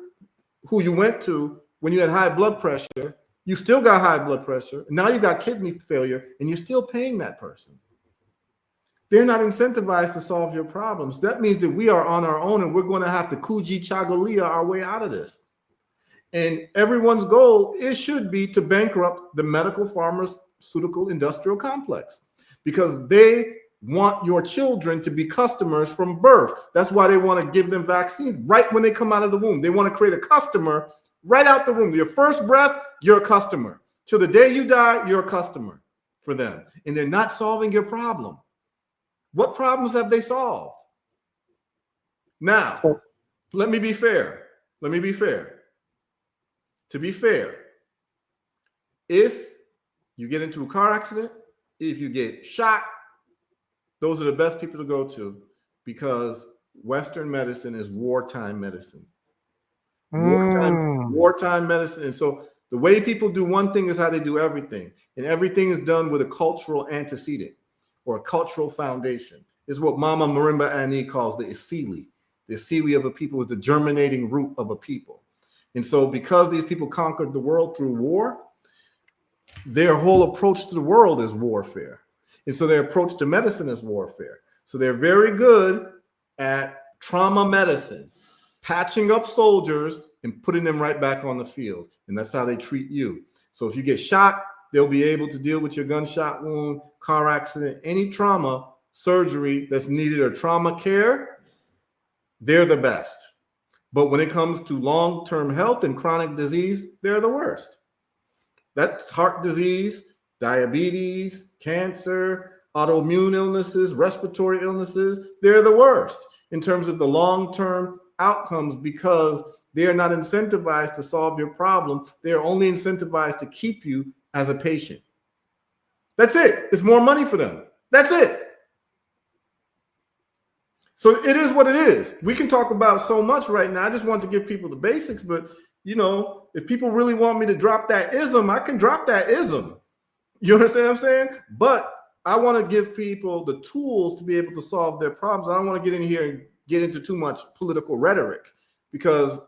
who you went to when you had high blood pressure, you still got high blood pressure. Now you got kidney failure, and you're still paying that person. They're not incentivized to solve your problems. That means that we are on our own, and we're going to have to Kuji Chagolia our way out of this. And everyone's goal should be to bankrupt the medical pharmaceutical industrial complex, because they want your children to be customers from birth. That's why they want to give them vaccines right when they come out of the womb. They want to create a customer right out the womb. Your first breath, you're a customer. Till the day you die, you're a customer for them. And they're not solving your problem. What problems have they solved? Now, let me be fair. Let me be fair. To be fair, if you get into a car accident, if you get shot, those are the best people to go to, because Western medicine is wartime medicine. Wartime medicine. And so the way people do one thing is how they do everything. And everything is done with a cultural antecedent or a cultural foundation. Is what Mama Marimba Ani calls the Isili. The Isili of a people is the germinating root of a people. And so because these people conquered the world through war, their whole approach to the world is warfare. And so their approach to medicine is warfare. So they're very good at trauma medicine, patching up soldiers and putting them right back on the field. And that's how they treat you. So if you get shot, they'll be able to deal with your gunshot wound, car accident, any trauma, surgery that's needed, or trauma care. They're the best. But when it comes to long-term health and chronic disease, they're the worst. That's heart disease, diabetes, cancer, autoimmune illnesses, respiratory illnesses. They're the worst in terms of the long-term outcomes, because they are not incentivized to solve your problem. They are only incentivized to keep you as a patient. That's it. It's more money for them. That's it. So it is what it is. We can talk about so much right now. I just want to give people the basics, but you know, if people really want me to drop that ism, I can drop that ism. You understand what I'm saying? But I want to give people the tools to be able to solve their problems. I don't want to get in here and get into too much political rhetoric, because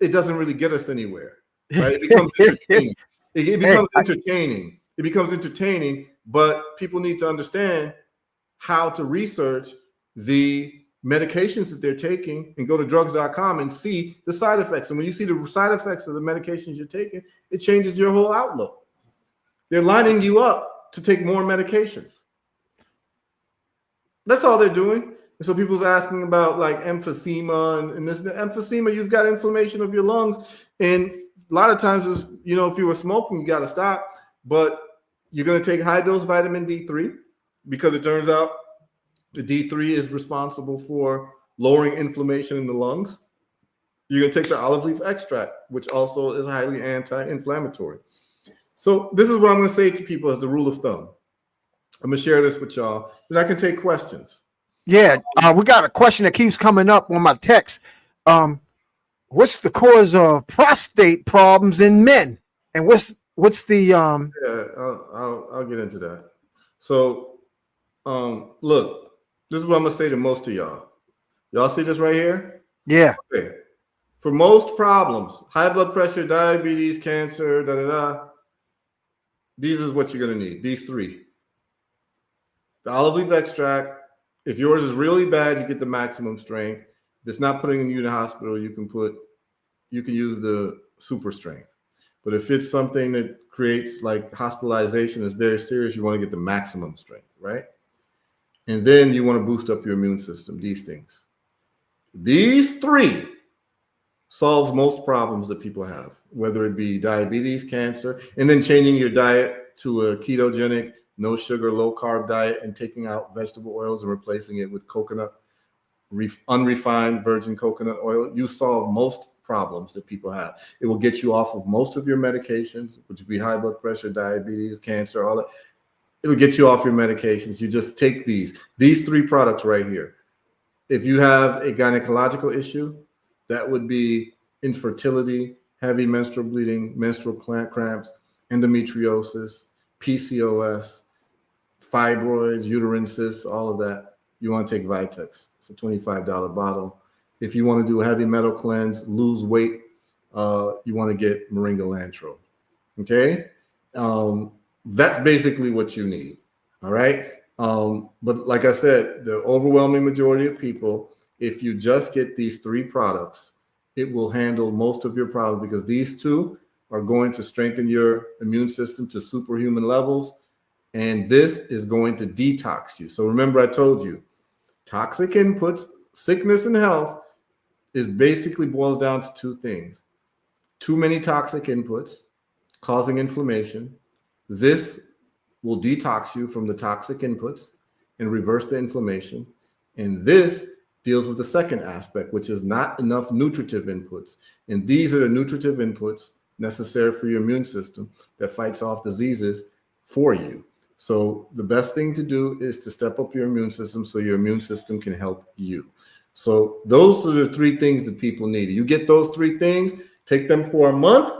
it doesn't really get us anywhere. Right? It becomes entertaining. It becomes entertaining. It becomes entertaining, but people need to understand how to research the medications that they're taking and go to drugs.com and see the side effects. And when you see the side effects of the medications you're taking, it changes your whole outlook. They're lining you up to take more medications. That's all they're doing. And so people's asking about like emphysema and this. The emphysema, you've got inflammation of your lungs. And a lot of times, is, you know, if you were smoking, you got to stop. But you're going to take high dose vitamin D3, because it turns out the D3 is responsible for lowering inflammation in the lungs. You're going to take the olive leaf extract, which also is highly anti-inflammatory. So this is what I'm going to say to people as the rule of thumb. I'm going to share this with y'all, and I can take questions. Yeah, we got a question that keeps coming up on my text. What's the cause of prostate problems in men? And what's the Yeah, I'll get into that. So look, this is what I'm gonna say to most of y'all. Y'all see this right here? Yeah. Okay. For most problems, high blood pressure, diabetes, cancer, these is what you're gonna need. These three. The olive leaf extract. If yours is really bad, you get the maximum strength. If it's not putting you in the hospital, you can use the super strength. But if it's something that creates like hospitalization, is very serious, you want to get the maximum strength, right? And then you want to boost up your immune system, these things. These three solves most problems that people have, whether it be diabetes, cancer, and then changing your diet to a ketogenic, no sugar, low carb diet, and taking out vegetable oils and replacing it with coconut, unrefined virgin coconut oil. You solve most problems that people have. It will get you off of most of your medications, which would be high blood pressure, diabetes, cancer, all that. It'll get you off your medications. You just take these three products right here. If you have a gynecological issue, that would be infertility, heavy menstrual bleeding, menstrual cramps, endometriosis, PCOS, fibroids, uterine cysts, all of that. You want to take Vitex. It's a $25 bottle. If you want to do a heavy metal cleanse, lose weight, you want to get Moringa Lantro. Okay? That's basically what you need. All right? But like I said, the overwhelming majority of people, if you just get these three products it will handle most of your problems, because these two are going to strengthen your immune system to superhuman levels. And this is going to detox you. So remember, I told you, toxic inputs, sickness and health, is basically boils down to two things. Too many toxic inputs causing inflammation. This will detox you from the toxic inputs and reverse the inflammation. And this deals with the second aspect, which is not enough nutritive inputs. And these are the nutritive inputs necessary for your immune system that fights off diseases for you. So the best thing to do is to step up your immune system so your immune system can help you. So those are the three things that people need. You get those three things, take them for a month.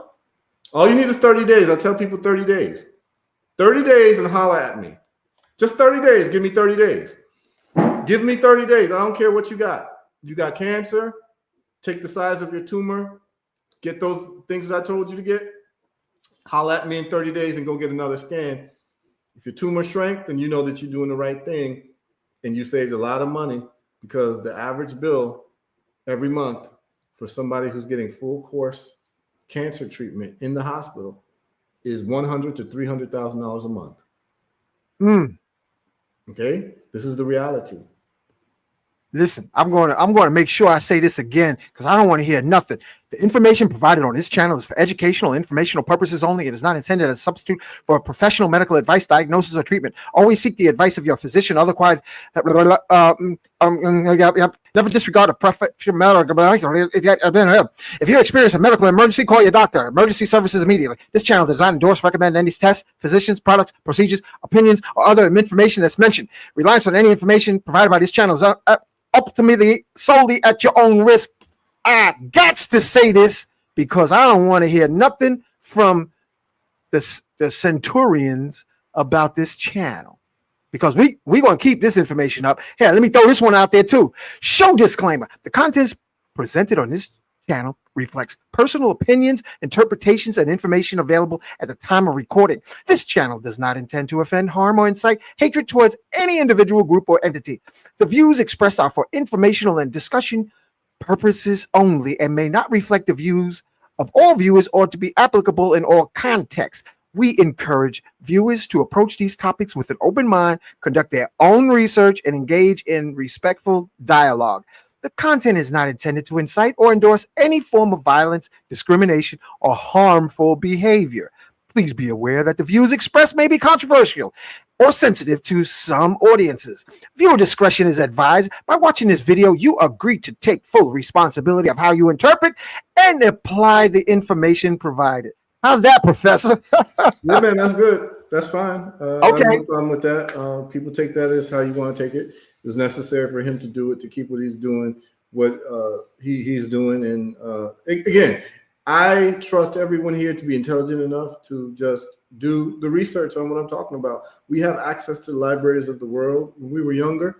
All you need is 30 days. I tell people 30 days. 30 days and holler at me. Just 30 days. Give me 30 days. Give me 30 days. I don't care what you got. You got cancer, take the size of your tumor, get those things that I told you to get, holler at me in 30 days and go get another scan. If your tumor shrank, then you know that you're doing the right thing and you saved a lot of money, because the average bill every month for somebody who's getting full course cancer treatment in the hospital is $100,000 to $300,000 a month. Okay, this is the reality. Listen, I'm going to make sure I say this again, because I don't want to hear nothing. The information provided on this channel is for educational and informational purposes only. It is not intended as a substitute for professional medical advice, diagnosis, or treatment. Always seek the advice of your physician. Otherwise, never disregard a professional medical. If you experience a medical emergency, call your doctor. Emergency services immediately. This channel does not endorse, recommend any tests, physicians, products, procedures, opinions, or other information that's mentioned. Reliance on any information provided by this channel is ultimately solely at your own risk. I got to say this because I don't want to hear nothing from the centurions about this channel, because we're going to keep this information up. Here, let me throw this one out there too. Show disclaimer. The contents presented on this channel reflects personal opinions, interpretations, and information available at the time of recording. This channel does not intend to offend, harm, or incite hatred towards any individual, group, or entity. The views expressed are for informational and discussion purposes only and may not reflect the views of all viewers or to be applicable in all contexts. We encourage viewers to approach these topics with an open mind, conduct their own research, and engage in respectful dialogue. The content is not intended to incite or endorse any form of violence, discrimination, or harmful behavior. Please be aware that the views expressed may be controversial or sensitive to some audiences. Viewer discretion is advised. By watching this video, you agree to take full responsibility of how you interpret and apply the information provided. How's that, Professor? Yeah, man, that's good. That's fine. Okay. I have no problem with that. People take that as how you want to take it. It was necessary for him to do it, to keep what he's doing, what he's doing. And again, I trust everyone here to be intelligent enough to just do the research on what I'm talking about. We have access to the libraries of the world. When we were younger,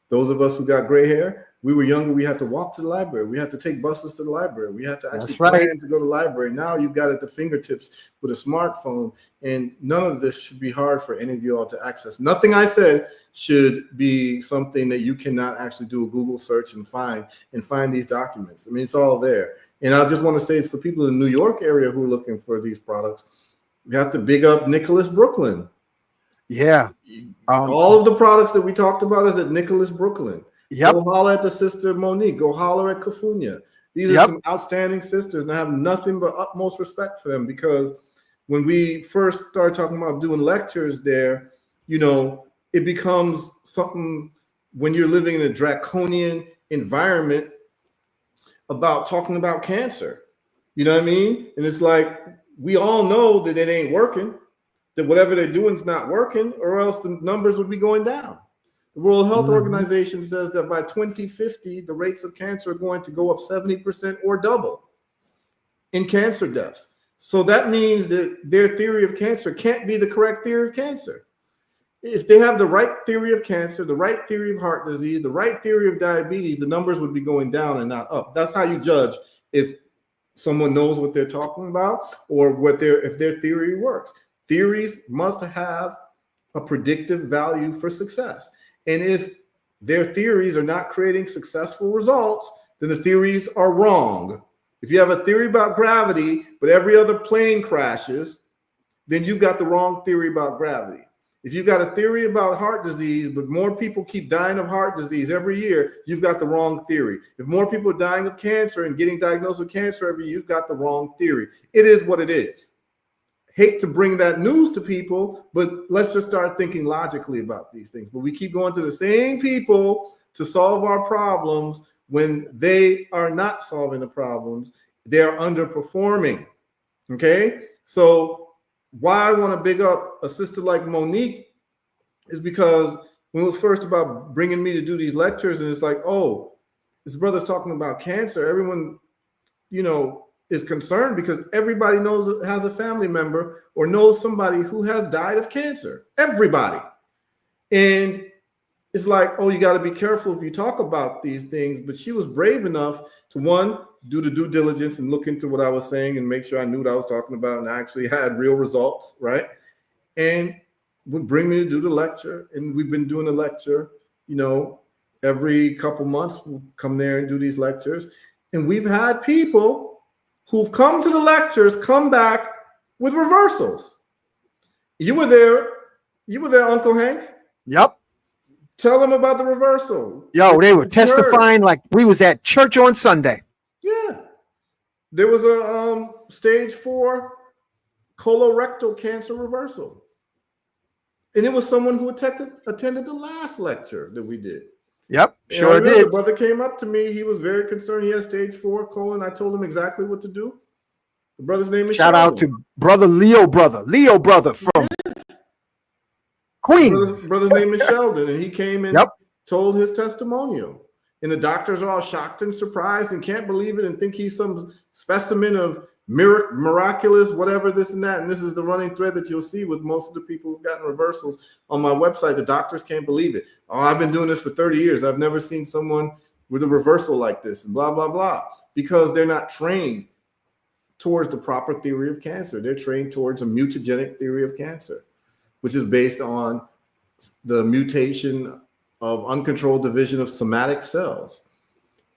those of us who got gray hair, we were younger, we had to walk to the library. We had to take buses to the library. We had to actually plan to go to the library. Now you've got it at the fingertips with a smartphone, and none of this should be hard for any of you all to access. Nothing I said should be something that you cannot actually do a Google search and find these documents. I mean, it's all there. And I just want to say, for people in the New York area who are looking for these products, we have to big up Nicholas Brooklyn. Yeah. All of the products that we talked about is at Nicholas Brooklyn. Yep. Go holler at the sister Monique. Go holler at Kafunya. These are some outstanding sisters, and I have nothing but utmost respect for them, because when we first started talking about doing lectures there, you know, it becomes something when you're living in a draconian environment about talking about cancer. You know what I mean? And it's like, we all know that it ain't working, that whatever they're doing is not working, or else the numbers would be going down. The World Health Organization says that by 2050, the rates of cancer are going to go up 70% or double in cancer deaths. So that means that their theory of cancer can't be the correct theory of cancer. If they have the right theory of cancer, the right theory of heart disease, the right theory of diabetes, the numbers would be going down and not up. That's how you judge if someone knows what they're talking about or if their theory works. Theories must have a predictive value for success. And if their theories are not creating successful results, then the theories are wrong. If you have a theory about gravity, but every other plane crashes, then you've got the wrong theory about gravity. If you've got a theory about heart disease, but more people keep dying of heart disease every year, you've got the wrong theory. If more people are dying of cancer and getting diagnosed with cancer every year, you've got the wrong theory. It is what it is. Hate to bring that news to people, but let's just start thinking logically about these things. But we keep going to the same people to solve our problems when they are not solving the problems. They're underperforming. Okay? So why I want to big up a sister like Monique is because when it was first about bringing me to do these lectures, and it's like, oh, this brother's talking about cancer, everyone, you know, is concerned because everybody knows, has a family member or knows somebody who has died of cancer. Everybody. And it's like, oh, you got to be careful if you talk about these things. But she was brave enough to, one, do the due diligence and look into what I was saying and make sure I knew what I was talking about and I actually had real results, right? And would bring me to do the lecture. And we've been doing the lecture, you know, every couple months we'll come there and do these lectures. And we've had people who've come to the lectures come back with reversals. You were there, Uncle Hank. Yep. Tell them about the reversal. Yo, they were testifying like we was at church on Sunday. Yeah. There was a stage 4 colorectal cancer reversal. And it was someone who attended the last lecture that we did. Yep, sure did. The brother came up to me. He was very concerned. He had stage 4 colon. I told him exactly what to do. The brother's name is Shout Sheldon. out to brother Leo brother from Queens. Brother's name is Sheldon, and he came and told his testimonial. And the doctors are all shocked and surprised and can't believe it and think he's some specimen of miraculous, whatever, this and that. And this is the running thread that you'll see with most of the people who've gotten reversals on my website. The doctors can't believe it. Oh, I've been doing this for 30 years. I've never seen someone with a reversal like this and blah, blah, blah, because they're not trained towards the proper theory of cancer. They're trained towards a mutagenic theory of cancer, which is based on the mutation of uncontrolled division of somatic cells.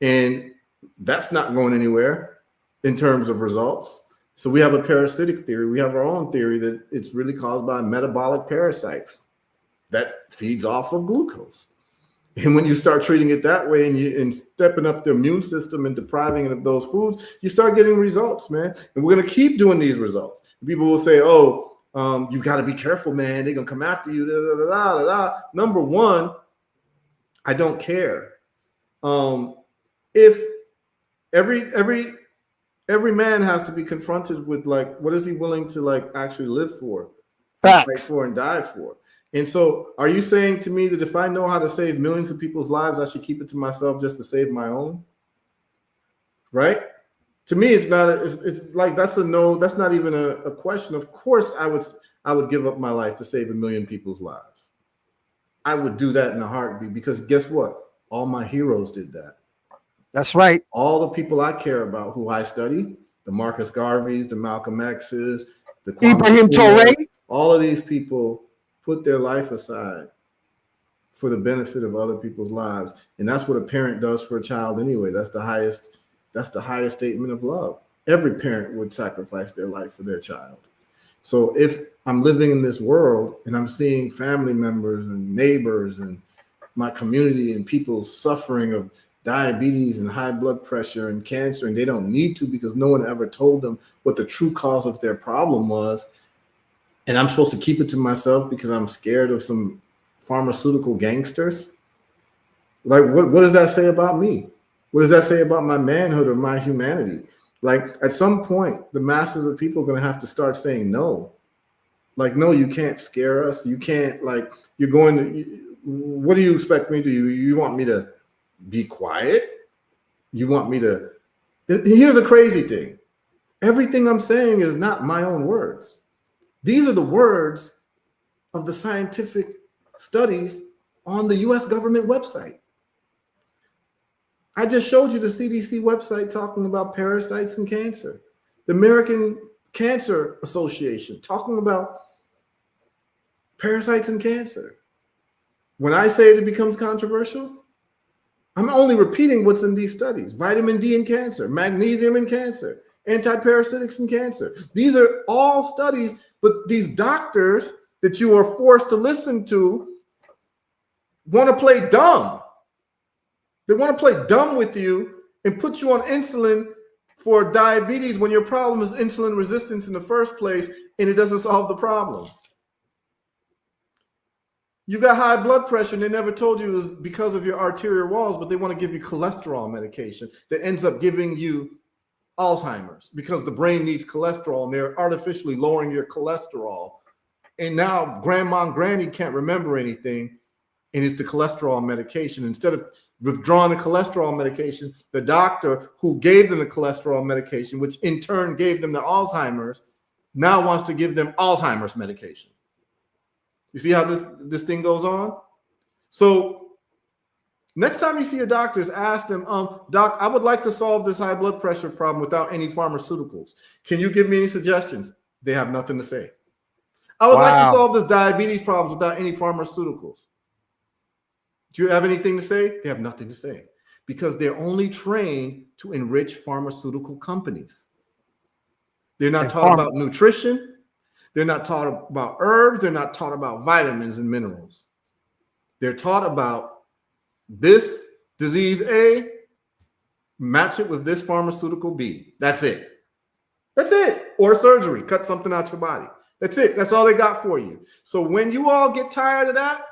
And that's not going anywhere in terms of results. So we have a parasitic theory. We have our own theory that it's really caused by a metabolic parasite that feeds off of glucose. And when you start treating it that way and stepping up the immune system and depriving it of those foods, you start getting results, man. And we're going to keep doing these results. People will say, oh, you got to be careful, man. They're going to come after you. Da, da, da, da, da. Number one, I don't care. If every man has to be confronted with, like, what is he willing to, like, actually live for, fight for, and die for? And so are you saying to me that if I know how to save millions of people's lives, I should keep it to myself just to save my own? Right? To me, it's not. It's like that's a no. That's not even a question. Of course, I would give up my life to save 1 million people's lives. I would do that in a heartbeat, because guess what? All my heroes did that. That's right. All the people I care about, who I study, the Marcus Garveys, the Malcolm X's, the Ibrahim Toure, all of these people put their life aside for the benefit of other people's lives. And that's what a parent does for a child anyway. That's the highest statement of love. Every parent would sacrifice their life for their child. So if I'm living in this world and I'm seeing family members and neighbors and my community and people suffering of diabetes and high blood pressure and cancer, and they don't need to because no one ever told them what the true cause of their problem was, and I'm supposed to keep it to myself because I'm scared of some pharmaceutical gangsters, like what does that say about me? What does that say about my manhood or my humanity? Like, at some point, the masses of people are going to have to start saying no. Like, no, you can't scare us. You can't, like, you're going to, what do you expect me to do? You want me to be quiet? You want me to, here's the crazy thing. Everything I'm saying is not my own words. These are the words of the scientific studies on the US government website. I just showed you the CDC website talking about parasites and cancer. The American Cancer Association talking about parasites and cancer. When I say it becomes controversial, I'm only repeating what's in these studies. Vitamin D in cancer, magnesium in cancer, antiparasitics in cancer. These are all studies, but these doctors that you are forced to listen to want to play dumb. They want to play dumb with you and put you on insulin for diabetes when your problem is insulin resistance in the first place, and it doesn't solve the problem. You got high blood pressure and they never told you it was because of your arterial walls, but they want to give you cholesterol medication that ends up giving you Alzheimer's because the brain needs cholesterol and they're artificially lowering your cholesterol. And now grandma and granny can't remember anything, and it's the cholesterol medication. Instead of withdrawing the cholesterol medication, the doctor who gave them the cholesterol medication, which in turn gave them the Alzheimer's, now wants to give them Alzheimer's medication. You see how this thing goes on? So next time you see a doctor, ask them, Doc, I would like to solve this high blood pressure problem without any pharmaceuticals. Can you give me any suggestions? They have nothing to say. I would like to solve this diabetes problem without any pharmaceuticals. Do you have anything to say? They have nothing to say because they're only trained to enrich pharmaceutical companies. They're not taught about nutrition. They're not taught about herbs. They're not taught about vitamins and minerals. They're taught about this disease A, match it with this pharmaceutical B. That's it. That's it. Or surgery, cut something out your body. That's it. That's all they got for you. So when you all get tired of that,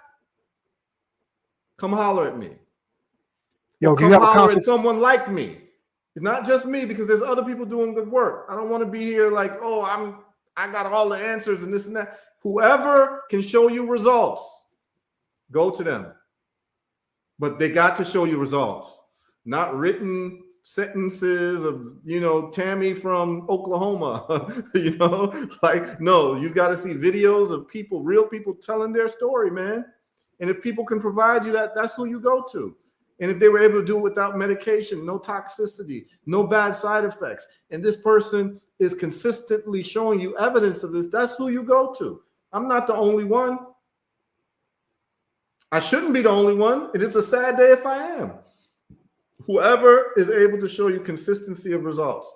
come holler at me. Yo, come holler at someone like me. It's not just me because there's other people doing good work. I don't want to be here like, oh, I got all the answers and this and that. Whoever can show you results, go to them. But they got to show you results, not written sentences of, Tammy from Oklahoma, like, no, you got to see videos of people, real people telling their story, man. And if people can provide you that, that's who you go to. And if they were able to do it without medication, no toxicity, no bad side effects, and this person is consistently showing you evidence of this, that's who you go to. I'm not the only one. I shouldn't be the only one. It is a sad day if I am. Whoever is able to show you consistency of results,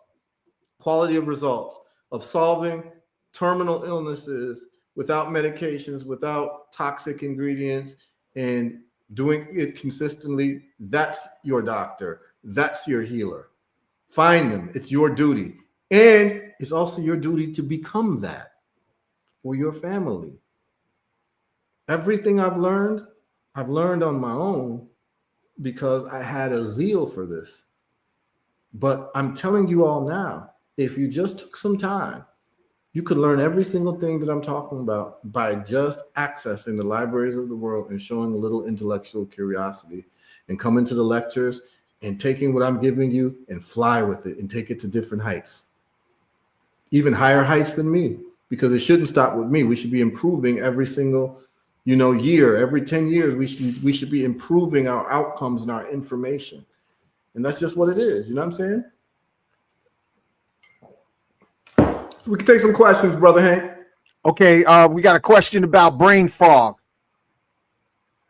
quality of results, of solving terminal illnesses without medications, without toxic ingredients, and doing it consistently, that's your doctor. That's your healer. Find them. It's your duty. And it's also your duty to become that for your family. Everything I've learned on my own because I had a zeal for this. But I'm telling you all now, if you just took some time, you could learn every single thing that I'm talking about by just accessing the libraries of the world and showing a little intellectual curiosity and coming to the lectures and taking what I'm giving you and fly with it and take it to different heights, even higher heights than me, because it shouldn't stop with me. We should be improving every single, year, every 10 years, we should be improving our outcomes and our information. And that's just what it is. You know what I'm saying? We can take some questions, Brother Hank. Okay, we got a question about brain fog.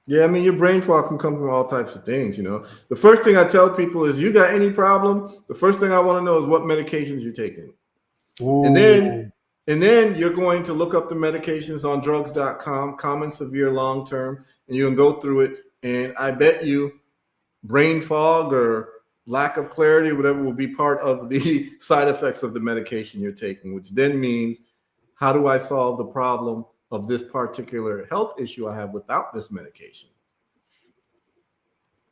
Yeah, I mean, your brain fog can come from all types of things, The first thing I tell people is, you got any problem? The first thing I want to know is what medications you're taking. Ooh. And then you're going to look up the medications on drugs.com, common, severe, long-term, and you can go through it. And I bet you brain fog or lack of clarity, whatever, will be part of the side effects of the medication you're taking, which then means, how do I solve the problem of this particular health issue I have without this medication?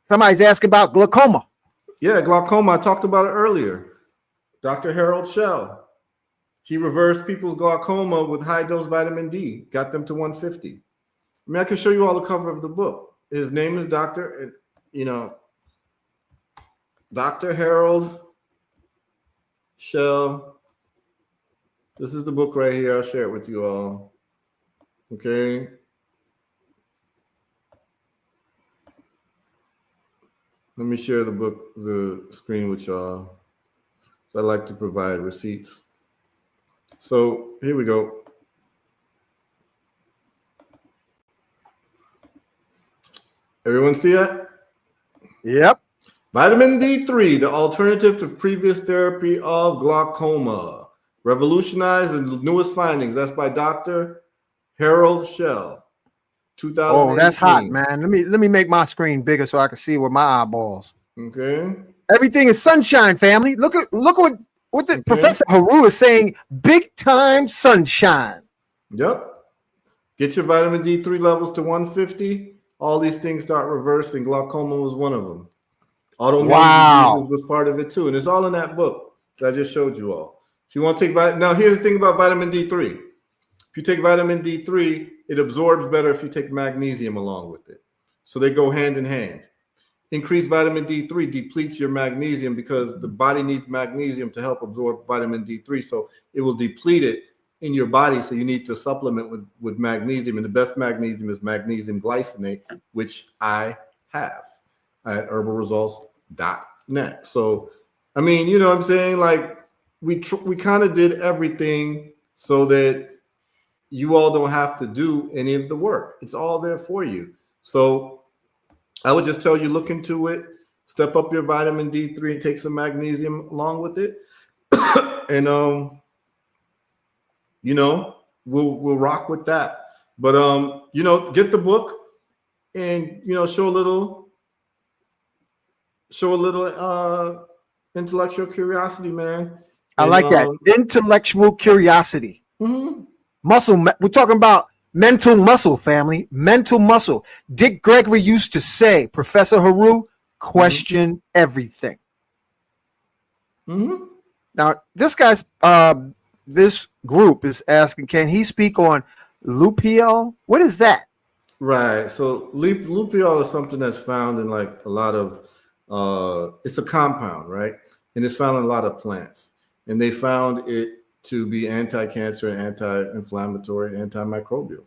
Somebody's asking about glaucoma. Yeah, glaucoma. I talked about it earlier. Dr. Harold Shell. He reversed people's glaucoma with high-dose vitamin D, got them to 150. I mean, I can show you all the cover of the book. His name is Dr. Harold Shell. This is the book right here. I'll share it with you all. Okay. Let me share the screen with y'all. So I like to provide receipts. So here we go. Everyone see that? Yep. Vitamin D3, the alternative to previous therapy of glaucoma. Revolutionize the newest findings. That's by Dr. Harold Shell, Oh, that's hot, 2018. man. Let me make my screen bigger so I can see with my eyeballs. Okay. Everything is sunshine, family. Look what the Okay. Professor Heru is saying. Big time sunshine. Yep. Get your vitamin D3 levels to 150. All these things start reversing. Glaucoma was one of them. Autoimmune diseases Wow. was part of it too. And it's all in that book that I just showed you all. So you want to take now here's the thing about vitamin D3. If you take vitamin D3, it absorbs better if you take magnesium along with it. So they go hand in hand. Increased vitamin D3 depletes your magnesium because the body needs magnesium to help absorb vitamin D3. So it will deplete it in your body. So you need to supplement with magnesium. And the best magnesium is magnesium glycinate, which I have at herbalresults.net. So, I mean, you know what I'm saying? Like we kind of did everything so that you all don't have to do any of the work. It's all there for you. So I would just tell you, look into it, step up your vitamin D3 and take some magnesium along with it. And you know, we'll rock with that. But you know, get the book and you know, show a little intellectual curiosity, man. I like that. Intellectual curiosity. Mm-hmm. Muscle. We're talking about mental muscle, family. Mental muscle. Dick Gregory used to say, Professor Heru, question everything. Mm-hmm. Now, this group is asking, can he speak on lupiol? What is that? Right. So lupiol is something that's found in like a lot of it's a compound, right? And it's found in a lot of plants. And they found it to be anti-cancer and anti-inflammatory, antimicrobial,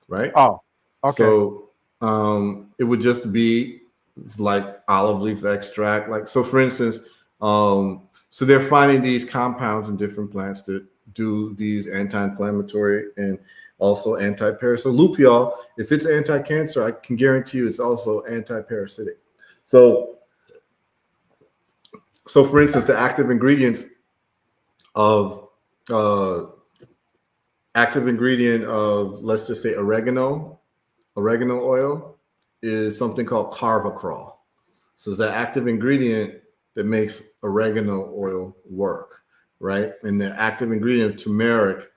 right? Oh, okay. So it would just be like olive leaf extract. Like so, for instance, so they're finding these compounds in different plants that do these anti-inflammatory and also anti-parasitic. So lupiol, if it's anti-cancer, I can guarantee you it's also anti-parasitic. So for instance, the active ingredients of let's just say oregano oil is something called carvacrol. So it's the active ingredient that makes oregano oil work, right? And the active ingredient of turmeric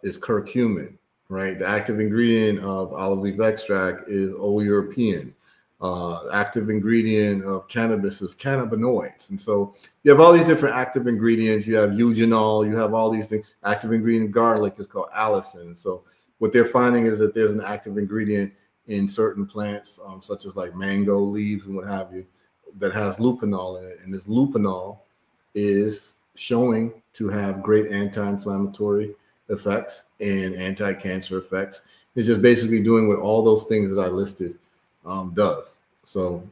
is curcumin, right? The active ingredient of olive leaf extract is Old European. Active ingredient of cannabis is cannabinoids. And so you have all these different active ingredients. You have eugenol, you have all these things. Active ingredient of garlic is called allicin. So what they're finding is that there's an active ingredient in certain plants, such as like mango leaves and what have you, that has lupinol in it. And this lupinol is showing to have great anti-inflammatory effects and anti-cancer effects. It's just basically doing what all those things that I listed does. So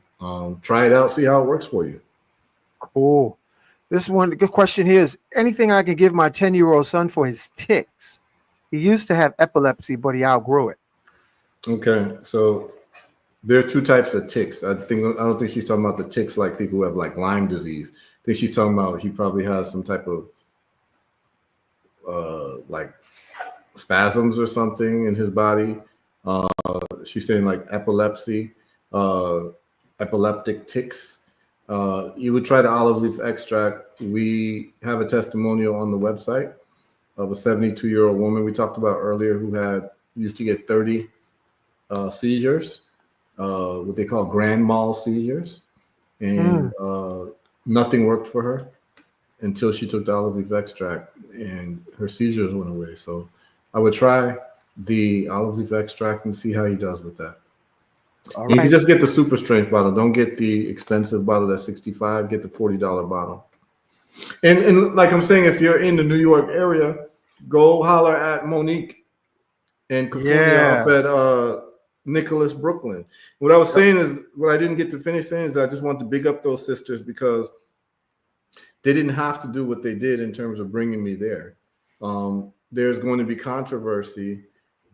try it out, see how it works for you. Cool. This one, good question here is, anything I can give my 10-year-old son for his tics? He used to have epilepsy, but he outgrew it. Okay, so there are two types of tics. I don't think she's talking about the tics like people who have like Lyme disease. I think she's talking about he probably has some type of like spasms or something in his body. She's saying like epilepsy, epileptic tics. You would try the olive leaf extract. We have a testimonial on the website of a 72-year-old woman we talked about earlier who used to get 30 seizures, what they call grand mal seizures. And nothing worked for her until she took the olive leaf extract and her seizures went away. So I would try the olive leaf extract and see how he does with that. You can just get the super strength bottle. Don't get the expensive bottle that's $65. Get the $40 bottle. And like I'm saying, if you're in the New York area, go holler at Monique and Kafunia up at Nicholas, Brooklyn. What I was saying is, what I didn't get to finish saying is I just want to big up those sisters because they didn't have to do what they did in terms of bringing me there. There's going to be controversy,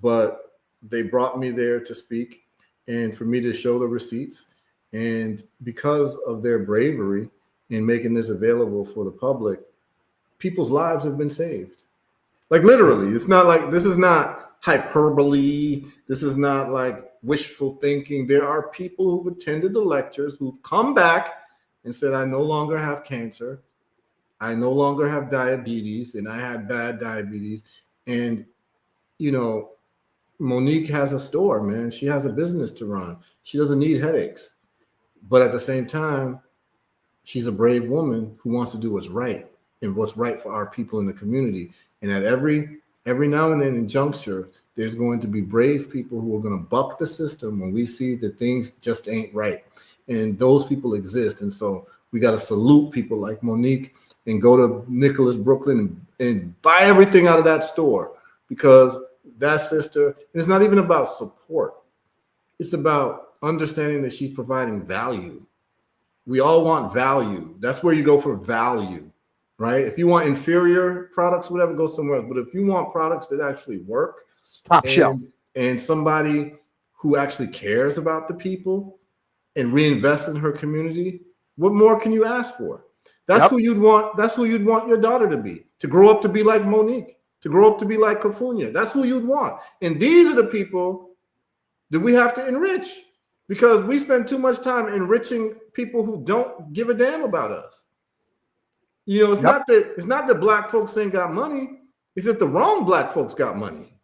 but they brought me there to speak and for me to show the receipts. And because of their bravery in making this available for the public, people's lives have been saved. Like literally, it's not like this is not hyperbole. This is not like wishful thinking. There are people who've attended the lectures who've come back and said, I no longer have cancer. I no longer have diabetes, and I had bad diabetes. And, you know, Monique has a store, man. She has a business to run. She doesn't need headaches. But at the same time, she's a brave woman who wants to do what's right and what's right for our people in the community. And at every now and then in juncture, there's going to be brave people who are going to buck the system when we see that things just ain't right. And those people exist. And so we got to salute people like Monique and go to Nicholas Brooklyn and buy everything out of that store, because that sister, it's not even about support. It's about understanding that she's providing value. We all want value. That's where you go for value, right? If you want inferior products, whatever, go somewhere else. But if you want products that actually work, top shelf, and somebody who actually cares about the people and reinvests in her community, what more can you ask for? That's who you'd want. That's who you'd want your daughter to grow up to be like Monique, to grow up to be like Kafunya. That's who you'd want. And these are the people that we have to enrich, because we spend too much time enriching people who don't give a damn about us. You know, it's not that black folks ain't got money. It's just the wrong black folks got money.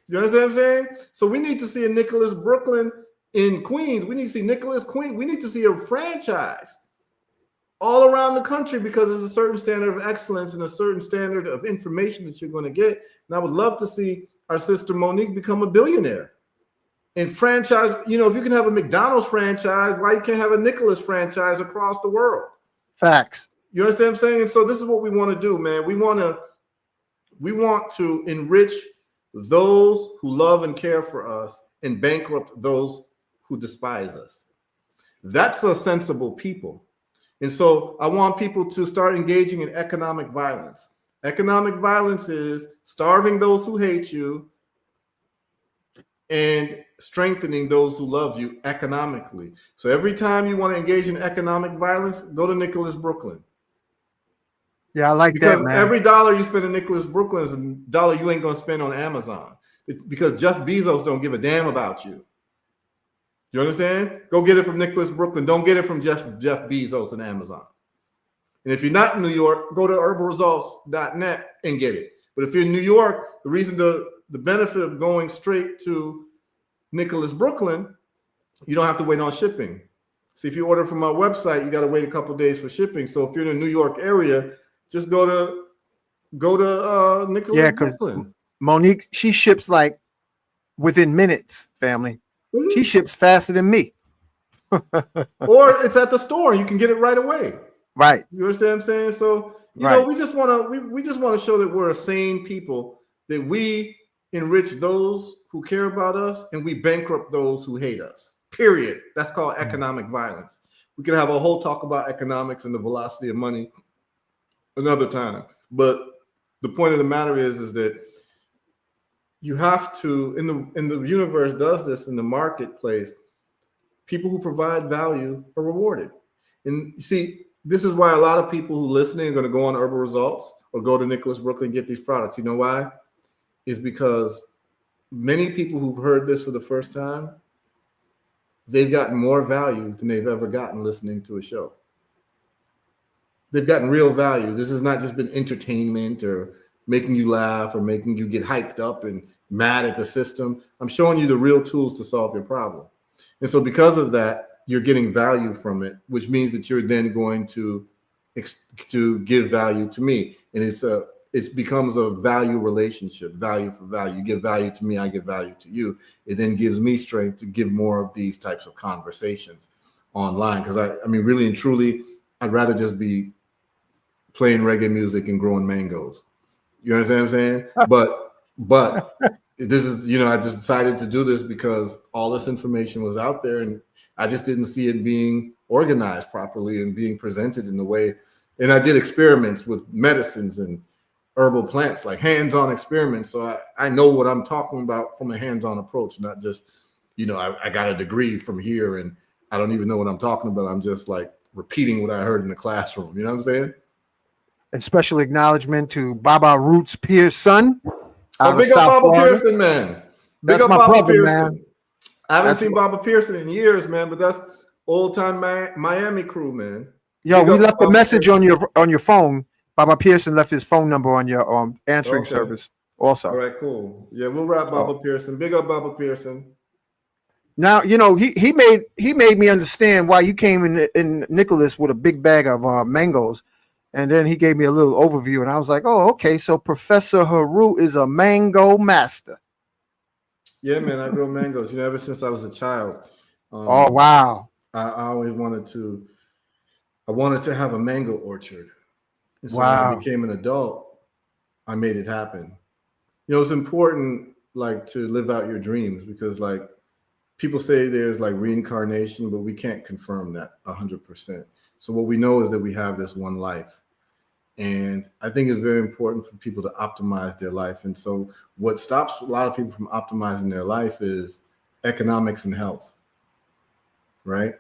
You understand what I'm saying? So we need to see a Nicholas Brooklyn in Queens. We need to see Nicholas Queens. We need to see a franchise all around the country, because there's a certain standard of excellence and a certain standard of information that you're going to get. And I would love to see our sister Monique become a billionaire and franchise. You know, if you can have a McDonald's franchise, why you can't have a Nicholas franchise across the world? Facts. You understand what I'm saying? And so this is what we want to do, man. We want to enrich those who love and care for us and bankrupt those who despise us. That's a sensible people. And so I want people to start engaging in economic violence. Economic violence is starving those who hate you and strengthening those who love you economically. So every time you want to engage in economic violence, go to Nicholas Brooklyn. Yeah, I like because that, man. Every dollar you spend in Nicholas Brooklyn is a dollar you ain't going to spend on Amazon, because Jeff Bezos don't give a damn about you. You understand? Go get it from Nicholas Brooklyn. Don't get it from Jeff Bezos and Amazon. And if you're not in New York, go to herbalresults.net and get it. But if you're in New York, the reason the benefit of going straight to Nicholas Brooklyn, you don't have to wait on shipping. See, if you order from our website, you got to wait a couple of days for shipping. So if you're in the New York area, just go to Nicholas Brooklyn. Monique, she ships like within minutes, family. Mm-hmm. She ships faster than me. Or it's at the store. You can get it right away. Right. You understand what I'm saying? So, you know, we just want to show that we're a sane people, that we enrich those who care about us and we bankrupt those who hate us. Period. That's called economic violence. We could have a whole talk about economics and the velocity of money another time. But the point of the matter is that you have to, in the universe does this in the marketplace, people who provide value are rewarded. And see, this is why a lot of people who listening are going to go on Herbal Results or go to Nicholas Brooklyn and get these products. You know why? Is because many people who've heard this for the first time, they've gotten more value than they've ever gotten listening to a show. They've gotten real value. This has not just been entertainment or making you laugh or making you get hyped up and mad at the system. I'm showing you the real tools to solve your problem. And so because of that, you're getting value from it, which means that you're then going to give value to me. And it becomes a value relationship, value for value. You give value to me, I give value to you. It then gives me strength to give more of these types of conversations online. Because I mean, really and truly, I'd rather just be playing reggae music and growing mangoes. You understand what I'm saying? But this is, you know, I just decided to do this because all this information was out there and I just didn't see it being organized properly and being presented in the way. And I did experiments with medicines and herbal plants, like hands-on experiments. So I know what I'm talking about from a hands-on approach, not just, you know, I got a degree from here and I don't even know what I'm talking about. I'm just like repeating what I heard in the classroom. You know what I'm saying? And special acknowledgement to Baba Roots Pearson Oh, out of big up South Baba Florida. Pearson, man. Big That's up my Baba brother, man. Pearson. I haven't That's seen Baba Pearson in years, man, but that's old time Miami crew, man. Yo, Big we up left a Baba message Pearson. on your phone. Baba Pearson left his phone number on your answering Okay. service also. All right, cool. Yeah, we'll wrap Baba So Pearson. Big up Baba Pearson. now he made me understand why you came in Nicholas with a big bag of mangoes, and then he gave me a little overview, and I was like, oh, okay, so Professor Heru is a mango master. Yeah, man, I grow mangoes. You know, ever since I was a child, Oh wow, I always wanted to. I wanted to have a mango orchard, and so when I wow. became an adult, I made it happen. You know, it's important like to live out your dreams because like people say there's like reincarnation, but we can't confirm that 100%. So what we know is that we have this one life. And I think it's very important for people to optimize their life. And so what stops a lot of people from optimizing their life is economics and health, right?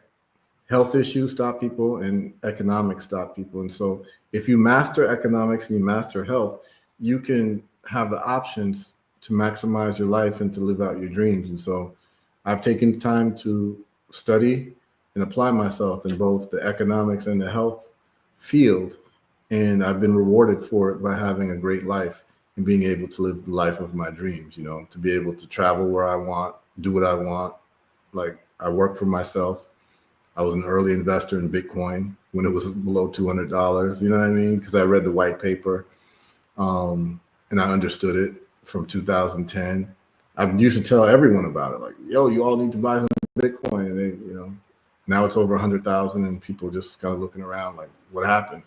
Health issues stop people and economics stop people. And so if you master economics and you master health, you can have the options to maximize your life and to live out your dreams. And so I've taken time to study and apply myself in both the economics and the health field. And I've been rewarded for it by having a great life and being able to live the life of my dreams, you know, to be able to travel where I want, do what I want. Like I work for myself. I was an early investor in Bitcoin when it was below $200. You know what I mean? Because I read the white paper and I understood it from 2010. I used to tell everyone about it, like, yo, you all need to buy some Bitcoin. And they, you know, now it's over 100,000 and people just kind of looking around like, what happened?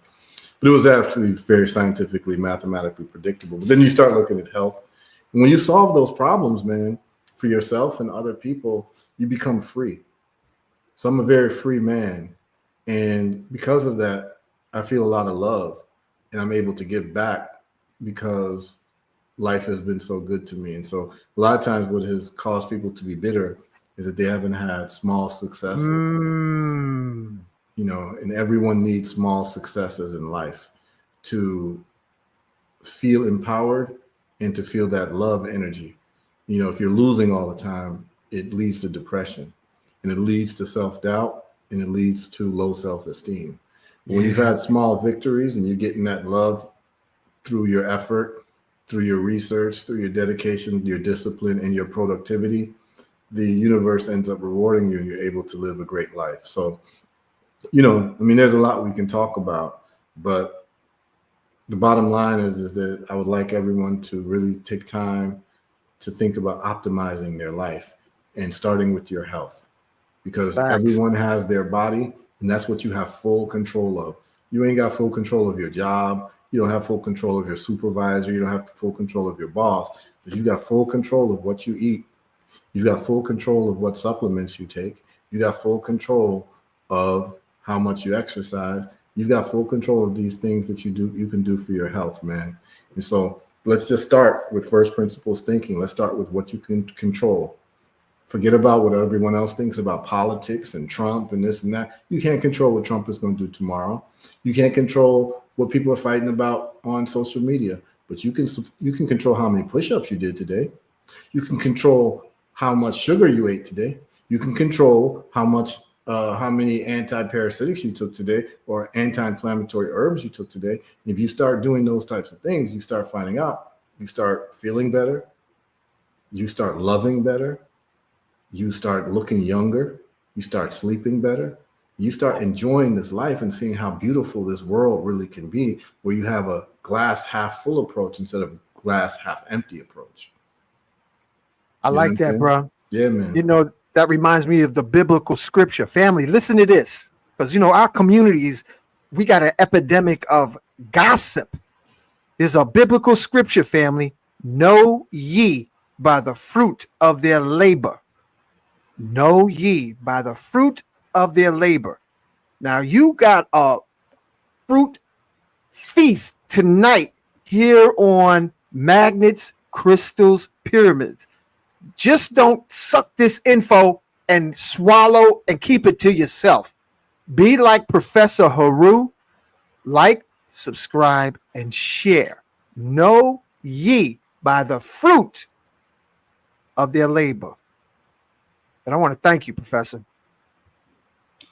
But it was actually very scientifically, mathematically predictable. But then you start looking at health. And when you solve those problems, man, for yourself and other people, you become free. So I'm a very free man. And because of that, I feel a lot of love and I'm able to give back because life has been so good to me. And so a lot of times what has caused people to be bitter is that they haven't had small successes. You know, and everyone needs small successes in life to feel empowered and to feel that love energy. You know, if you're losing all the time, it leads to depression and it leads to self-doubt and it leads to low self-esteem. When you've had small victories and you're getting that love through your effort, through your research, through your dedication, your discipline, and your productivity, the universe ends up rewarding you and you're able to live a great life. So, you know, I mean, there's a lot we can talk about, but the bottom line is that I would like everyone to really take time to think about optimizing their life and starting with your health, because everyone has their body and that's what you have full control of. You ain't got full control of your job. You don't have full control of your supervisor. You don't have full control of your boss, but you got full control of what you eat. You got full control of what supplements you take. You got full control of how much you exercise. You've got full control of these things that you can do for your health, man. And so let's just start with first principles thinking. Let's start with what you can control. Forget about what everyone else thinks about politics and Trump and this and that. You can't control what Trump is going to do tomorrow. You can't control what people are fighting about on social media, but you can control how many push-ups you did today. You can control how much sugar you ate today. You can control how many anti-parasitics you took today or anti-inflammatory herbs you took today. If you start doing those types of things, you start finding out, you start feeling better, you start loving better, you start looking younger, you start sleeping better, you start enjoying this life and seeing how beautiful this world really can be, where you have a glass half full approach instead of a glass half empty approach. I like that, bro. Yeah, man. You know, that reminds me of the biblical scripture. Family, listen to this. Because, you know, our communities, we got an epidemic of gossip. There's a biblical scripture, family. Know ye by the fruit of their labor. Know ye by the fruit of their labor. Now, you got a fruit feast tonight here on Magnets, Crystals, Pyramids. Just don't suck this info and swallow and keep it to yourself. Be like Professor Heru. Like, subscribe, and share. Know ye by the fruit of their labor. And I want to thank you, Professor.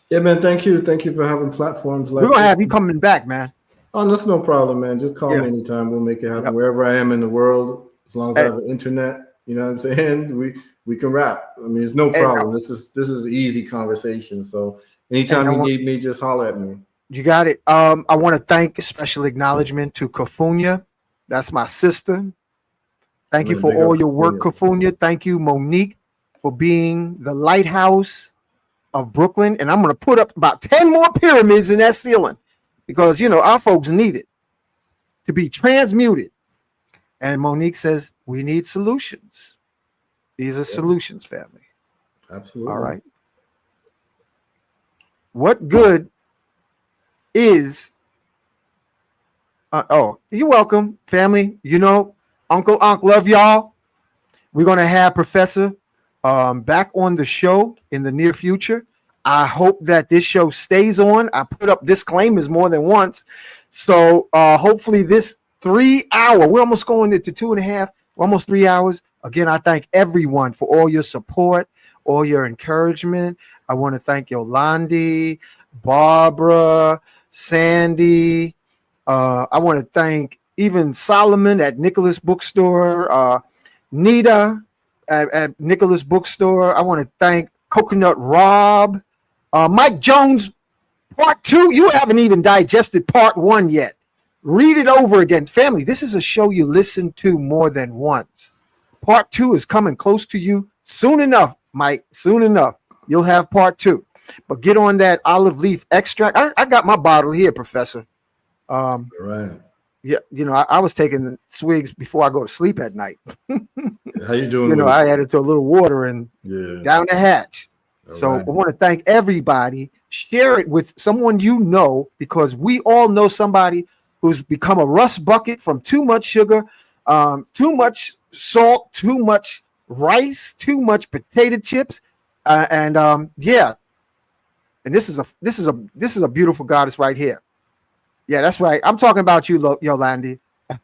Yeah, man. Thank you. Thank you for having platforms like We're going to this. have you coming back, man. Oh, that's no problem, man. Just call Yeah. me anytime. We'll make it happen. Yep. Wherever I am in the world, as long as I Hey. have an internet, you know what I'm saying? We can rap. I mean, it's no problem. This is an easy conversation. So anytime you need me, just holler at me. You got it. I want to thank special acknowledgement to Kafunya. That's my sister. Thank you for all your work, Kafunya. Thank you, Monique, for being the lighthouse of Brooklyn. And I'm going to put up about 10 more pyramids in that ceiling because, our folks need it to be transmuted. And Monique says, we need solutions. These are solutions, family. Absolutely. All right. What good is you're welcome, family. Uncle love y'all. We're gonna have Professor back on the show in the near future. I hope that this show stays on. I put up disclaimers more than once, so hopefully this 3 hour, we're almost going into 2.5, almost 3 hours. Again, I thank everyone for all your support, all your encouragement. I want to thank Yolandi, Barbara, Sandy. I want to thank even Solomon at Nicholas Bookstore, Nita at Nicholas Bookstore. I want to thank Coconut Rob, Mike Jones, part 2. You haven't even digested part 1 yet. Read it over again. Family, this is a show you listen to more than once. Part 2 is coming close to you soon enough, Mike. Soon enough. You'll have part 2. But get on that olive leaf extract. I got my bottle here, Professor. Right. Yeah, I was taking swigs before I go to sleep at night. How you doing? I added to a little water and down the hatch. So I want to thank everybody. Share it with someone because we all know somebody who's become a rust bucket from too much sugar, too much salt, too much rice, too much potato chips, and this is a beautiful goddess right here. Yeah, that's right. I'm talking about you, Yolandi.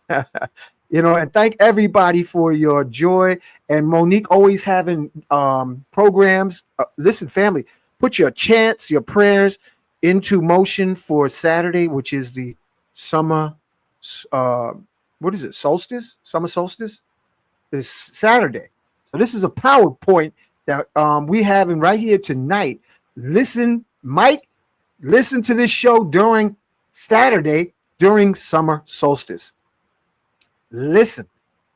And thank everybody for your joy. And Monique always having programs. Listen, family, put your chants, your prayers into motion for Saturday, which is the summer. What is it? Solstice? Summer solstice? It's Saturday. So this is a PowerPoint that we having right here tonight. Listen, Mike, listen to this show during Saturday during summer solstice. Listen,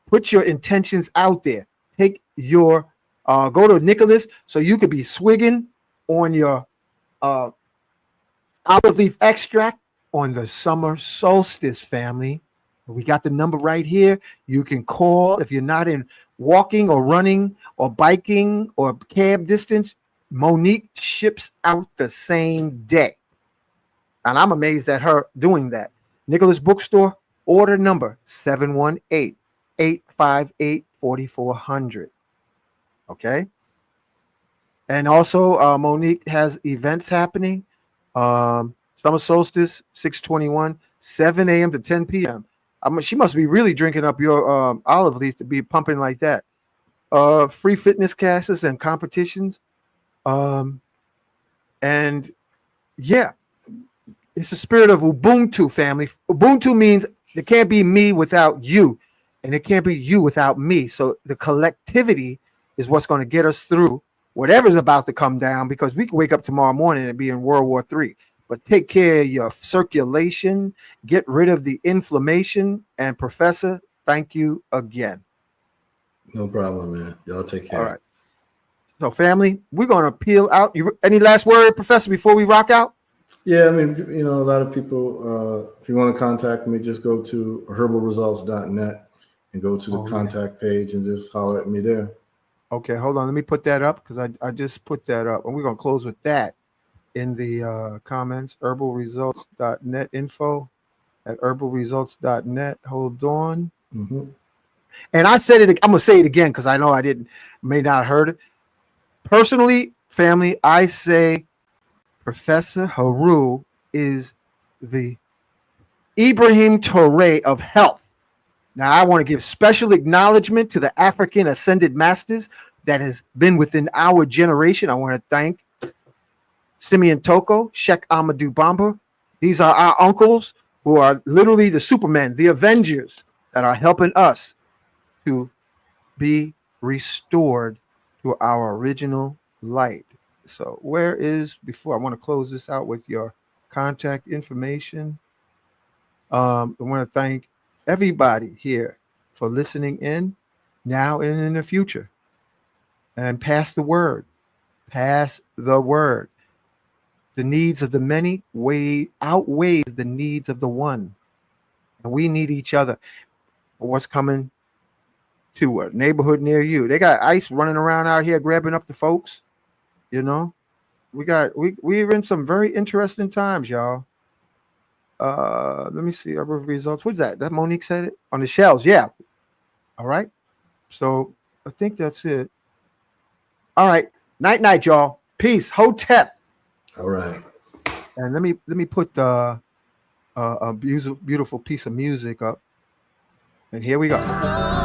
put your intentions out there. Take your go to Nicholas so you could be swigging on your olive leaf extract on the summer solstice, family. We got the number right here. You can call if you're not in walking or running or biking or cab distance. Monique ships out the same day. And I'm amazed at her doing that. Nicholas Bookstore, order number 718-858-4400. Okay. And also, Monique has events happening. Summer solstice, 6/21, 7 a.m. to 10 p.m. She must be really drinking up your olive leaf to be pumping like that. Free fitness classes and competitions. And yeah. It's the spirit of Ubuntu, family. Ubuntu means there can't be me without you, and it can't be you without me. So the collectivity is what's going to get us through whatever's about to come down, because we can wake up tomorrow morning and be in World War III. But take care of your circulation, get rid of the inflammation. And Professor, thank you again. No problem, man. Y'all take care. All right. So family, we're going to peel out. Any last word, Professor, before we rock out? Yeah, I mean, a lot of people, if you want to contact me, just go to herbalresults.net and go to the contact page and just holler at me there. Okay, hold on. Let me put that up because I just put that up. And we're going to close with that in the comments. Herbalresults.net info at herbalresults.net. Hold on. Mm-hmm. And I said it. I'm going to say it again because I know may not have heard it. Personally, family, I say Professor Heru is the Ibrahim Torre of health. Now, I want to give special acknowledgement to the African ascended masters that has been within our generation. I want to thank Simeon Toko, Sheikh Amadou Bamba. These are our uncles who are literally the Supermen, the Avengers that are helping us to be restored to our original light. So where is, before I want to close this out with your contact information. I want to thank everybody here for listening in now and in the future. And pass the word. Pass the word. The needs of the many outweighs the needs of the one. And we need each other. What's coming to a neighborhood near you? They got ICE running around out here grabbing up the folks. You know, we're in some very interesting times, y'all. Let me see our results. What's that? That Monique said it on the shelves. Yeah. All right. So I think that's it. All right. Night, y'all. Peace. Hotep. All right. And let me put a beautiful piece of music up. And here we go.